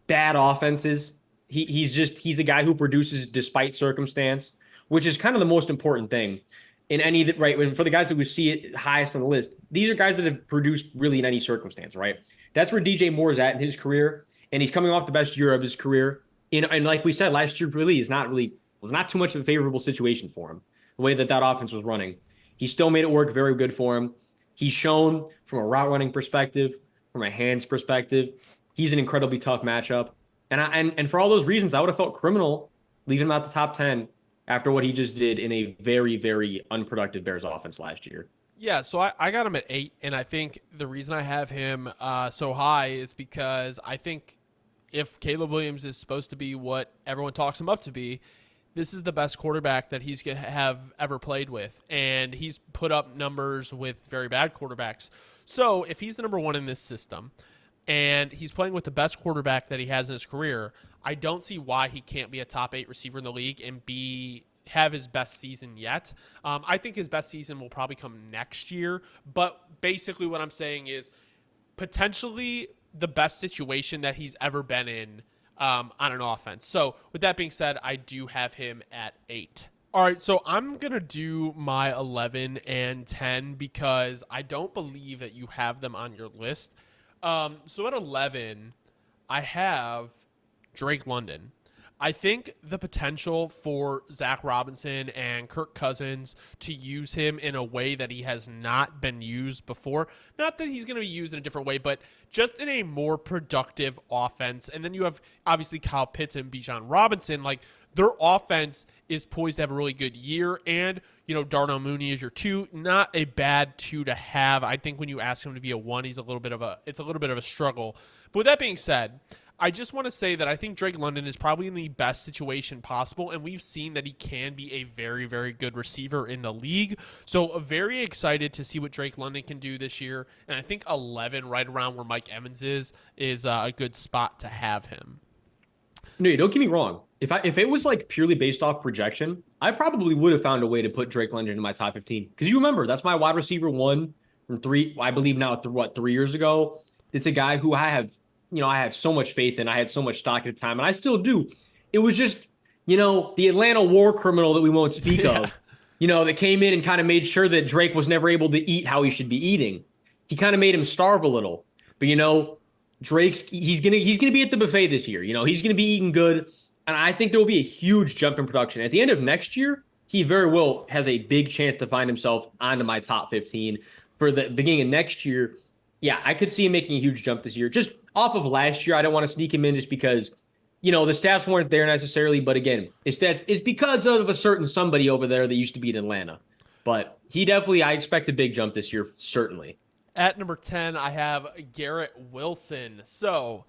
bad offenses. He's a guy who produces despite circumstance, which is kind of the most important thing in any that, right, for the guys that we see it highest on the list. These are guys that have produced really in any circumstance, right? That's where DJ Moore is at in his career, and he's coming off the best year of his career. And like we said, last year was not too much of a favorable situation for him, the way that offense was running. He still made it work very good for him. He's shown from a route running perspective, from a hands perspective, he's an incredibly tough matchup. And for all those reasons, I would have felt criminal leaving him out the top 10 after what he just did in a very, very unproductive Bears offense last year. Yeah, so I got him at 8, and I think the reason I have him so high is because I think if Caleb Williams is supposed to be what everyone talks him up to be, this is the best quarterback that he's going to have ever played with, and he's put up numbers with very bad quarterbacks. So if he's the number 1 in this system, and he's playing with the best quarterback that he has in his career, I don't see why he can't be a top 8 receiver in the league and have his best season yet. I think his best season will probably come next year, but basically what I'm saying is potentially the best situation that he's ever been in on an offense. So with that being said, I do have him at 8. All right, so I'm going to do my 11 and 10 because I don't believe that you have them on your list. So at 11, I have Drake London. I think the potential for Zach Robinson and Kirk Cousins to use him in a way that he has not been used before, not that he's going to be used in a different way, but just in a more productive offense. And then you have obviously Kyle Pitts and Bijan Robinson. Like, their offense is poised to have a really good year. And, Darnell Mooney is your 2. Not a bad 2 to have. I think when you ask him to be a 1, it's a little bit of a struggle. But with that being said, I just want to say that I think Drake London is probably in the best situation possible, and we've seen that he can be a very, very good receiver in the league. So very excited to see what Drake London can do this year, and I think 11, right around where Mike Evans is a good spot to have him. No, don't get me wrong. If it was like purely based off projection, I probably would have found a way to put Drake London in my top 15. Because you remember, that's my wide receiver 1 from 3, I believe now, 3 years ago. It's a guy who I have so much faith in. I had so much stock at the time, and I still do. It was just, the Atlanta war criminal that we won't speak of that came in and kind of made sure that Drake was never able to eat how he should be eating. He kind of made him starve a little. But Drake's he's gonna be at the buffet this year. He's gonna be eating good, and I think there will be a huge jump in production at the end of next year. He very well has a big chance to find himself onto my top 15 for the beginning of next year. Yeah, I could see him making a huge jump this year. Just off of last year, I don't want to sneak him in just because the stats weren't there necessarily. But again, it's because of a certain somebody over there that used to be in Atlanta. But I expect a big jump this year, certainly. At number 10, I have Garrett Wilson. So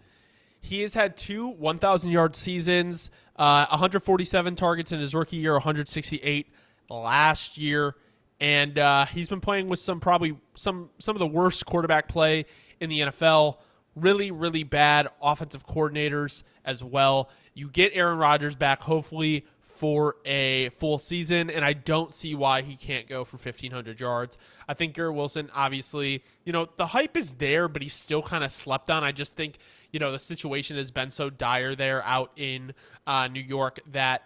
he has had two 1,000-yard seasons, 147 targets in his rookie year, 168 last year, and he's been playing with probably some of the worst quarterback play in the NFL. Really, really bad offensive coordinators as well. You get Aaron Rodgers back, hopefully, for a full season, and I don't see why he can't go for 1,500 yards. I think Garrett Wilson, obviously, the hype is there, but he's still kind of slept on. I just think, the situation has been so dire there out in New York that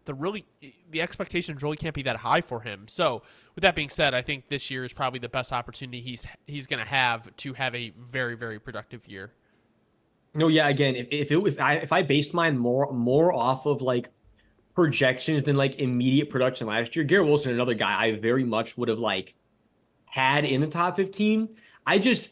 the expectations really can't be that high for him. So with that being said, I think this year is probably the best opportunity he's going to have a very, very productive year. No, yeah. Again, if I based mine more off of like projections than like immediate production last year, Garrett Wilson, another guy I very much would have like had in the top 15. I just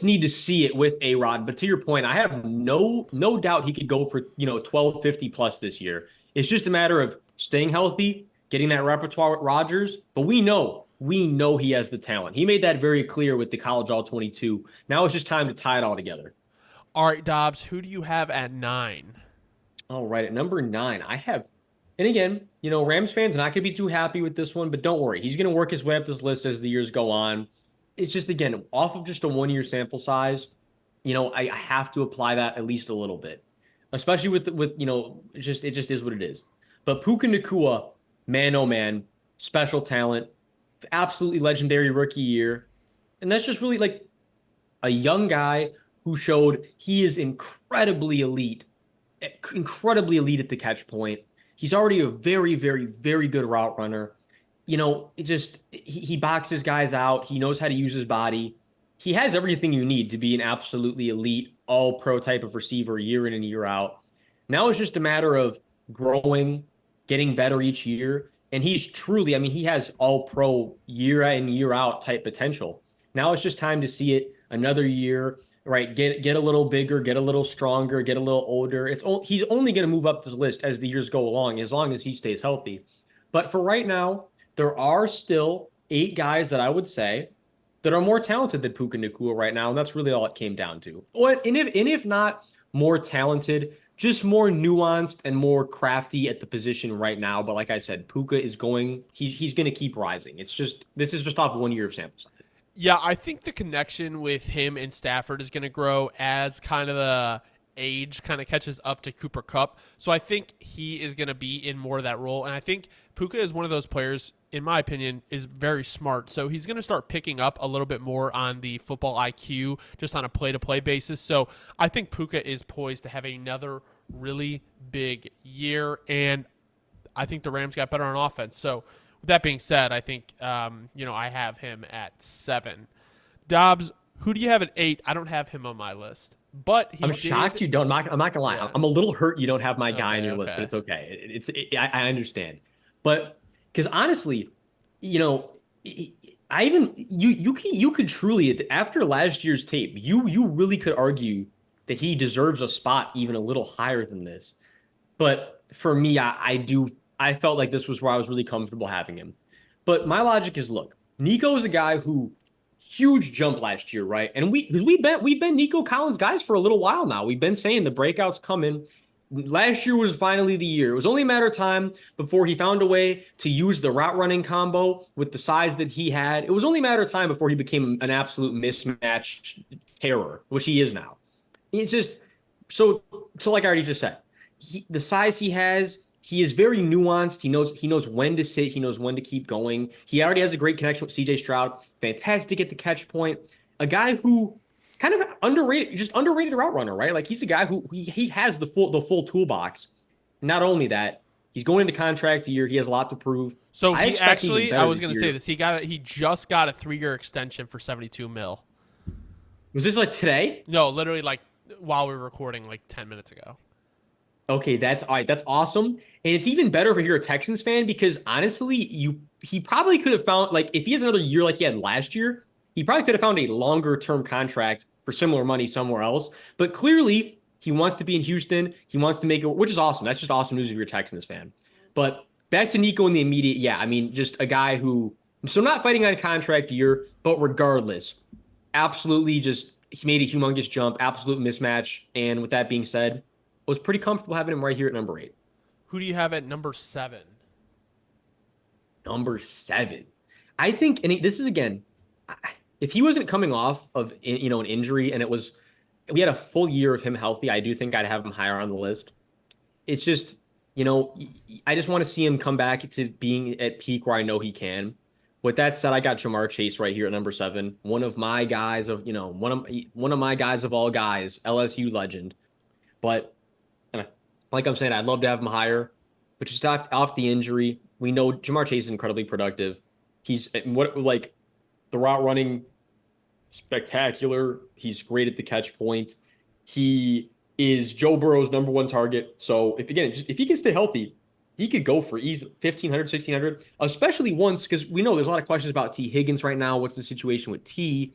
need to see it with A-Rod. But to your point, I have no doubt he could go for 1250 plus this year. It's just a matter of staying healthy, getting that repertoire with Rodgers. But we know he has the talent. He made that very clear with the college all 22. Now it's just time to tie it all together. All right, Dobbs, who do you have at 9? All right, at number 9, I have, and again, Rams fans not gonna be too happy with this one, but don't worry, he's gonna work his way up this list as the years go on. It's just again off of just a 1 year sample size. I have to apply that at least a little bit, especially with it just is what it is. But Puka Nacua, man oh man, special talent, absolutely legendary rookie year, and that's just really like a young guy who showed he is incredibly elite at the catch point. He's already a very, very, very good route runner. He boxes guys out. He knows how to use his body. He has everything you need to be an absolutely elite, all pro type of receiver year in and year out. Now it's just a matter of growing, getting better each year. And he's truly, I mean, he has all pro year in, year out type potential. Now it's just time to see it another year, right? Get a little bigger, get a little stronger, get a little older. He's only going to move up the list as the years go along, as long as he stays healthy. But for right now, there are still 8 guys that I would say that are more talented than Puka Nacua right now, and that's really all it came down to. And if not more talented, just more nuanced and more crafty at the position right now. But like I said, Puka is he's going to keep rising. This is just off 1 year of sample size. Yeah, I think the connection with him and Stafford is going to grow as kind of the age kind of catches up to Cooper Kupp. So I think he is going to be in more of that role. And I think Puka is one of those players, in my opinion, is very smart. So he's going to start picking up a little bit more on the football IQ just on a play-to-play basis. So I think Puka is poised to have another really big year. And I think the Rams got better on offense. So with that being said, I think, I have him at 7. Dobbs, who do you have at 8? I don't have him on my list. But I'm shocked you don't. I'm not gonna lie. Yeah. I'm a little hurt you don't have my guy on your list, but it's okay. I understand. But because honestly, you could truly, after last year's tape, you really could argue that he deserves a spot even a little higher than this. But for me, I felt like this was where I was really comfortable having him. But my logic is, look, Nico is a guy who huge jump last year, right? And we've been Nico Collins guys for a little while now. We've been saying the breakouts coming. Last year was finally the year. It was only a matter of time before he found a way to use the route running combo with the size that he had. It was only a matter of time before he became an absolute mismatch terror, which he is now. It's just so like I already just said, the size he has. He is very nuanced. He knows when to sit. He knows when to keep going. He already has a great connection with CJ Stroud. Fantastic at the catch point. A guy who kind of underrated route runner, right? Like he's a guy who he has the full toolbox. Not only that, He's going into contract year. He has a lot to prove. So I he expect even actually, I better was this going to say year. this. He just got a 3-year extension for 72 mil. Was this like today? No, literally like while we were recording like 10 minutes ago. Okay, that's all right. That's awesome. And it's even better if you're a Texans fan because honestly, he probably could have found like if he has another year like he had last year, he probably could have found a longer term contract for similar money somewhere else. But clearly, he wants to be in Houston. He wants to make it, which is awesome. That's just awesome news if you're a Texans fan. But back to Nico in the immediate, yeah, I mean, just a guy who so not fighting on contract year, but regardless, absolutely just he made a humongous jump, absolute mismatch. And with that being said, I was pretty comfortable having him right here at number 8. Who do you have at number 7? Number 7. I think, and this is again, if he wasn't coming off of an injury and it was we had a full year of him healthy, I do think I'd have him higher on the list. It's just, I just want to see him come back to being at peak where I know he can. With that said, I got Jamar Chase right here at number 7. One of my guys of, one of my guys of all guys, LSU legend. But like I'm saying, I'd love to have him higher, but just off the injury, we know Jamar Chase is incredibly productive. He's what like the route running spectacular. He's great at the catch point. He is Joe Burrow's number one target. So if again, just if he can stay healthy, he could go for easy 1,500, 1,600, especially once because we know there's a lot of questions about T. Higgins right now. What's the situation with T?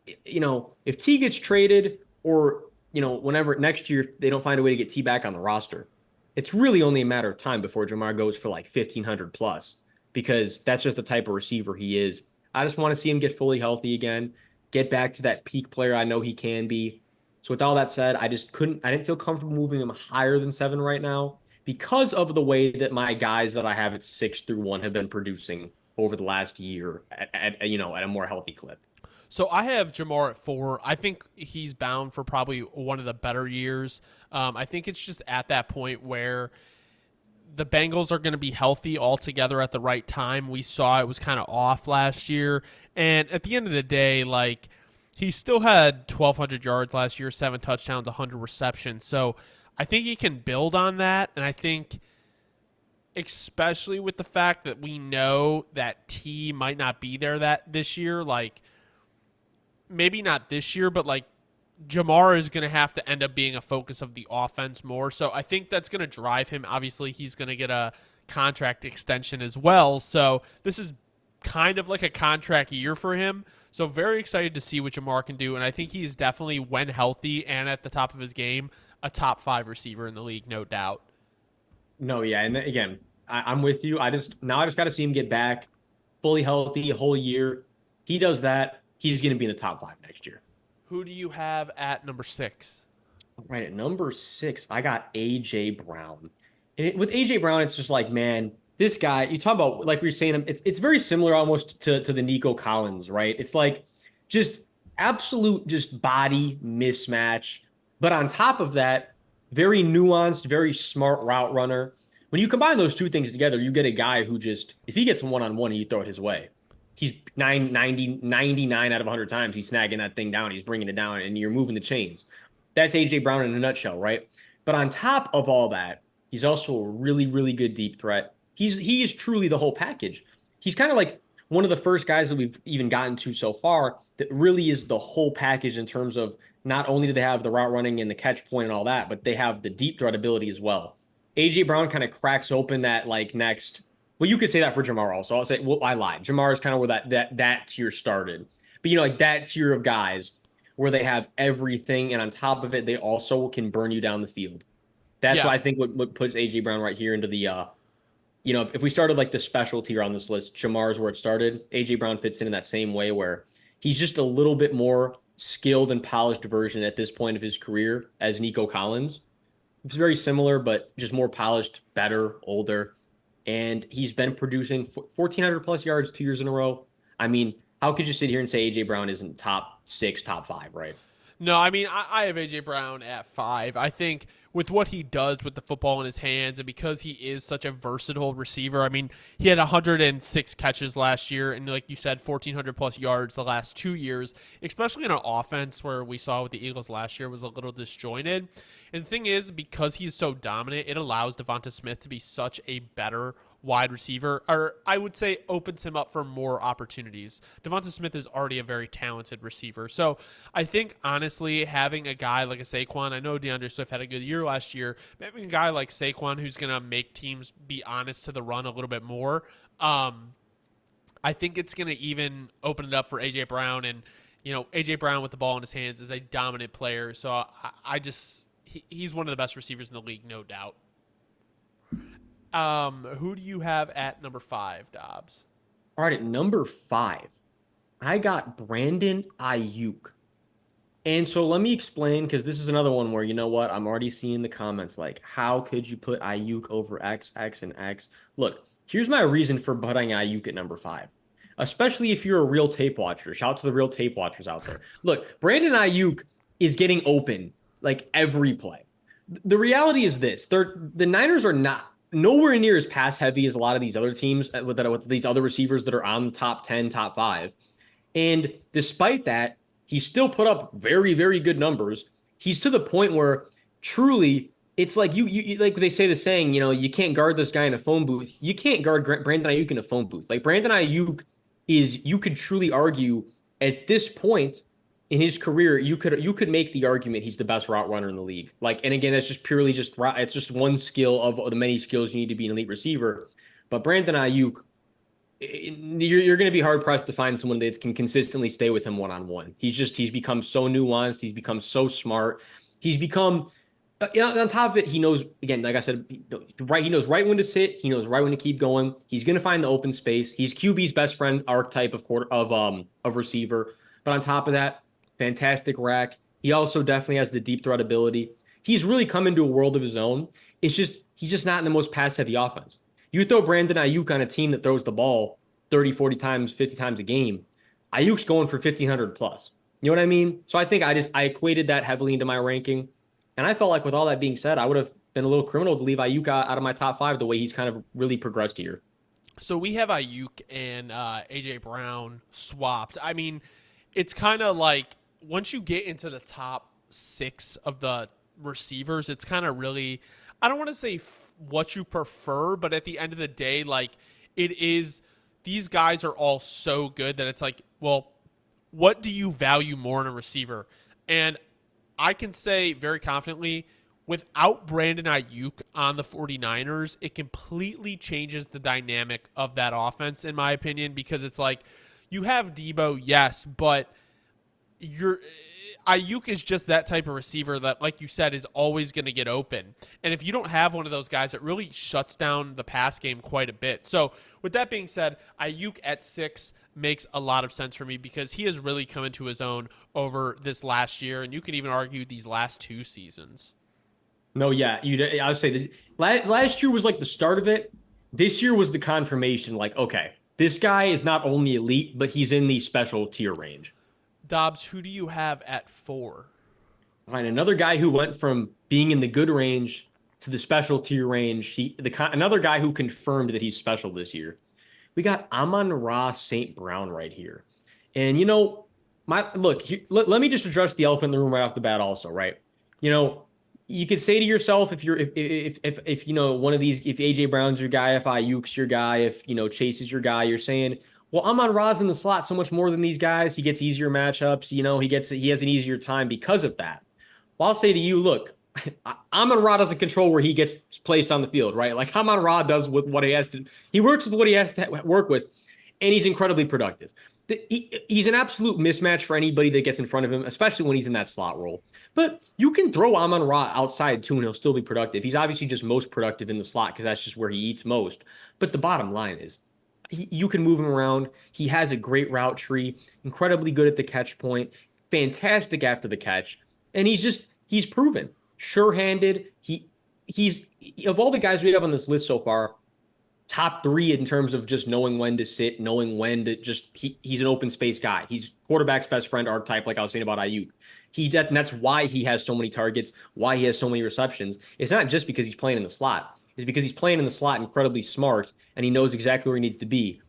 If T gets traded or, whenever next year they don't find a way to get T back on the roster, it's really only a matter of time before Jamar goes for like 1,500 plus because that's just the type of receiver he is. I just want to see him get fully healthy again, get back to that peak player I know he can be. So with all that said, I didn't feel comfortable moving him higher than 7 right now because of the way that my guys that I have at 6 through 1 have been producing over the last year at a more healthy clip. So I have Jamar at 4. I think he's bound for probably one of the better years. I think it's just at that point where the Bengals are going to be healthy altogether at the right time. We saw it was kind of off last year. And at the end of the day, like, he still had 1,200 yards last year, 7 touchdowns, 100 receptions. So I think he can build on that. And I think, especially with the fact that we know that T might not be there this year, like, maybe not this year, but like Jamar is going to have to end up being a focus of the offense more. So I think that's going to drive him. Obviously, he's going to get a contract extension as well. So this is kind of like a contract year for him. So very excited to see what Jamar can do. And I think he's definitely, when healthy and at the top of his game, a top 5 receiver in the league, no doubt. No, yeah, and again, I'm with you. I just got to see him get back fully healthy a whole year. He does that, he's going to be in the top 5 next year. Who do you have at number 6? Right at number 6, I got AJ Brown. And with AJ Brown, it's just like, man, this guy. You talk about like we were saying, it's very similar almost to the Nico Collins, right? It's like just absolute just body mismatch, but on top of that, very nuanced, very smart route runner. When you combine those two things together, you get a guy who just if he gets one on one, you throw it his way. He's 99 out of 100 times he's snagging that thing down, he's bringing it down, and you're moving the chains. That's AJ Brown in a nutshell, right? But on top of all that, he's also a really, really good deep threat. He is truly the whole package. He's kind of like one of the first guys that we've even gotten to so far that really is the whole package in terms of not only do they have the route running and the catch point and all that, but they have the deep threat ability as well. AJ Brown kind of cracks open that like next. Well, you could say that for Jamar also. I'll say, well, I lied. Jamar is kind of where that tier started, but like that tier of guys where they have everything, and on top of it, they also can burn you down the field. That's Yeah. what I think what puts AJ Brown right here into the if we started like the special tier on this list, Jamar is where it started. AJ Brown fits in that same way where he's just a little bit more skilled and polished version at this point of his career as Nico Collins. It's very similar, but just more polished, better, older. And he's been producing 1,400 plus yards 2 years in a row. I mean, how could you sit here and say AJ Brown isn't top 6, top 5, right? No, I mean, I have AJ Brown at 5. I think with what he does with the football in his hands, and because he is such a versatile receiver. I mean, he had 106 catches last year, and like you said, 1,400 plus yards the last 2 years, especially in an offense where we saw with the Eagles last year was a little disjointed. And the thing is, because he's so dominant, it allows Devonta Smith to be such a better wide receiver, or I would say opens him up for more opportunities. Devonta Smith is already a very talented receiver. So I think, honestly, having a guy like a Saquon, I know DeAndre Swift had a good year last year, but having a guy like Saquon who's going to make teams be honest to the run a little bit more, I think it's going to even open it up for A.J. Brown. And, A.J. Brown with the ball in his hands is a dominant player. So he's one of the best receivers in the league, no doubt. Who do you have at number 5, Dobbs? All right, at number 5, I got Brandon Ayuk. And so let me explain, because this is another one where, you know what, I'm already seeing the comments like, how could you put Ayuk over X, X, and X? Look, here's my reason for putting Ayuk at number 5, especially if you're a real tape watcher. Shout out to the real tape watchers out there. Look, Brandon Ayuk is getting open like every play. The reality is this: the Niners are not nowhere near as pass heavy as a lot of these other teams with these other receivers that are on the top 10, top 5. And despite that, he still put up very, very good numbers. He's to the point where truly it's like you like they say the saying, you can't guard this guy in a phone booth. You can't guard Brandon Ayuk in a phone booth. Like Brandon Ayuk you could truly argue at this point in his career, you could make the argument he's the best route runner in the league. Like, and again, that's just purely it's just one skill of the many skills you need to be an elite receiver. But Brandon Ayuk, you're going to be hard pressed to find someone that can consistently stay with him one-on-one. He's become so nuanced. He's become so smart. He's become on top of it. He knows, again, like I said, right. He knows right when to sit. He knows right when to keep going. He's going to find the open space. He's QB's best friend archetype of receiver. But on top of that, fantastic rack. He also definitely has the deep threat ability. He's really come into a world of his own. It's just he's just not in the most pass-heavy offense. You throw Brandon Ayuk on a team that throws the ball 30, 40 times, 50 times a game, Ayuk's going for 1,500 plus. You know what I mean? So I think I equated that heavily into my ranking. And I felt like with all that being said, I would have been a little criminal to leave Ayuk out of my top 5 the way he's kind of really progressed here. So we have Ayuk and A.J. Brown swapped. I mean, it's kind of like once you get into the top 6 of the receivers, it's kind of really, I don't want to say what you prefer, but at the end of the day, like these guys are all so good that it's like, well, what do you value more in a receiver? And I can say very confidently, without Brandon Ayuk on the 49ers, it completely changes the dynamic of that offense, in my opinion, because it's like you have Debo, yes, but Ayuk is just that type of receiver that, like you said, is always going to get open. And if you don't have one of those guys, it really shuts down the pass game quite a bit. So with that being said, Ayuk at 6 makes a lot of sense for me because he has really come into his own over this last year. And you could even argue these last 2 seasons. No, yeah, I would say this last year was like the start of it. This year was the confirmation. Like, okay, this guy is not only elite, but he's in the special tier range. Dobbs, who do you have at 4? All right, another guy who went from being in the good range to the special tier range. Another guy who confirmed that he's special this year. We got Amon-Ra St. Brown right here, and let me just address the elephant in the room right off the bat. Also, right, you could say to yourself if one of these, if AJ Brown's your guy, if Ayuk's your guy, if Chase is your guy, you're saying, well, Amon-Ra's in the slot so much more than these guys. He gets easier matchups. He has an easier time because of that. Well, I'll say to you, look, Amon-Ra doesn't control where he gets placed on the field, right? Like Amon-Ra does with what he has to. He works with what he has to work with, and he's incredibly productive. He's an absolute mismatch for anybody that gets in front of him, especially when he's in that slot role. But you can throw Amon-Ra outside too, and he'll still be productive. He's obviously just most productive in the slot because that's just where he eats most. But the bottom line is, you can move him around. He has a great route tree, incredibly good at the catch point, fantastic after the catch, and he's proven sure-handed. He's of all the guys we have on this list so far, top three in terms of just knowing when to sit, knowing when to just he's an open space guy. He's quarterback's best friend archetype, like I was saying about Ayuk. And that's why he has so many targets, why he has so many receptions. It's not just because he's playing in the slot. It's because he's playing in the slot incredibly smart and he knows exactly where he needs to be.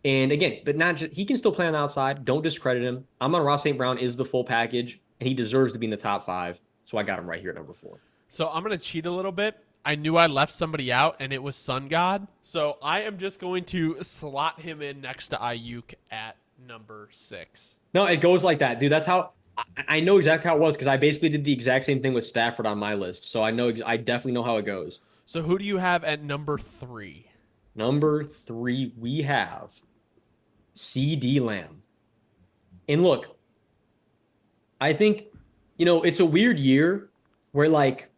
And again, but not just he can still play on the outside. Don't discredit him. Amon-Ra St. Brown is the full package, and he deserves to be in the top five. So I got him right here at number 4. So I'm going to cheat a little bit. I knew I left somebody out, and it was Sun God. So I am just going to slot him in next to Ayuk at number 6. No, it goes like that, dude. That's how I know exactly how it was because I basically did the exact same thing with Stafford on my list. So I definitely know how it goes. So who do you have at number 3? Number 3, we have CD Lamb. And look, I think, it's a weird year where like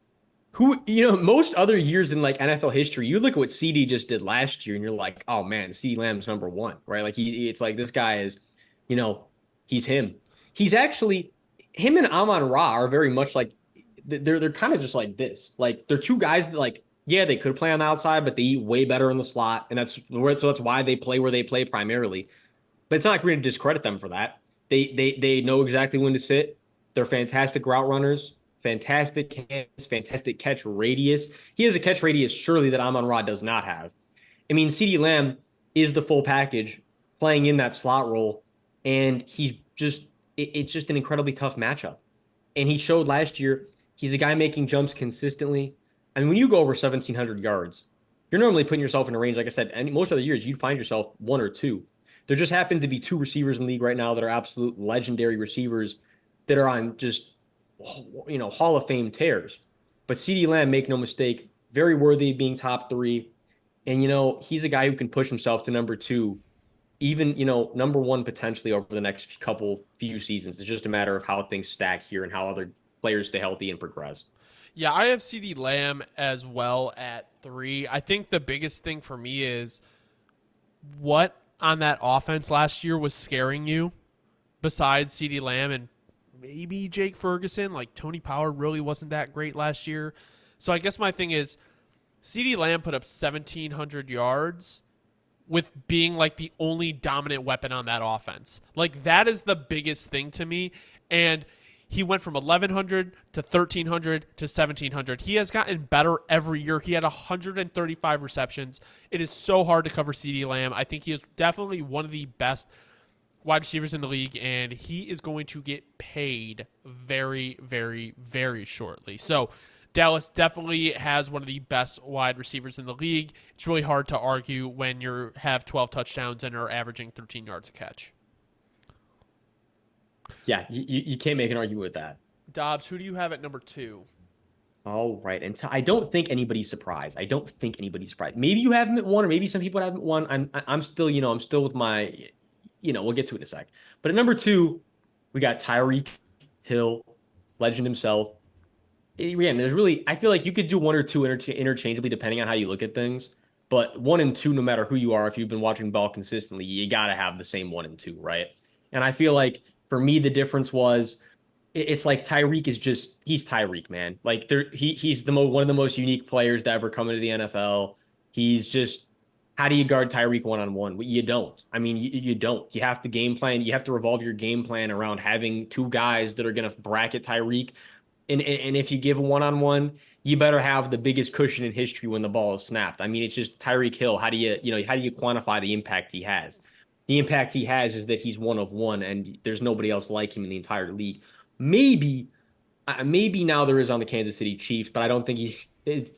most other years in like NFL history, you look at what CD just did last year and you're like, oh man, CD Lamb's number 1, right? Like it's like this guy is, you know, he's him. He's actually him and Amon-Ra are very much like they're kind of just like this. Like they're two guys that like, yeah, they could play on the outside, but they eat way better in the slot. And that's why they play where they play primarily. But it's not like we're going to discredit them for that. They know exactly when to sit. They're fantastic route runners, fantastic hands, fantastic catch radius. He has a catch radius surely that Amon-Ra does not have. I mean, CeeDee Lamb is the full package playing in that slot role, and it's just an incredibly tough matchup. And he showed last year he's a guy making jumps consistently. I mean, when you go over 1,700 yards, you're normally putting yourself in a range, like I said, and most other years, you'd find yourself 1 or 2. There just happen to be 2 receivers in the league right now that are absolute legendary receivers that are on just, Hall of Fame tears. But CeeDee Lamb, make no mistake, very worthy of being top 3. And, he's a guy who can push himself to number 2, even, number 1 potentially over the next few seasons. It's just a matter of how things stack here and how other players stay healthy and progress. Yeah, I have CeeDee Lamb as well at 3. I think the biggest thing for me is what on that offense last year was scaring you besides CeeDee Lamb and maybe Jake Ferguson. Like Tony Pollard really wasn't that great last year. So I guess my thing is CeeDee Lamb put up 1,700 yards with being like the only dominant weapon on that offense. Like that is the biggest thing to me. And he went from 1,100 to 1,300 to 1,700. He has gotten better every year. He had 135 receptions. It is so hard to cover CeeDee Lamb. I think he is definitely one of the best wide receivers in the league, and he is going to get paid very, very, very shortly. So Dallas definitely has one of the best wide receivers in the league. It's really hard to argue when you have 12 touchdowns and are averaging 13 yards a catch. Yeah, you can't make an argument with that. Dobbs, who do you have at number 2? All right. And I don't think anybody's surprised. I don't think anybody's surprised. Maybe you have him at 1, or maybe some people have him at 1. I'm still, I'm still with my, we'll get to it in a sec. But at number 2, we got Tyreek Hill, legend himself. Again, I feel like you could do 1 or 2 interchangeably depending on how you look at things. But 1 and 2, no matter who you are, if you've been watching ball consistently, you got to have the same 1 and 2, right? And I feel like for me, the difference was it's like Tyreek is he's Tyreek, man. Like he's one of the most unique players to ever come into the NFL. He's just, how do you guard Tyreek 1-on-1? You don't. I mean, you don't. You have to game plan. You have to revolve your game plan around having 2 guys that are going to bracket Tyreek. And if you give a 1-on-1, you better have the biggest cushion in history when the ball is snapped. I mean, it's just Tyreek Hill. How do you quantify the impact he has? The impact he has is that he's 1 of 1, and there's nobody else like him in the entire league. Maybe now there is on the Kansas City Chiefs, but I don't think he's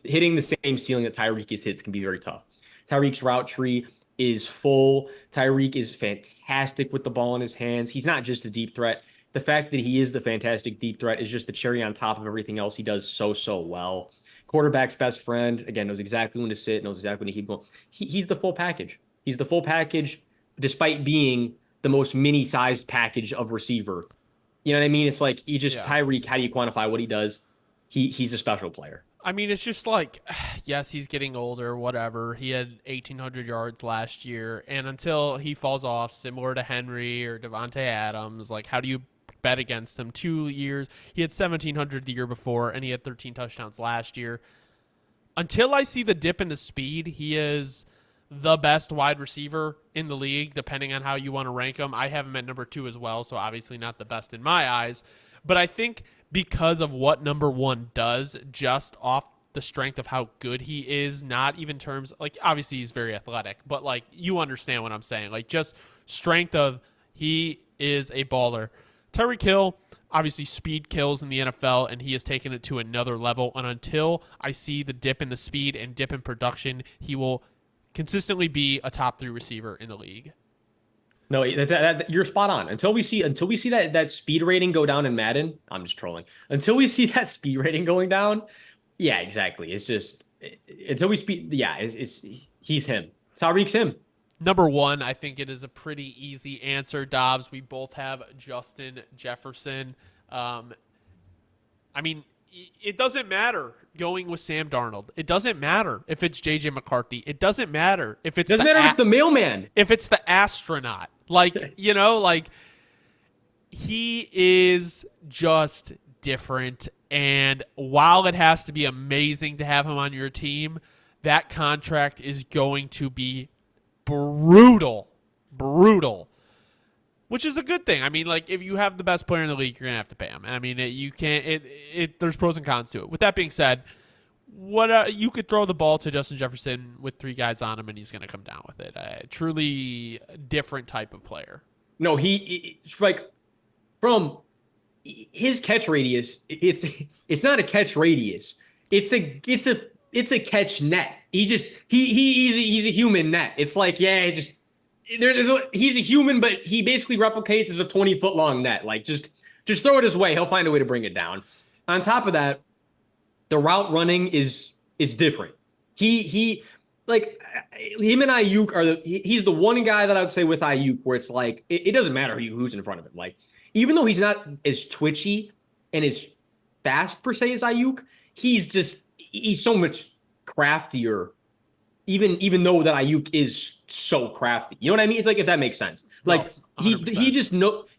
hitting the same ceiling that Tyreek hits can be very tough. Tyreek's route tree is full. Tyreek is fantastic with the ball in his hands. He's not just a deep threat. The fact that he is the fantastic deep threat is just the cherry on top of everything else he does so well. Quarterback's best friend, again, knows exactly when to sit, knows exactly when to keep going. He's the full package. He's the full package despite being the most mini-sized package of receiver. You know what I mean? It's like Tyreek, how do you quantify what he does? He's a special player. I mean, it's just like, yes, he's getting older, whatever. He had 1,800 yards last year, and until he falls off, similar to Henry or Devontae Adams, like, how do you bet against him? 2 years. He had 1,700 the year before, and he had 13 touchdowns last year. Until I see the dip in the speed, he is the best wide receiver in the league, depending on how you want to rank him. I have him at number 2 as well, so obviously not the best in my eyes. But I think because of what number 1 does, just off the strength of how good he is, not even terms like obviously he's very athletic, but like you understand what I'm saying. Like just strength of he is a baller. Tyreek Hill, obviously speed kills in the NFL, and he has taken it to another level. And until I see the dip in the speed and dip in production, he will consistently be a top 3 receiver in the league. No, you're spot on. Until we see that speed rating go down in Madden, I'm just trolling. Until we see that speed rating going down, yeah, exactly. It's just until we speed, yeah, it's he's him. Tyreek's him. Number 1, I think it is a pretty easy answer, Dobbs. We both have Justin Jefferson. I mean, it doesn't matter going with Sam Darnold. It doesn't matter if it's JJ McCarthy. It doesn't matter if it's doesn't matter if it's the mailman. If it's the astronaut. Like, you know, like he is just different. And while it has to be amazing to have him on your team, that contract is going to be brutal, which is a good thing. I mean, like if you have the best player in the league, you're gonna have to pay him. I mean, you can't. There's pros and cons to it. With that being said, you could throw the ball to Justin Jefferson with 3 guys on him, and he's gonna come down with it. Truly different type of player. No, it's like from his catch radius. It's not a catch radius. It's a catch net. He's a human net. It's like, yeah, he's a human, but he basically replicates as a 20-foot long net. Like just throw it his way. He'll find a way to bring it down. On top of that, the route running is different. He like him and Ayuk he's the one guy that I would say with Ayuk where it's like it doesn't matter who's in front of him. Like even though he's not as twitchy and as fast per se as Ayuk, he's so much craftier, even though that Ayuk is so crafty. You know what I mean? It's like, if that makes sense. Like he just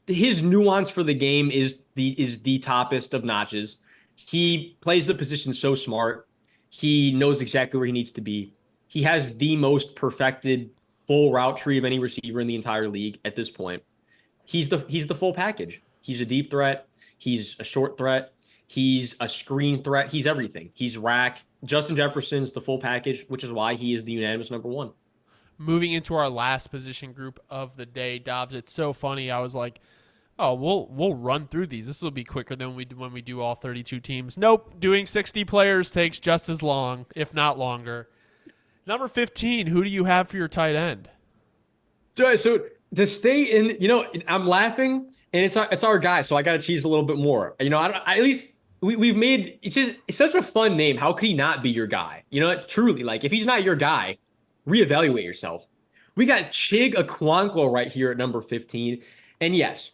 his nuance for the game is the toppest of notches. He plays the position so smart. He knows exactly where he needs to be. He has the most perfected full route tree of any receiver in the entire league at this point. He's the full package. He's a deep threat. He's a short threat. He's a screen threat. He's everything. He's rack. Justin Jefferson's the full package, which is why he is the unanimous number 1. Moving into our last position group of the day, Dobbs. It's so funny. I was like, oh, we'll run through these. This will be quicker than when we do all 32 teams. Nope. Doing 60 players takes just as long, if not longer. Number 15, who do you have for your tight end? So to stay in, I'm laughing, and it's our guy, so I got to cheese a little bit more. At least we've made it's such a fun name. How could he not be your guy? Truly, like if he's not your guy, reevaluate yourself. We got Chig Okonkwo right here at number 15, and yes,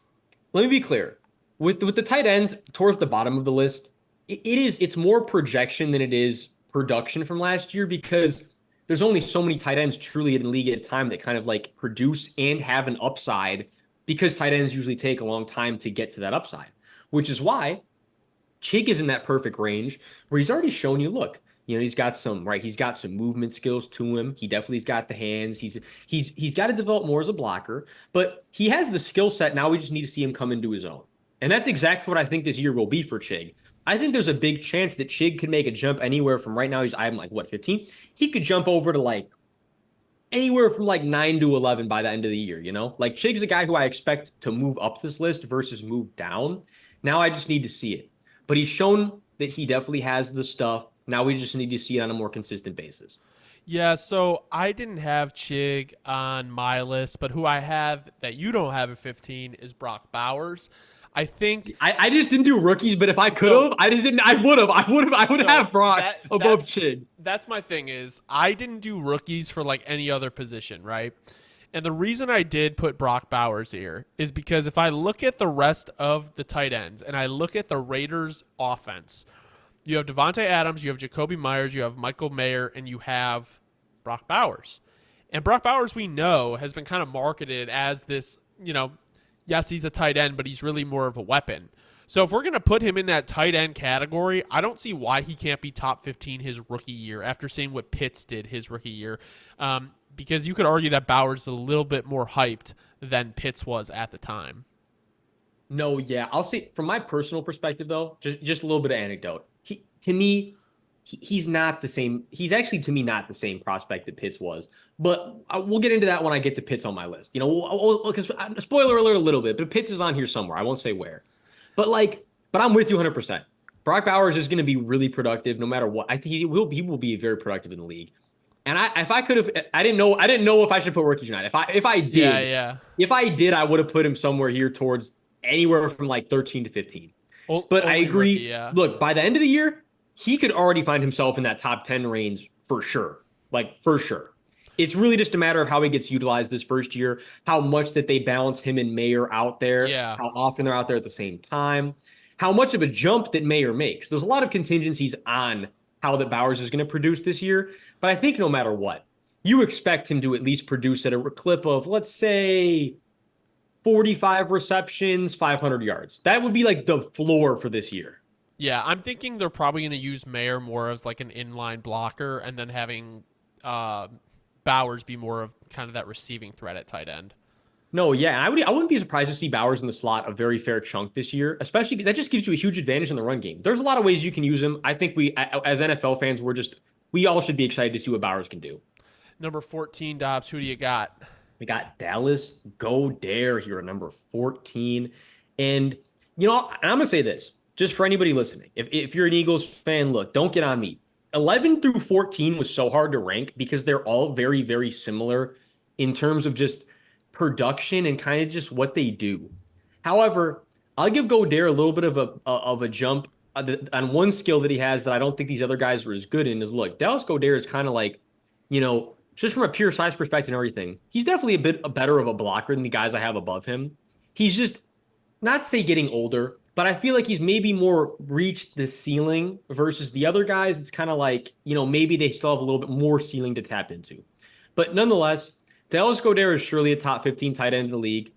let me be clear. With the tight ends towards the bottom of the list, it's more projection than it is production from last year because there's only so many tight ends truly in the league at a time that kind of like produce and have an upside because tight ends usually take a long time to get to that upside, which is why Chig is in that perfect range where he's already shown you, look, he's got some movement skills to him. He definitely's got the hands. He's got to develop more as a blocker, but he has the skill set. Now we just need to see him come into his own. And that's exactly what I think this year will be for Chig. I think there's a big chance that Chig could make a jump anywhere from right now. I'm like, 15? He could jump over to like anywhere from like 9 to 11 by the end of the year, Like Chig's a guy who I expect to move up this list versus move down. Now I just need to see it. But he's shown that he definitely has the stuff. Now we just need to see it on a more consistent basis. Yeah, so I didn't have Chig on my list, but who I have that you don't have at 15 is Brock Bowers. I think I just didn't do rookies, but if I could have, I just didn't. I would have Brock above Chig. That's my thing is I didn't do rookies for like any other position, right? And the reason I did put Brock Bowers here is because if I look at the rest of the tight ends and I look at the Raiders offense, you have Devontae Adams, you have Jacoby Myers, you have Michael Mayer, and you have Brock Bowers. And Brock Bowers, we know, has been kind of marketed as this, yes, he's a tight end, but he's really more of a weapon. So if we're going to put him in that tight end category, I don't see why he can't be top 15 his rookie year after seeing what Pitts did his rookie year. because you could argue that Bowers is a little bit more hyped than Pitts was at the time. No, yeah, I'll say from my personal perspective though, just a little bit of anecdote. He to me, he's not the same. He's actually to me not the same prospect that Pitts was. But we'll get into that when I get to Pitts on my list. You know, because spoiler alert a little bit, but Pitts is on here somewhere. I won't say where. But but I'm with you 100%. Brock Bowers is going to be really productive no matter what. I think he will be very productive in the league. And if I could have, I didn't know if I should put rookies or not. Yeah, yeah. If I did, I would have put him somewhere here towards anywhere from like 13 to 15. But I Only rookie, agree. yeah. Look, by the end of the year, he could already find himself in that top 10 range for sure. Like for sure. It's really just a matter of how he gets utilized this first year, how much that they balance him and Mayer out there, Yeah. how often they're out there at the same time, how much of a jump that Mayer makes. There's a lot of contingencies on how that Bowers is going to produce this year. But I think no matter what, you expect him to at least produce at a clip of, let's say, 45 receptions, 500 yards. That would be like the floor for this year. Yeah, I'm thinking they're probably going to use Mayer more as like an inline blocker and then having Bowers be more of kind of that receiving threat at tight end. No, yeah, and I wouldn't be surprised to see Bowers in the slot a very fair chunk this year, especially that just gives you a huge advantage in the run game. There's a lot of ways you can use him. I think as NFL fans, we all should be excited to see what Bowers can do. Number 14, Dobbs, who do you got? We got Dallas Goedert here at number 14. And, you know, and I'm going to say this just for anybody listening. If you're an Eagles fan, look, don't get on me. 11 through 14 was so hard to rank because they're all very, very similar in terms of just production and kind of just what they do. However, I'll give Goedert a little bit of a jump on one skill that he has that I don't think these other guys are as good in is look, Dallas Goedert is kind of like, you know, just from a pure size perspective and everything, he's definitely a bit better of a blocker than the guys I have above him. He's just not to say getting older, but I feel like he's maybe more reached the ceiling versus the other guys. It's kind of like, you know, maybe they still have a little bit more ceiling to tap into. But nonetheless, Dallas Goedert is surely a top 15 tight end in the league.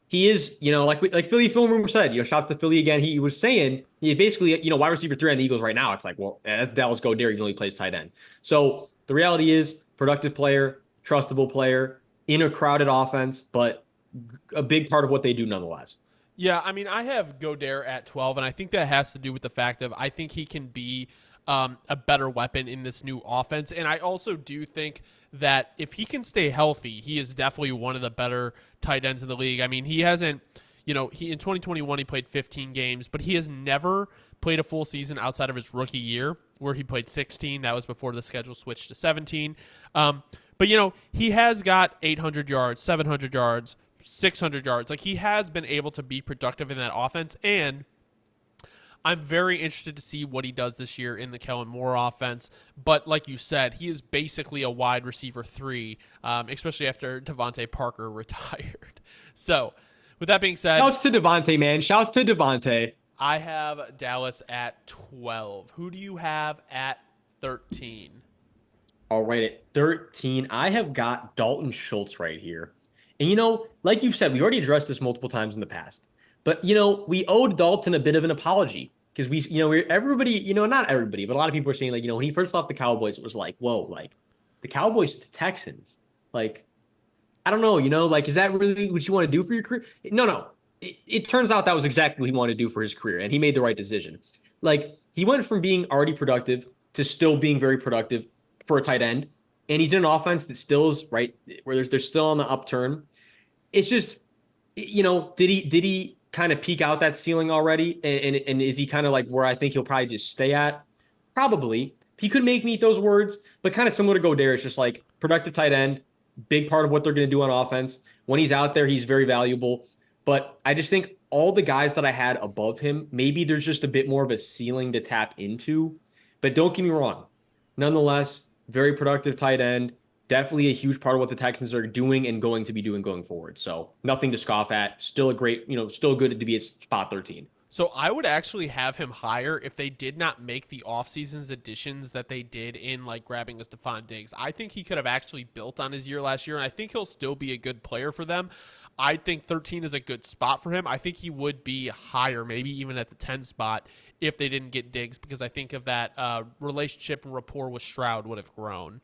He is, you know, like Philly Film Room said, you know, shout out to Philly again. He was saying he's basically, you know, wide receiver 3 on the Eagles right now. It's like, well, that's Dallas Goedert. He only plays tight end. So the reality is, productive player, trustable player in a crowded offense, but a big part of what they do nonetheless. Yeah, I mean, I have Goedert at 12, and I think that has to do with the fact of I think he can be a better weapon in this new offense. And I also do think that if he can stay healthy, he is definitely one of the better tight ends in the league. I mean, he hasn't, you know, he in 2021 he played 15 games, but he has never played a full season outside of his rookie year where he played 16. That was before the schedule switched to 17. But, you know, he has got 800 yards, 700 yards, 600 yards. Like, he has been able to be productive in that offense, and I'm very interested to see what he does this year in the Kellen Moore offense. But like you said, he is basically a wide receiver 3, especially after Devontae Parker retired. So, with that being said, shouts to Devontae, man. Shouts to Devontae. I have Dallas at 12. Who do you have at 13? All right, at 13, I have got Dalton Schultz right here. And, you know, like you've said, we already addressed this multiple times in the past. But, you know, we owed Dalton a bit of an apology because everybody, you know, not everybody, but a lot of people are saying, like, you know, when he first left the Cowboys, it was like, whoa, like the Cowboys to Texans. Like, I don't know, you know, like, is that really what you want to do for your career? No. It turns out that was exactly what he wanted to do for his career, and he made the right decision. Like, he went from being already productive to still being very productive for a tight end, and he's in an offense that still is right where they're still on the upturn. It's just, you know, did he kind of peak out that ceiling already, and is he kind of like where I think he'll probably just stay at? Probably. He could make me eat those words, but kind of similar to Goedert, it's just like productive tight end, big part of what they're going to do on offense. When he's out there, he's very valuable. But I just think all the guys that I had above him, maybe there's just a bit more of a ceiling to tap into. But don't get me wrong. Nonetheless, very productive tight end. Definitely a huge part of what the Texans are doing and going to be doing going forward. So nothing to scoff at. Still a great, you know, still good to be at spot 13. So I would actually have him higher if they did not make the offseason's additions that they did in like grabbing a Stephon Diggs. I think he could have actually built on his year last year, and I think he'll still be a good player for them. I think 13 is a good spot for him. I think he would be higher, maybe even at the 10 spot if they didn't get Diggs, because I think of that relationship and rapport with Stroud would have grown.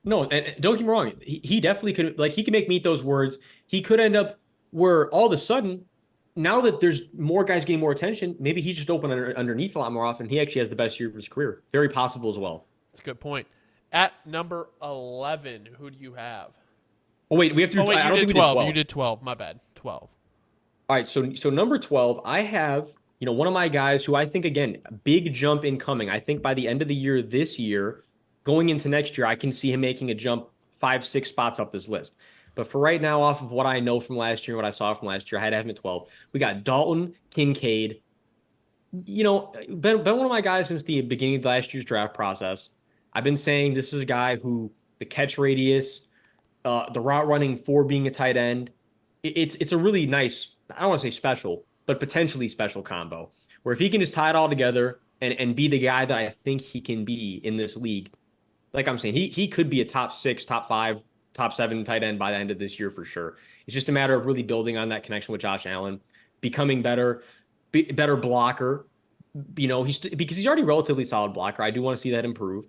No, and don't get me wrong. He definitely could, like, he could make me eat those words. He could end up where all of a sudden, now that there's more guys getting more attention, maybe he's just open underneath a lot more often. He actually has the best year of his career. Very possible as well. That's a good point. At number 11, who do you have? Oh, wait, we have Oh to, wait, I you don't did think we did 12. You 12. did 12. My bad. 12. All right, so number 12, I have, one of my guys who I think again, big jump incoming. I think by the end of the year this year, going into next year, I can see him making a jump 5, 6 spots up this list. But for right now, off of what I know from last year and what I saw from last year, I had to have him at 12. We got Dalton Kincaid. Been one of my guys since the beginning of last year's draft process. I've been saying this is a guy who the catch radius, the route running for being a tight end, it's a really nice, I don't want to say special, but potentially special combo where if he can just tie it all together and be the guy that I think he can be in this league, like I'm saying, he could be a top 6, top 5, top 7 tight end by the end of this year for sure. It's just a matter of really building on that connection with Josh Allen, becoming better blocker. Because he's already a relatively solid blocker. I do want to see that improve,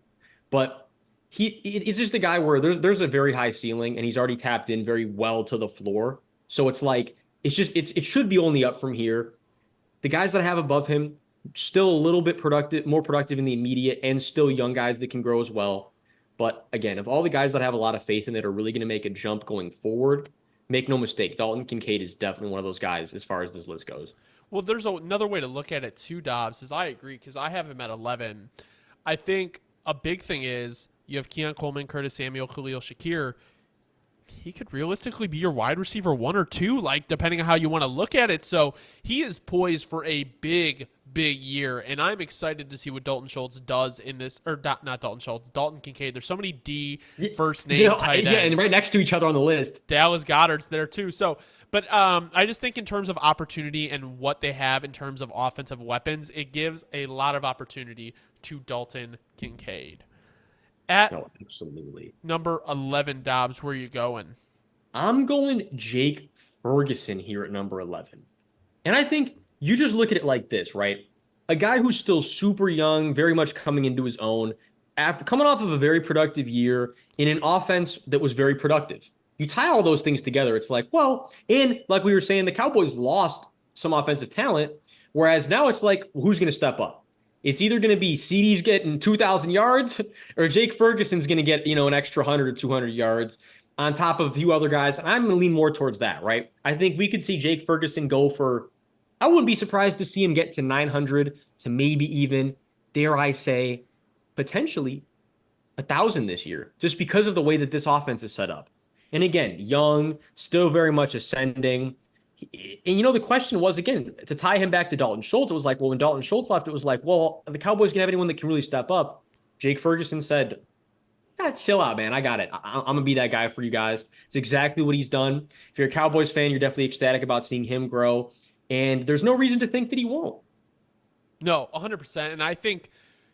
but it's just a guy where there's a very high ceiling and he's already tapped in very well to the floor. So it's like it should be only up from here. The guys that I have above him still a little bit productive, more productive in the immediate, and still young guys that can grow as well. But again, of all the guys that I have a lot of faith in that are really going to make a jump going forward, make no mistake, Dalton Kincaid is definitely one of those guys as far as this list goes. Well, there's another way to look at it too, Dobbs, is I agree because I have him at 11. I think a big thing is you have Keon Coleman, Curtis Samuel, Khalil Shakir. He could realistically be your wide receiver 1 or 2, like depending on how you want to look at it. So he is poised for a big, big year, and I'm excited to see what Dalton Schultz does in this, or not Dalton Schultz, Dalton Kincaid. There's so many D first name tight ends. Yeah, and right next to each other on the list. Dallas Goddard's there too. So, but I just think in terms of opportunity and what they have in terms of offensive weapons, it gives a lot of opportunity to Dalton Kincaid. At No, absolutely. number 11, Dobbs, where are you going? I'm going Jake Ferguson here at number 11. And I think you just look at it like this, right? A guy who's still super young, very much coming into his own, after coming off of a very productive year in an offense that was very productive. You tie all those things together, it's like, well, and like we were saying, the Cowboys lost some offensive talent, whereas now it's like, well, who's going to step up? It's either going to be CD's getting 2,000 yards or Jake Ferguson's going to get, an extra 100 or 200 yards on top of a few other guys. And I'm going to lean more towards that, right? I think we could see Jake Ferguson go for, I wouldn't be surprised to see him get to 900 to maybe even, dare I say, potentially 1,000 this year, just because of the way that this offense is set up. And again, young, still very much ascending. And the question was, again, to tie him back to Dalton Schultz, it was like, well, when Dalton Schultz left, it was like, well, the Cowboys can have anyone that can really step up. Jake Ferguson said, chill out, man. I got it. I'm going to be that guy for you guys. It's exactly what he's done. If you're a Cowboys fan, you're definitely ecstatic about seeing him grow. And there's no reason to think that he won't. No, 100%. And I think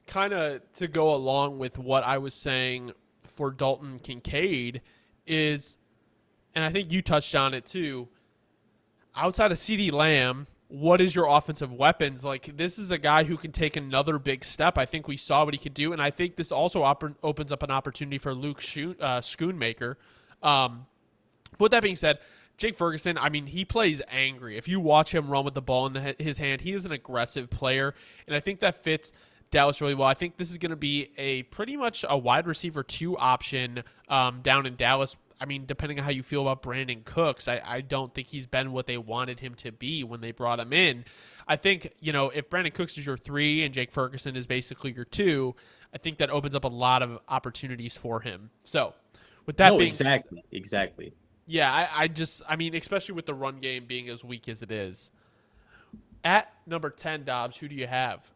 kind of to go along with what I was saying for Dalton Kincaid is, and I think you touched on it too, outside of CeeDee Lamb, what is your offensive weapons? Like, this is a guy who can take another big step. I think we saw what he could do, and I think this also opens up an opportunity for Luke Schoonmaker. With that being said, Jake Ferguson, I mean, he plays angry. If you watch him run with the ball in his hand, he is an aggressive player, and I think that fits Dallas really well. I think this is going to be a pretty much a wide receiver 2 option down in Dallas. I mean, depending on how you feel about Brandon Cooks, I don't think he's been what they wanted him to be when they brought him in. I think, if Brandon Cooks is your 3 and Jake Ferguson is basically your 2, I think that opens up a lot of opportunities for him. So, with that being exactly. Yeah, I mean, especially with the run game being as weak as it is. At number 10, Dobbs, who do you have?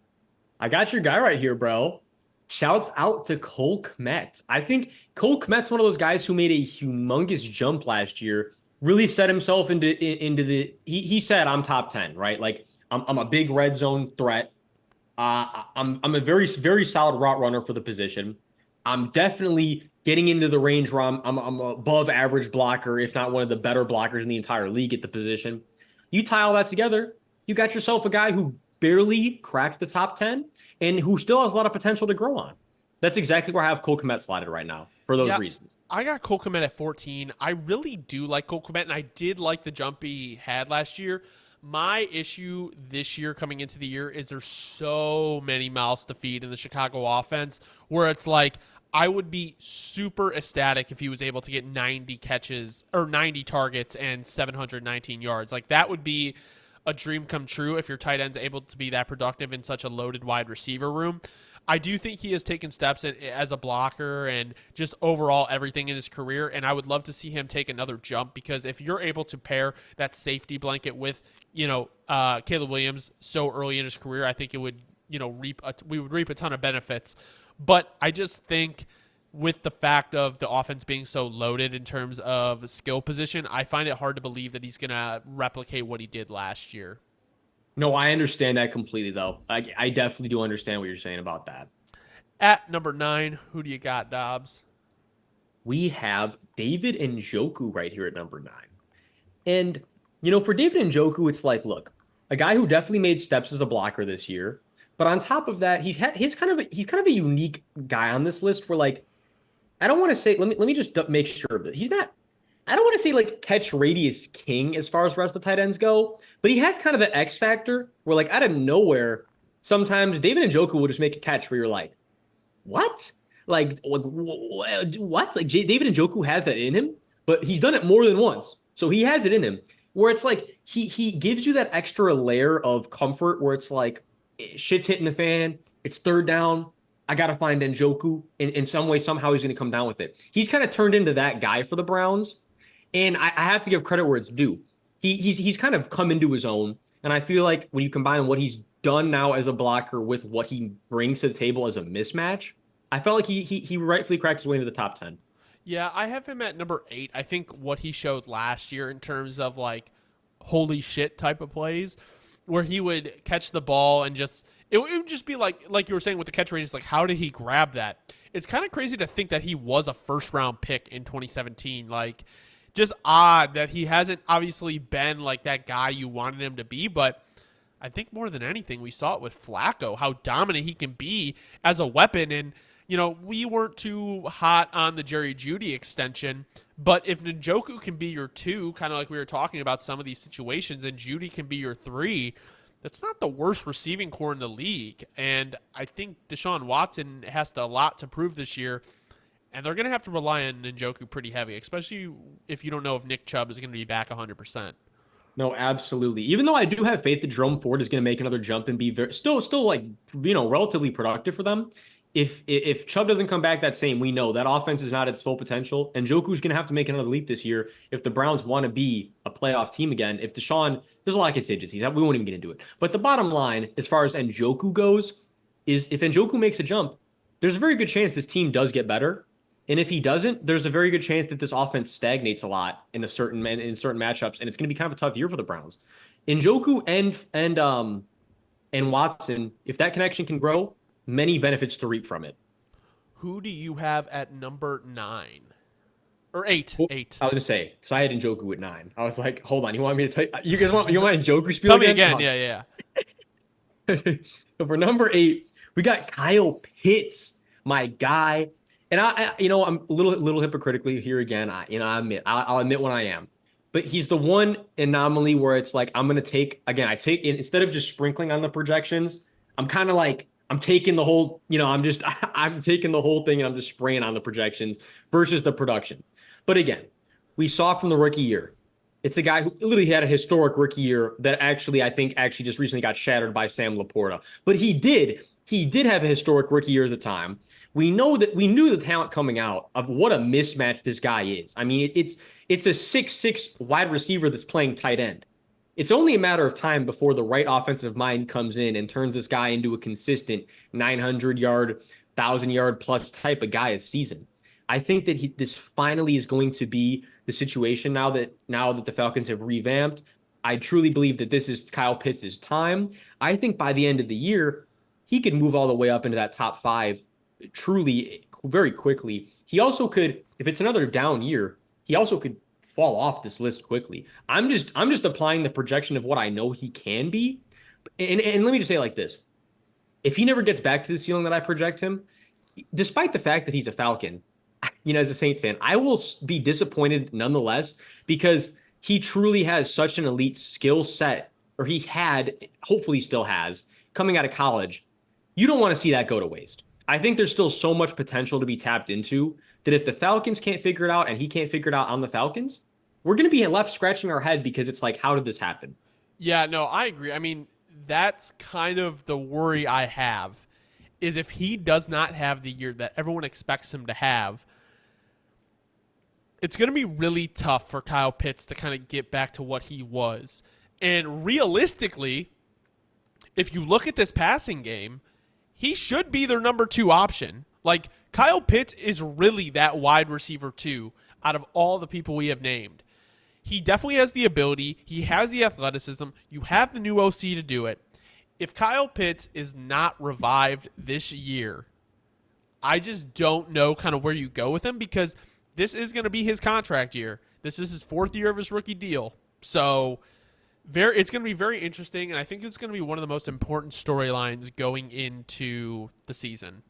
I got your guy right here, bro. Shouts out to Cole Kmet. I think Cole Kmet's one of those guys who made a humongous jump last year, really set himself into the he said I'm top 10, right? Like I'm a big red zone threat. I'm a very, very solid route runner for the position. I'm definitely getting into the range where I'm above average blocker, if not one of the better blockers in the entire league at the position. You tie all that together, you got yourself a guy who barely cracked the top 10 and who still has a lot of potential to grow on. That's exactly where I have Cole Kmet slotted right now. for those Yeah, reasons. I got Cole Kmet at 14. I really do like Cole Kmet, and I did like the jump he had last year. My issue this year coming into the year is there's so many mouths to feed in the Chicago offense where it's like I would be super ecstatic if he was able to get 90 catches or 90 targets and 719 yards. Like that would be a dream come true if your tight end's able to be that productive in such a loaded wide receiver room. I do think he has taken steps as a blocker and just overall everything in his career. And I would love to see him take another jump because if you're able to pair that safety blanket with, Caleb Williams so early in his career, I think it would, we would reap a ton of benefits. But I just think with the fact of the offense being so loaded in terms of skill position, I find it hard to believe that he's going to replicate what he did last year. No, I understand that completely, though. I definitely do understand what you're saying about that. At number 9, who do you got, Dobbs? We have David Njoku right here at number 9. And, for David Njoku, it's like, look, a guy who definitely made steps as a blocker this year. But on top of that, he's kind of a unique guy on this list where, like, I don't want to say, let me just make sure that he's not, I don't want to say like catch radius king as far as rest of tight ends go, but he has kind of an X factor where, like, out of nowhere, sometimes David Njoku will just make a catch where you're like, what? What? Like David Njoku has that in him, but he's done it more than once. So he has it in him where it's like he gives you that extra layer of comfort where it's like shit's hitting the fan. It's third down. I got to find Njoku in some way, somehow he's going to come down with it. He's kind of turned into that guy for the Browns. And I have to give credit where it's due. He's kind of come into his own. And I feel like when you combine what he's done now as a blocker with what he brings to the table as a mismatch, I felt like he rightfully cracked his way into the top 10. Yeah, I have him at number 8. I think what he showed last year in terms of like holy shit type of plays where he would catch the ball and just it would just be like you were saying with the catch rate, it's like how did he grab that? It's kind of crazy to think that he was a first round pick in 2017. Like just odd that he hasn't obviously been like that guy you wanted him to be, but I think more than anything we saw it with Flacco how dominant he can be as a weapon. And we weren't too hot on the Jerry Jeudy extension, but if Njoku can be your 2, kind of like we were talking about some of these situations, and Jeudy can be your 3, that's not the worst receiving core in the league. And I think Deshaun Watson has a lot to prove this year, and they're going to have to rely on Njoku pretty heavy, especially if you don't know if Nick Chubb is going to be back 100%. No, absolutely. Even though I do have faith that Jerome Ford is going to make another jump and be still like relatively productive for them. If Chubb doesn't come back that same, we know that offense is not at its full potential, and Njoku's going to have to make another leap this year if the Browns want to be a playoff team again. If Deshaun, there's a lot of contingencies. We won't even get into it. But the bottom line, as far as Njoku goes, is if Njoku makes a jump, there's a very good chance this team does get better. And if he doesn't, there's a very good chance that this offense stagnates a lot in certain matchups, and it's going to be kind of a tough year for the Browns. Njoku and Watson, if that connection can grow, many benefits to reap from it. Who do you have at number 9? Or 8? Well, 8. I was gonna say because I had Njoku at 9. I was like, hold on, you want me to tell you? You guys want Njoku spiel Tell me again? again. Yeah. So for number 8, we got Kyle Pitts, my guy. And I'm a little hypocritically here again. I'll admit when I am, but he's the one anomaly where it's like I'm gonna take again. Instead of just sprinkling on the projections, I'm kind of like I'm taking the whole. I'm taking the whole thing and I'm just spraying on the projections versus the production. But again, we saw from the rookie year, it's a guy who literally had a historic rookie year that I think just recently got shattered by Sam Laporta. But he did have a historic rookie year at the time. We knew the talent coming out of what a mismatch this guy is. I mean, it's a 6'6" wide receiver that's playing tight end. It's only a matter of time before the right offensive mind comes in and turns this guy into a consistent 900-yard, 1,000-yard plus type of guy a season. I think that this finally is going to be the situation now that the Falcons have revamped. I truly believe that this is Kyle Pitts' time. I think by the end of the year, he could move all the way up into that top 5 truly very quickly. He also could, if it's another down year, he also could fall off this list quickly. I'm just applying the projection of what I know he can be. And let me just say it like this. If he never gets back to the ceiling that I project him, despite the fact that he's a Falcon, as a Saints fan, I will be disappointed nonetheless because he truly has such an elite skill set, or he had, hopefully still has, coming out of college. You don't want to see that go to waste. I think there's still so much potential to be tapped into that if the Falcons can't figure it out and he can't figure it out on the Falcons, we're going to be left scratching our head because it's like, how did this happen? Yeah, no, I agree. I mean, that's kind of the worry I have is if he does not have the year that everyone expects him to have, it's going to be really tough for Kyle Pitts to kind of get back to what he was. And realistically, if you look at this passing game, he should be their number 2 option. Like Kyle Pitts is really that wide receiver 2 out of all the people we have named. He definitely has the ability. He has the athleticism. You have the new OC to do it. If Kyle Pitts is not revived this year, I just don't know kind of where you go with him because this is going to be his contract year. This is his 4th year of his rookie deal. So it's going to be very interesting, and I think it's going to be one of the most important storylines going into the season.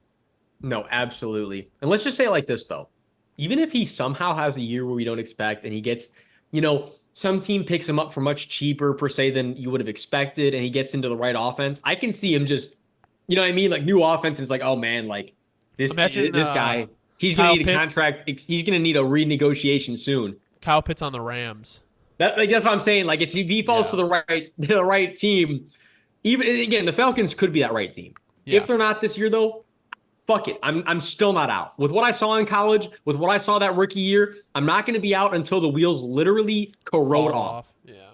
No, absolutely. And let's just say it like this, though. Even if he somehow has a year where we don't expect and he gets, some team picks him up for much cheaper per se than you would have expected and he gets into the right offense, I can see him just, you know what I mean? Like new offense, and it's like, oh man, like Imagine this guy, he's going Kyle to need a Pitts. contract. He's going to need a renegotiation soon. Kyle Pitts on the Rams. That's what I'm saying. Like if he falls to Yeah. the right team, even again, the Falcons could be that right team. Yeah. If they're not this year, though, fuck it. I'm still not out. With what I saw in college, with what I saw that rookie year, I'm not going to be out until the wheels literally corrode off. Yeah.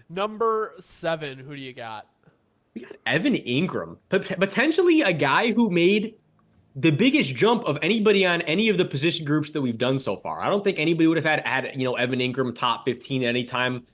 Number 7, who do you got? We got Evan Ingram, potentially a guy who made the biggest jump of anybody on any of the position groups that we've done so far. I don't think anybody would have had Evan Ingram top 15 at any time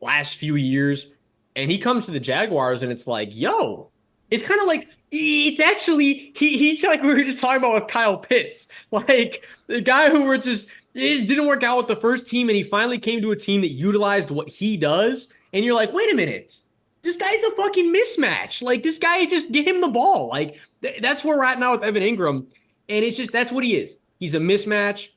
last few years. And he comes to the Jaguars and it's like, yo, it's kind of like it's actually he's like we were just talking about with Kyle Pitts. Like the guy who it just didn't work out with the first team and he finally came to a team that utilized what he does. And you're like, wait a minute. This guy's a fucking mismatch. Like this guy, just get him the ball. Like that's where we're at now with Evan Ingram. And it's just that's what he is. He's a mismatch.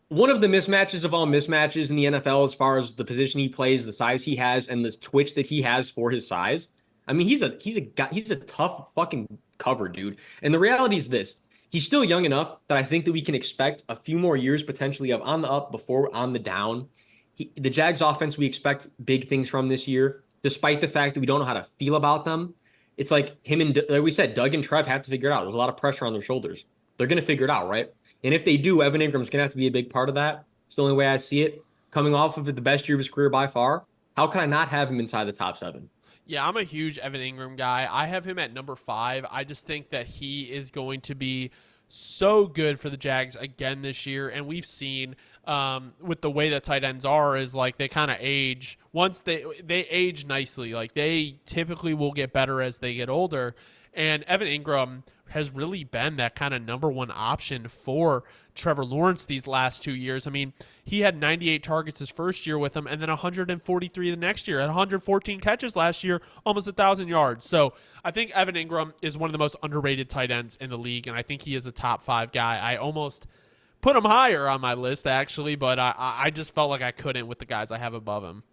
One of the mismatches of all mismatches in the NFL as far as the position he plays, the size he has, and the twitch that he has for his size. I mean, he's a tough fucking cover, dude. And the reality is this. He's still young enough that I think that we can expect a few more years potentially of on the up before on the down. The Jags offense, we expect big things from this year, despite the fact that we don't know how to feel about them. It's like him and, like we said, Doug and Trev have to figure it out. There's a lot of pressure on their shoulders. They're going to figure it out, right? And if they do, Evan Ingram's going to have to be a big part of that. It's the only way I see it. Coming off of the best year of his career by far, how can I not have him inside the top 7? Yeah, I'm a huge Evan Ingram guy. I have him at number 5. I just think that he is going to be so good for the Jags again this year. And we've seen with the way that tight ends are is like they kind of age. Once they age nicely. Like they typically will get better as they get older. And Evan Ingram has really been that kind of number 1 option for Trevor Lawrence these last 2 years. I mean, he had 98 targets his first year with him and then 143 the next year. At 114 catches last year, almost 1,000 yards. So I think Evan Ingram is one of the most underrated tight ends in the league, and I think he is a top 5 guy. I almost put him higher on my list, actually, but I just felt like I couldn't with the guys I have above him.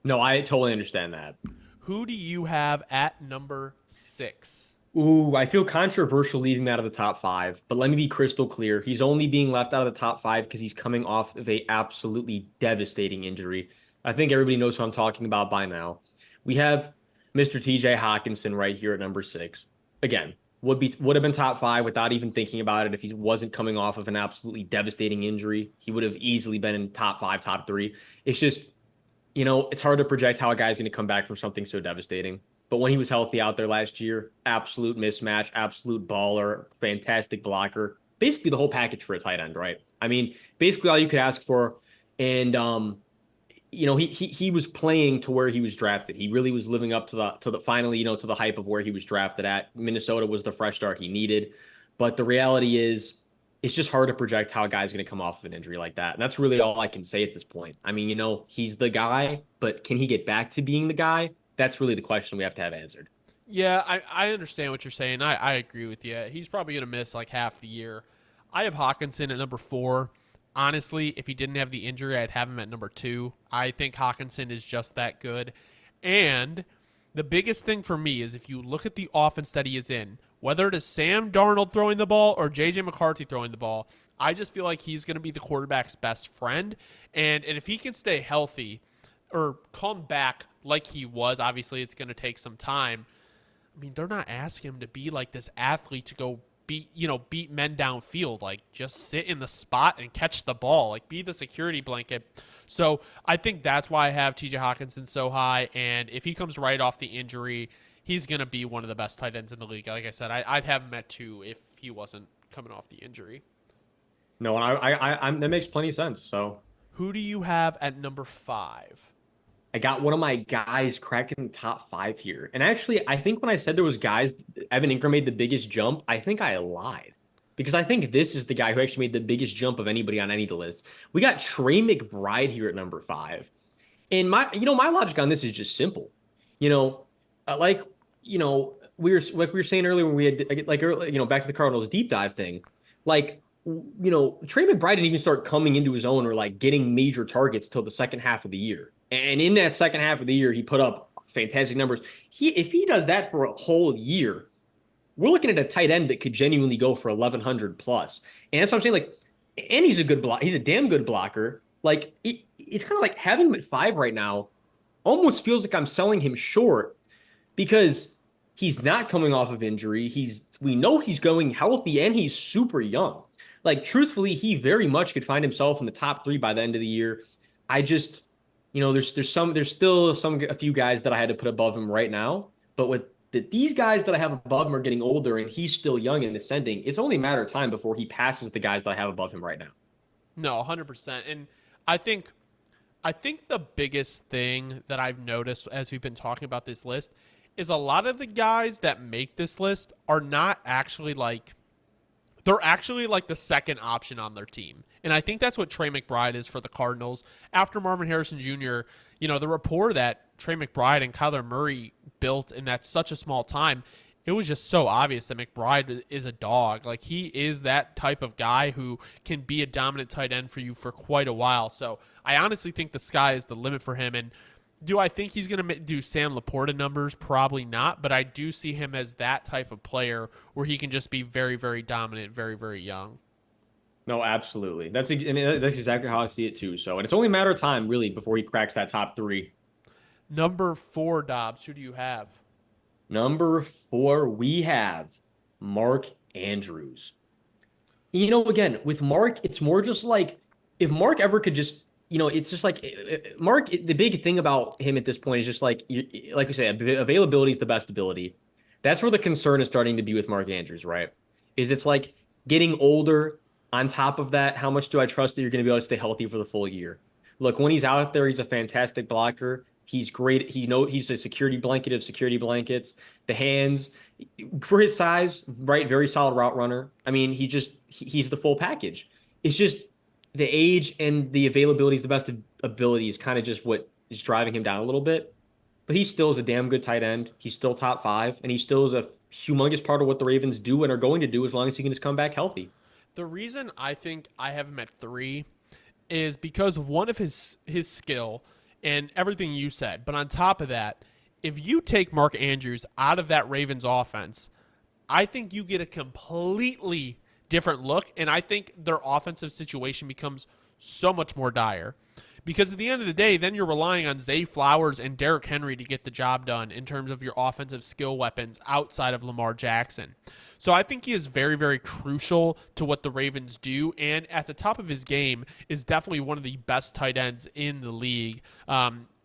No, I totally understand that. Who do you have at number 6? Ooh, I feel controversial leaving him out of the top 5, but let me be crystal clear. He's only being left out of the top 5 because he's coming off of a absolutely devastating injury. I think everybody knows who I'm talking about by now. We have Mr. TJ Hawkinson right here at number 6. Again, would have been top 5 without even thinking about it if he wasn't coming off of an absolutely devastating injury. He would have easily been in top 5, top 3. It's just, it's hard to project how a guy's going to come back from something so devastating. But when he was healthy out there last year, absolute mismatch, absolute baller, fantastic blocker, basically the whole package for a tight end, right? I mean, basically all you could ask for. And he was playing to where he was drafted. He really was living up to the finally, to the hype of where he was drafted at. Minnesota was the fresh start he needed. But the reality is, it's just hard to project how a guy's going to come off of an injury like that. And that's really all I can say at this point. I mean, he's the guy, but can he get back to being the guy? That's really the question we have to have answered. Yeah, I understand what you're saying. I agree with you. He's probably going to miss like half the year. I have Hawkinson at number 4. Honestly, if he didn't have the injury, I'd have him at number 2. I think Hawkinson is just that good. And the biggest thing for me is if you look at the offense that he is in, whether it is Sam Darnold throwing the ball or JJ McCarthy throwing the ball, I just feel like he's going to be the quarterback's best friend. And if he can stay healthy or come back like he was, obviously it's going to take some time. I mean, they're not asking him to be like this athlete to go beat men downfield. Like, just sit in the spot and catch the ball. Like, be the security blanket. So I think that's why I have TJ Hawkinson so high. And if he comes right off the injury, he's going to be one of the best tight ends in the league. Like I said, I'd have him at 2 if he wasn't coming off the injury. No, and that makes plenty of sense. So Who do you have at number 5? I got one of my guys cracking the top 5 here. And actually, I think when I said there was guys, Evan Ingram made the biggest jump, I think I lied. Because I think this is the guy who actually made the biggest jump of anybody on any of the list. We got Trey McBride here at number 5. And my logic on this is just simple. You know, like, we were saying earlier when we had back to the Cardinals deep dive thing. Like, Trey McBride didn't even start coming into his own or like getting major targets till the second half of the year. And in that second half of the year, he put up fantastic numbers. If he does that for a whole year, we're looking at a tight end that could genuinely go for 1,100 plus. And that's what I'm saying. Like, and he's a good block. He's a damn good blocker. Like, it's kind of like having him at 5 right now almost feels like I'm selling him short because he's not coming off of injury. We know he's going healthy and he's super young. Like, truthfully, he very much could find himself in the top 3 by the end of the year. I just, there's still a few guys that I had to put above him right now. But with these guys that I have above him are getting older and he's still young and ascending, it's only a matter of time before he passes the guys that I have above him right now. No, 100%. And I think the biggest thing that I've noticed as we've been talking about this list is a lot of the guys that make this list are not actually like they're actually like the second option on their team. And I think that's what Trey McBride is for the Cardinals. After Marvin Harrison Jr., the rapport that Trey McBride and Kyler Murray built in that such a small time, it was just so obvious that McBride is a dog. Like, he is that type of guy who can be a dominant tight end for you for quite a while. So I honestly think the sky is the limit for him. And do I think he's going to do Sam Laporta numbers? Probably not, but I do see him as that type of player where he can just be very, very dominant, very, very young. No, absolutely. That's exactly how I see it too. So, and it's only a matter of time, really, before he cracks that top 3. Number 4, Dobbs, who do you have? Number 4, we have Mark Andrews. Again, with Mark, it's more just like if Mark ever could just, it's just like Mark. The big thing about him at this point is just like we say, availability is the best ability. That's where the concern is starting to be with Mark Andrews, right? It's like getting older. On top of that, how much do I trust that you're going to be able to stay healthy for the full year? Look, when he's out there, he's a fantastic blocker. He's great. He's a security blanket of security blankets. The hands, for his size, right? Very solid route runner. I mean, he's the full package. It's just the age and the availability is the best ability is kind of just what is driving him down a little bit. But he still is a damn good tight end. He's still top 5, and he still is a humongous part of what the Ravens do and are going to do as long as he can just come back healthy. The reason I think I have him at 3 is because of one of his skill and everything you said. But on top of that, if you take Mark Andrews out of that Ravens offense, I think you get a completely different look, and I think their offensive situation becomes so much more dire. Because at the end of the day, then you're relying on Zay Flowers and Derrick Henry to get the job done in terms of your offensive skill weapons outside of Lamar Jackson. So I think he is very, very crucial to what the Ravens do, and at the top of his game is definitely one of the best tight ends in the league,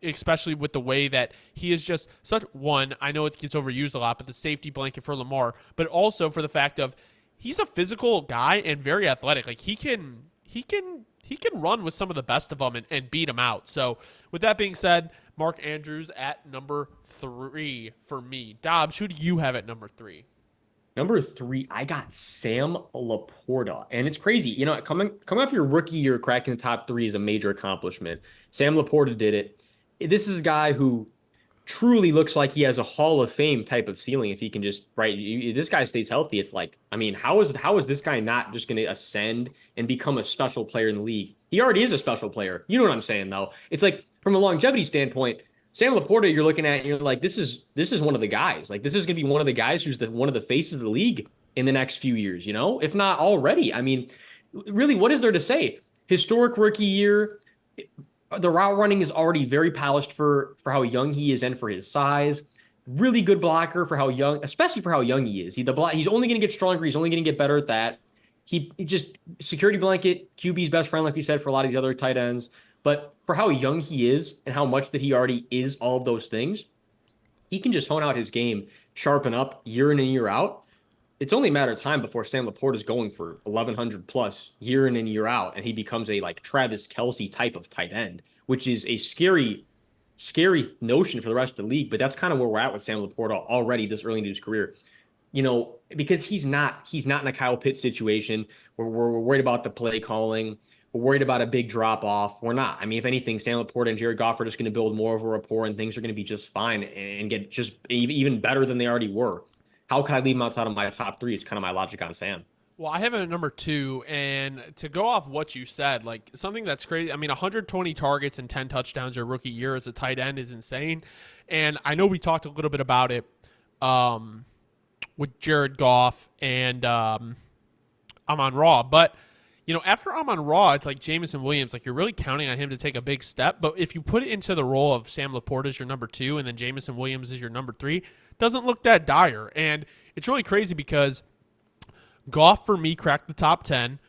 especially with the way that he is just such one. I know it gets overused a lot, but the safety blanket for Lamar, but also for the fact of he's a physical guy and very athletic. Like he can run with some of the best of them and beat them out. So with that being said, Mark Andrews at number 3 for me. Dobbs, who do you have at number 3? Number 3, I got Sam Laporta. And it's crazy. Coming off your rookie year, cracking the top 3 is a major accomplishment. Sam Laporta did it. This is a guy who truly looks like he has a Hall of Fame type of ceiling if he can just right. This guy stays healthy. It's like, I mean, how is this guy not just going to ascend and become a special player in the league? He already is a special player. You know what I'm saying, though? It's like from a longevity standpoint, Sam Laporta, you're looking at and you're like, this is one of the guys. Like this is going to be one of the guys who's one of the faces of the league in the next few years. If not already. I mean, really, what is there to say? Historic rookie year. The route running is already very polished for how young he is and for his size. Really good blocker for how young, especially for how young he is. He's only going to get stronger. He's only going to get better at that. He just security blanket, QB's best friend, like you said, for a lot of these other tight ends. But for how young he is and how much that he already is all of those things, he can just hone out his game, sharpen up year in and year out. It's only a matter of time before Sam Laporta is going for 1,100 plus year in and year out, and he becomes a like Travis Kelce type of tight end, which is a scary, scary notion for the rest of the league. But that's kind of where we're at with Sam Laporta already this early into his career. Because he's not in a Kyle Pitts situation where we're worried about the play calling. We're worried about a big drop off. We're not. I mean, if anything, Sam Laporta and Jared Goff are just going to build more of a rapport, and things are going to be just fine and get just even better than they already were. How could I leave him outside of my top three? Is kind of my logic on Sam. Well, I have him at number 2, and to go off what you said, like something that's crazy. I mean, 120 targets and 10 touchdowns your rookie year as a tight end is insane. And I know we talked a little bit about it with Jared Goff and Amon-Ra, but after Amon-Ra, it's like Jameson Williams. Like you're really counting on him to take a big step. But if you put it into the role of Sam Laporta as your number 2, and then Jameson Williams is your number 3, doesn't look that dire. And it's really crazy because Goff for me cracked the top 10.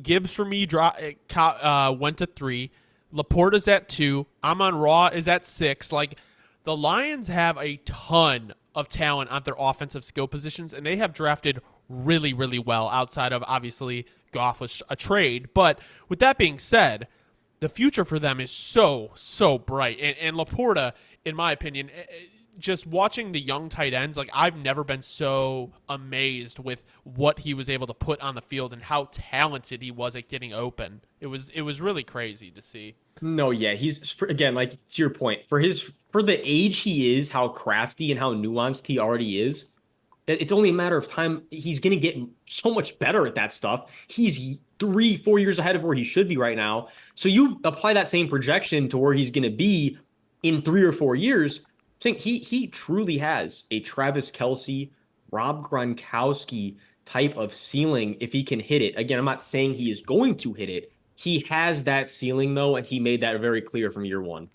Gibbs for me went to 3. Laporta's at 2. Amon-Ra is at 6. Like the Lions have a ton of talent on their offensive skill positions, and they have drafted really, really well outside of obviously Goff was a trade. But with that being said, the future for them is so, so bright. And Laporta, in my opinion, just watching the young tight ends, like I've never been so amazed with what he was able to put on the field and how talented he was at getting open. It was really crazy to see. No, yeah, again, like to your point, for the age he is, how crafty and how nuanced he already is. It's only a matter of time. He's going to get so much better at that stuff. He's 3-4 years ahead of where he should be right now. So you apply that same projection to where he's going to be in 3 or 4 years. I think he truly has a Travis Kelce, Rob Gronkowski type of ceiling if he can hit it. Again, I'm not saying he is going to hit it. He has that ceiling, though, and he made that very clear from year one.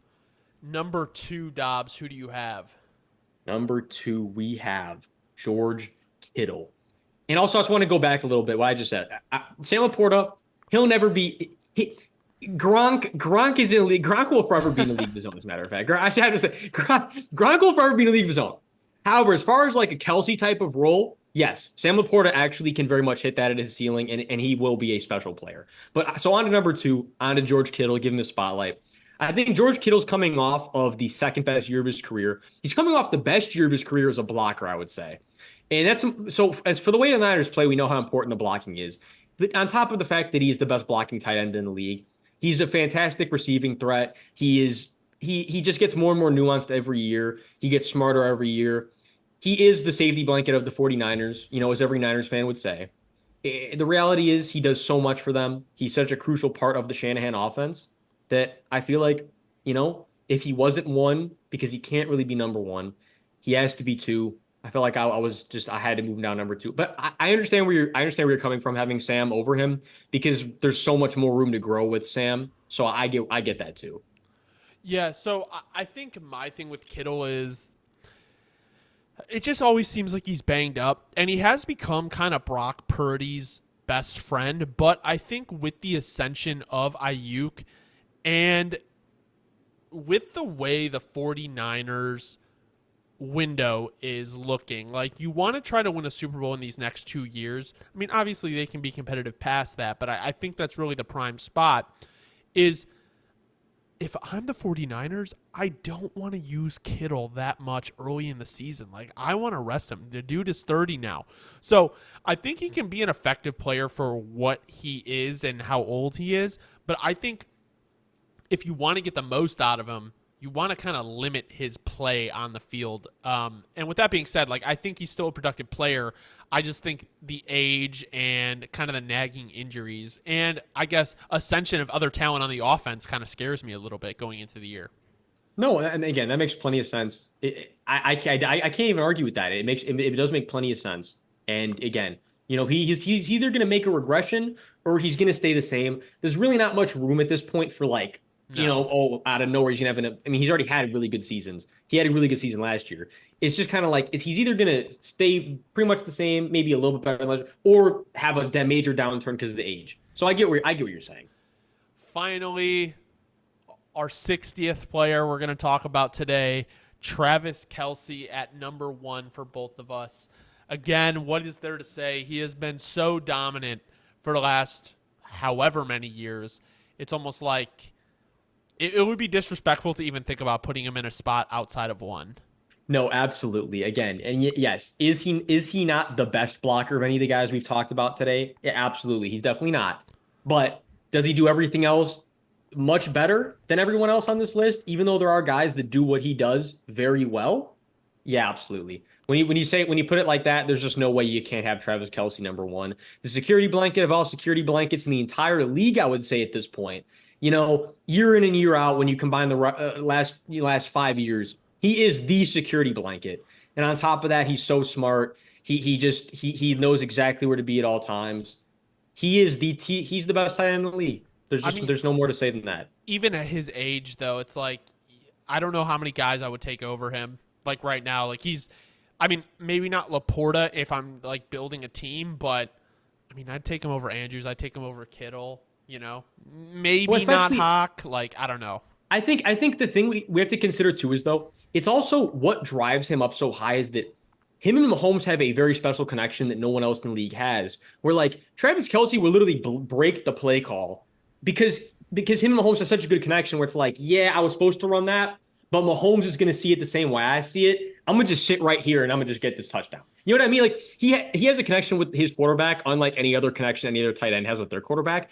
Number 2, Dobbs, who do you have? Number 2, we have George Kittle. And also, I just want to go back a little bit what I just said. Sam Laporta, he'll never be... Gronk is in the league. Gronk will forever be in the league of his own, as a matter of fact. I have to say, Gronk will forever be in the league of his own. However, as far as like a Kelce type of role, yes, Sam Laporta actually can very much hit that at his ceiling, and he will be a special player. But so on to number 2, on to George Kittle, give him the spotlight. I think George Kittle's coming off of the second best year of his career. He's coming off the best year of his career as a blocker, I would say. And that's so as for the way the Niners play, we know how important the blocking is. But on top of the fact that he's the best blocking tight end in the league, he's a fantastic receiving threat. He just gets more and more nuanced every year. He gets smarter every year. He is the safety blanket of the 49ers, as every Niners fan would say. The reality is he does so much for them. He's such a crucial part of the Shanahan offense that I feel like, if he wasn't 1, because he can't really be number 1, he has to be 2. I feel like I had to move him down number 2. But I understand where you're coming from having Sam over him because there's so much more room to grow with Sam. So I get that too. Yeah, so I think my thing with Kittle is it just always seems like he's banged up, and he has become kind of Brock Purdy's best friend. But I think with the ascension of Ayuk and with the way the 49ers window is looking, like you want to try to win a Super Bowl in these next 2 years. I mean, obviously they can be competitive past that, but I think that's really the prime spot is if I'm the 49ers, I don't want to use Kittle that much early in the season. Like, I want to rest him. The dude is 30 now. So I think he can be an effective player for what he is and how old he is. But I think if you want to get the most out of him, you want to kind of limit his play on the field. And with that being said, like I think he's still a productive player. I just think the age and kind of the nagging injuries and I guess ascension of other talent on the offense kind of scares me a little bit going into the year. No, and again, that makes plenty of sense. I can't even argue with that. It does make plenty of sense. And again, he's either going to make a regression or he's going to stay the same. There's really not much room at this point for like, No. out of nowhere he's going to have I mean, he's already had really good seasons. He had a really good season last year. It's just kind of like he's either going to stay pretty much the same, maybe a little bit better, or have a major downturn because of the age. So I get what you're saying. Finally, our 60th player we're going to talk about today, Travis Kelce at number 1 for both of us. Again, what is there to say? He has been so dominant for the last however many years. It's almost like it would be disrespectful to even think about putting him in a spot outside of 1. No, absolutely. Again, and yes, is he not the best blocker of any of the guys we've talked about today? Yeah, absolutely. He's definitely not. But does he do everything else much better than everyone else on this list, even though there are guys that do what he does very well? Yeah, absolutely. When you put it like that, there's just no way you can't have Travis Kelce number 1. The security blanket of all security blankets in the entire league, I would say at this point. Year in and year out, when you combine the last 5 years, he is the security blanket. And on top of that, he's so smart. He knows exactly where to be at all times. He's the best tight end in the league. There's no more to say than that. Even at his age, though, it's like I don't know how many guys I would take over him. Like right now, like maybe not Laporta if I'm like building a team, but I mean, I'd take him over Andrews. I'd take him over Kittle. Maybe not Hawk. Like I don't know. I think the thing we have to consider too is though it's also what drives him up so high is that him and Mahomes have a very special connection that no one else in the league has. Where like Travis Kelce will literally break the play call because him and Mahomes have such a good connection where it's like, yeah, I was supposed to run that, but Mahomes is going to see it the same way I see it. I'm going to just sit right here and I'm going to just get this touchdown. You know what I mean? Like he has a connection with his quarterback, unlike any other connection any other tight end has with their quarterback.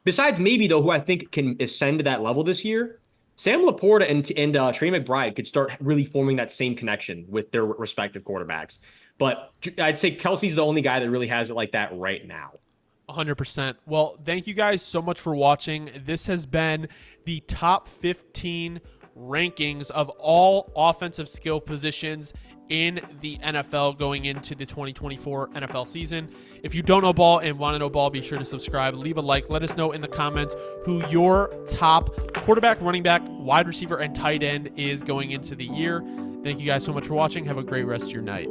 Besides maybe though, who I think can ascend to that level this year, Sam Laporta and Trey McBride could start really forming that same connection with their respective quarterbacks. But I'd say Kelsey's the only guy that really has it like that right now. 100%. Well, thank you guys so much for watching. This has been the top 15 rankings of all offensive skill positions in the NFL going into the 2024 NFL season. If you don't know ball and want to know ball, be sure to subscribe, leave a like, let us know in the comments who your top quarterback, running back, wide receiver, and tight end is going into the year. Thank you guys so much for watching. Have a great rest of your night.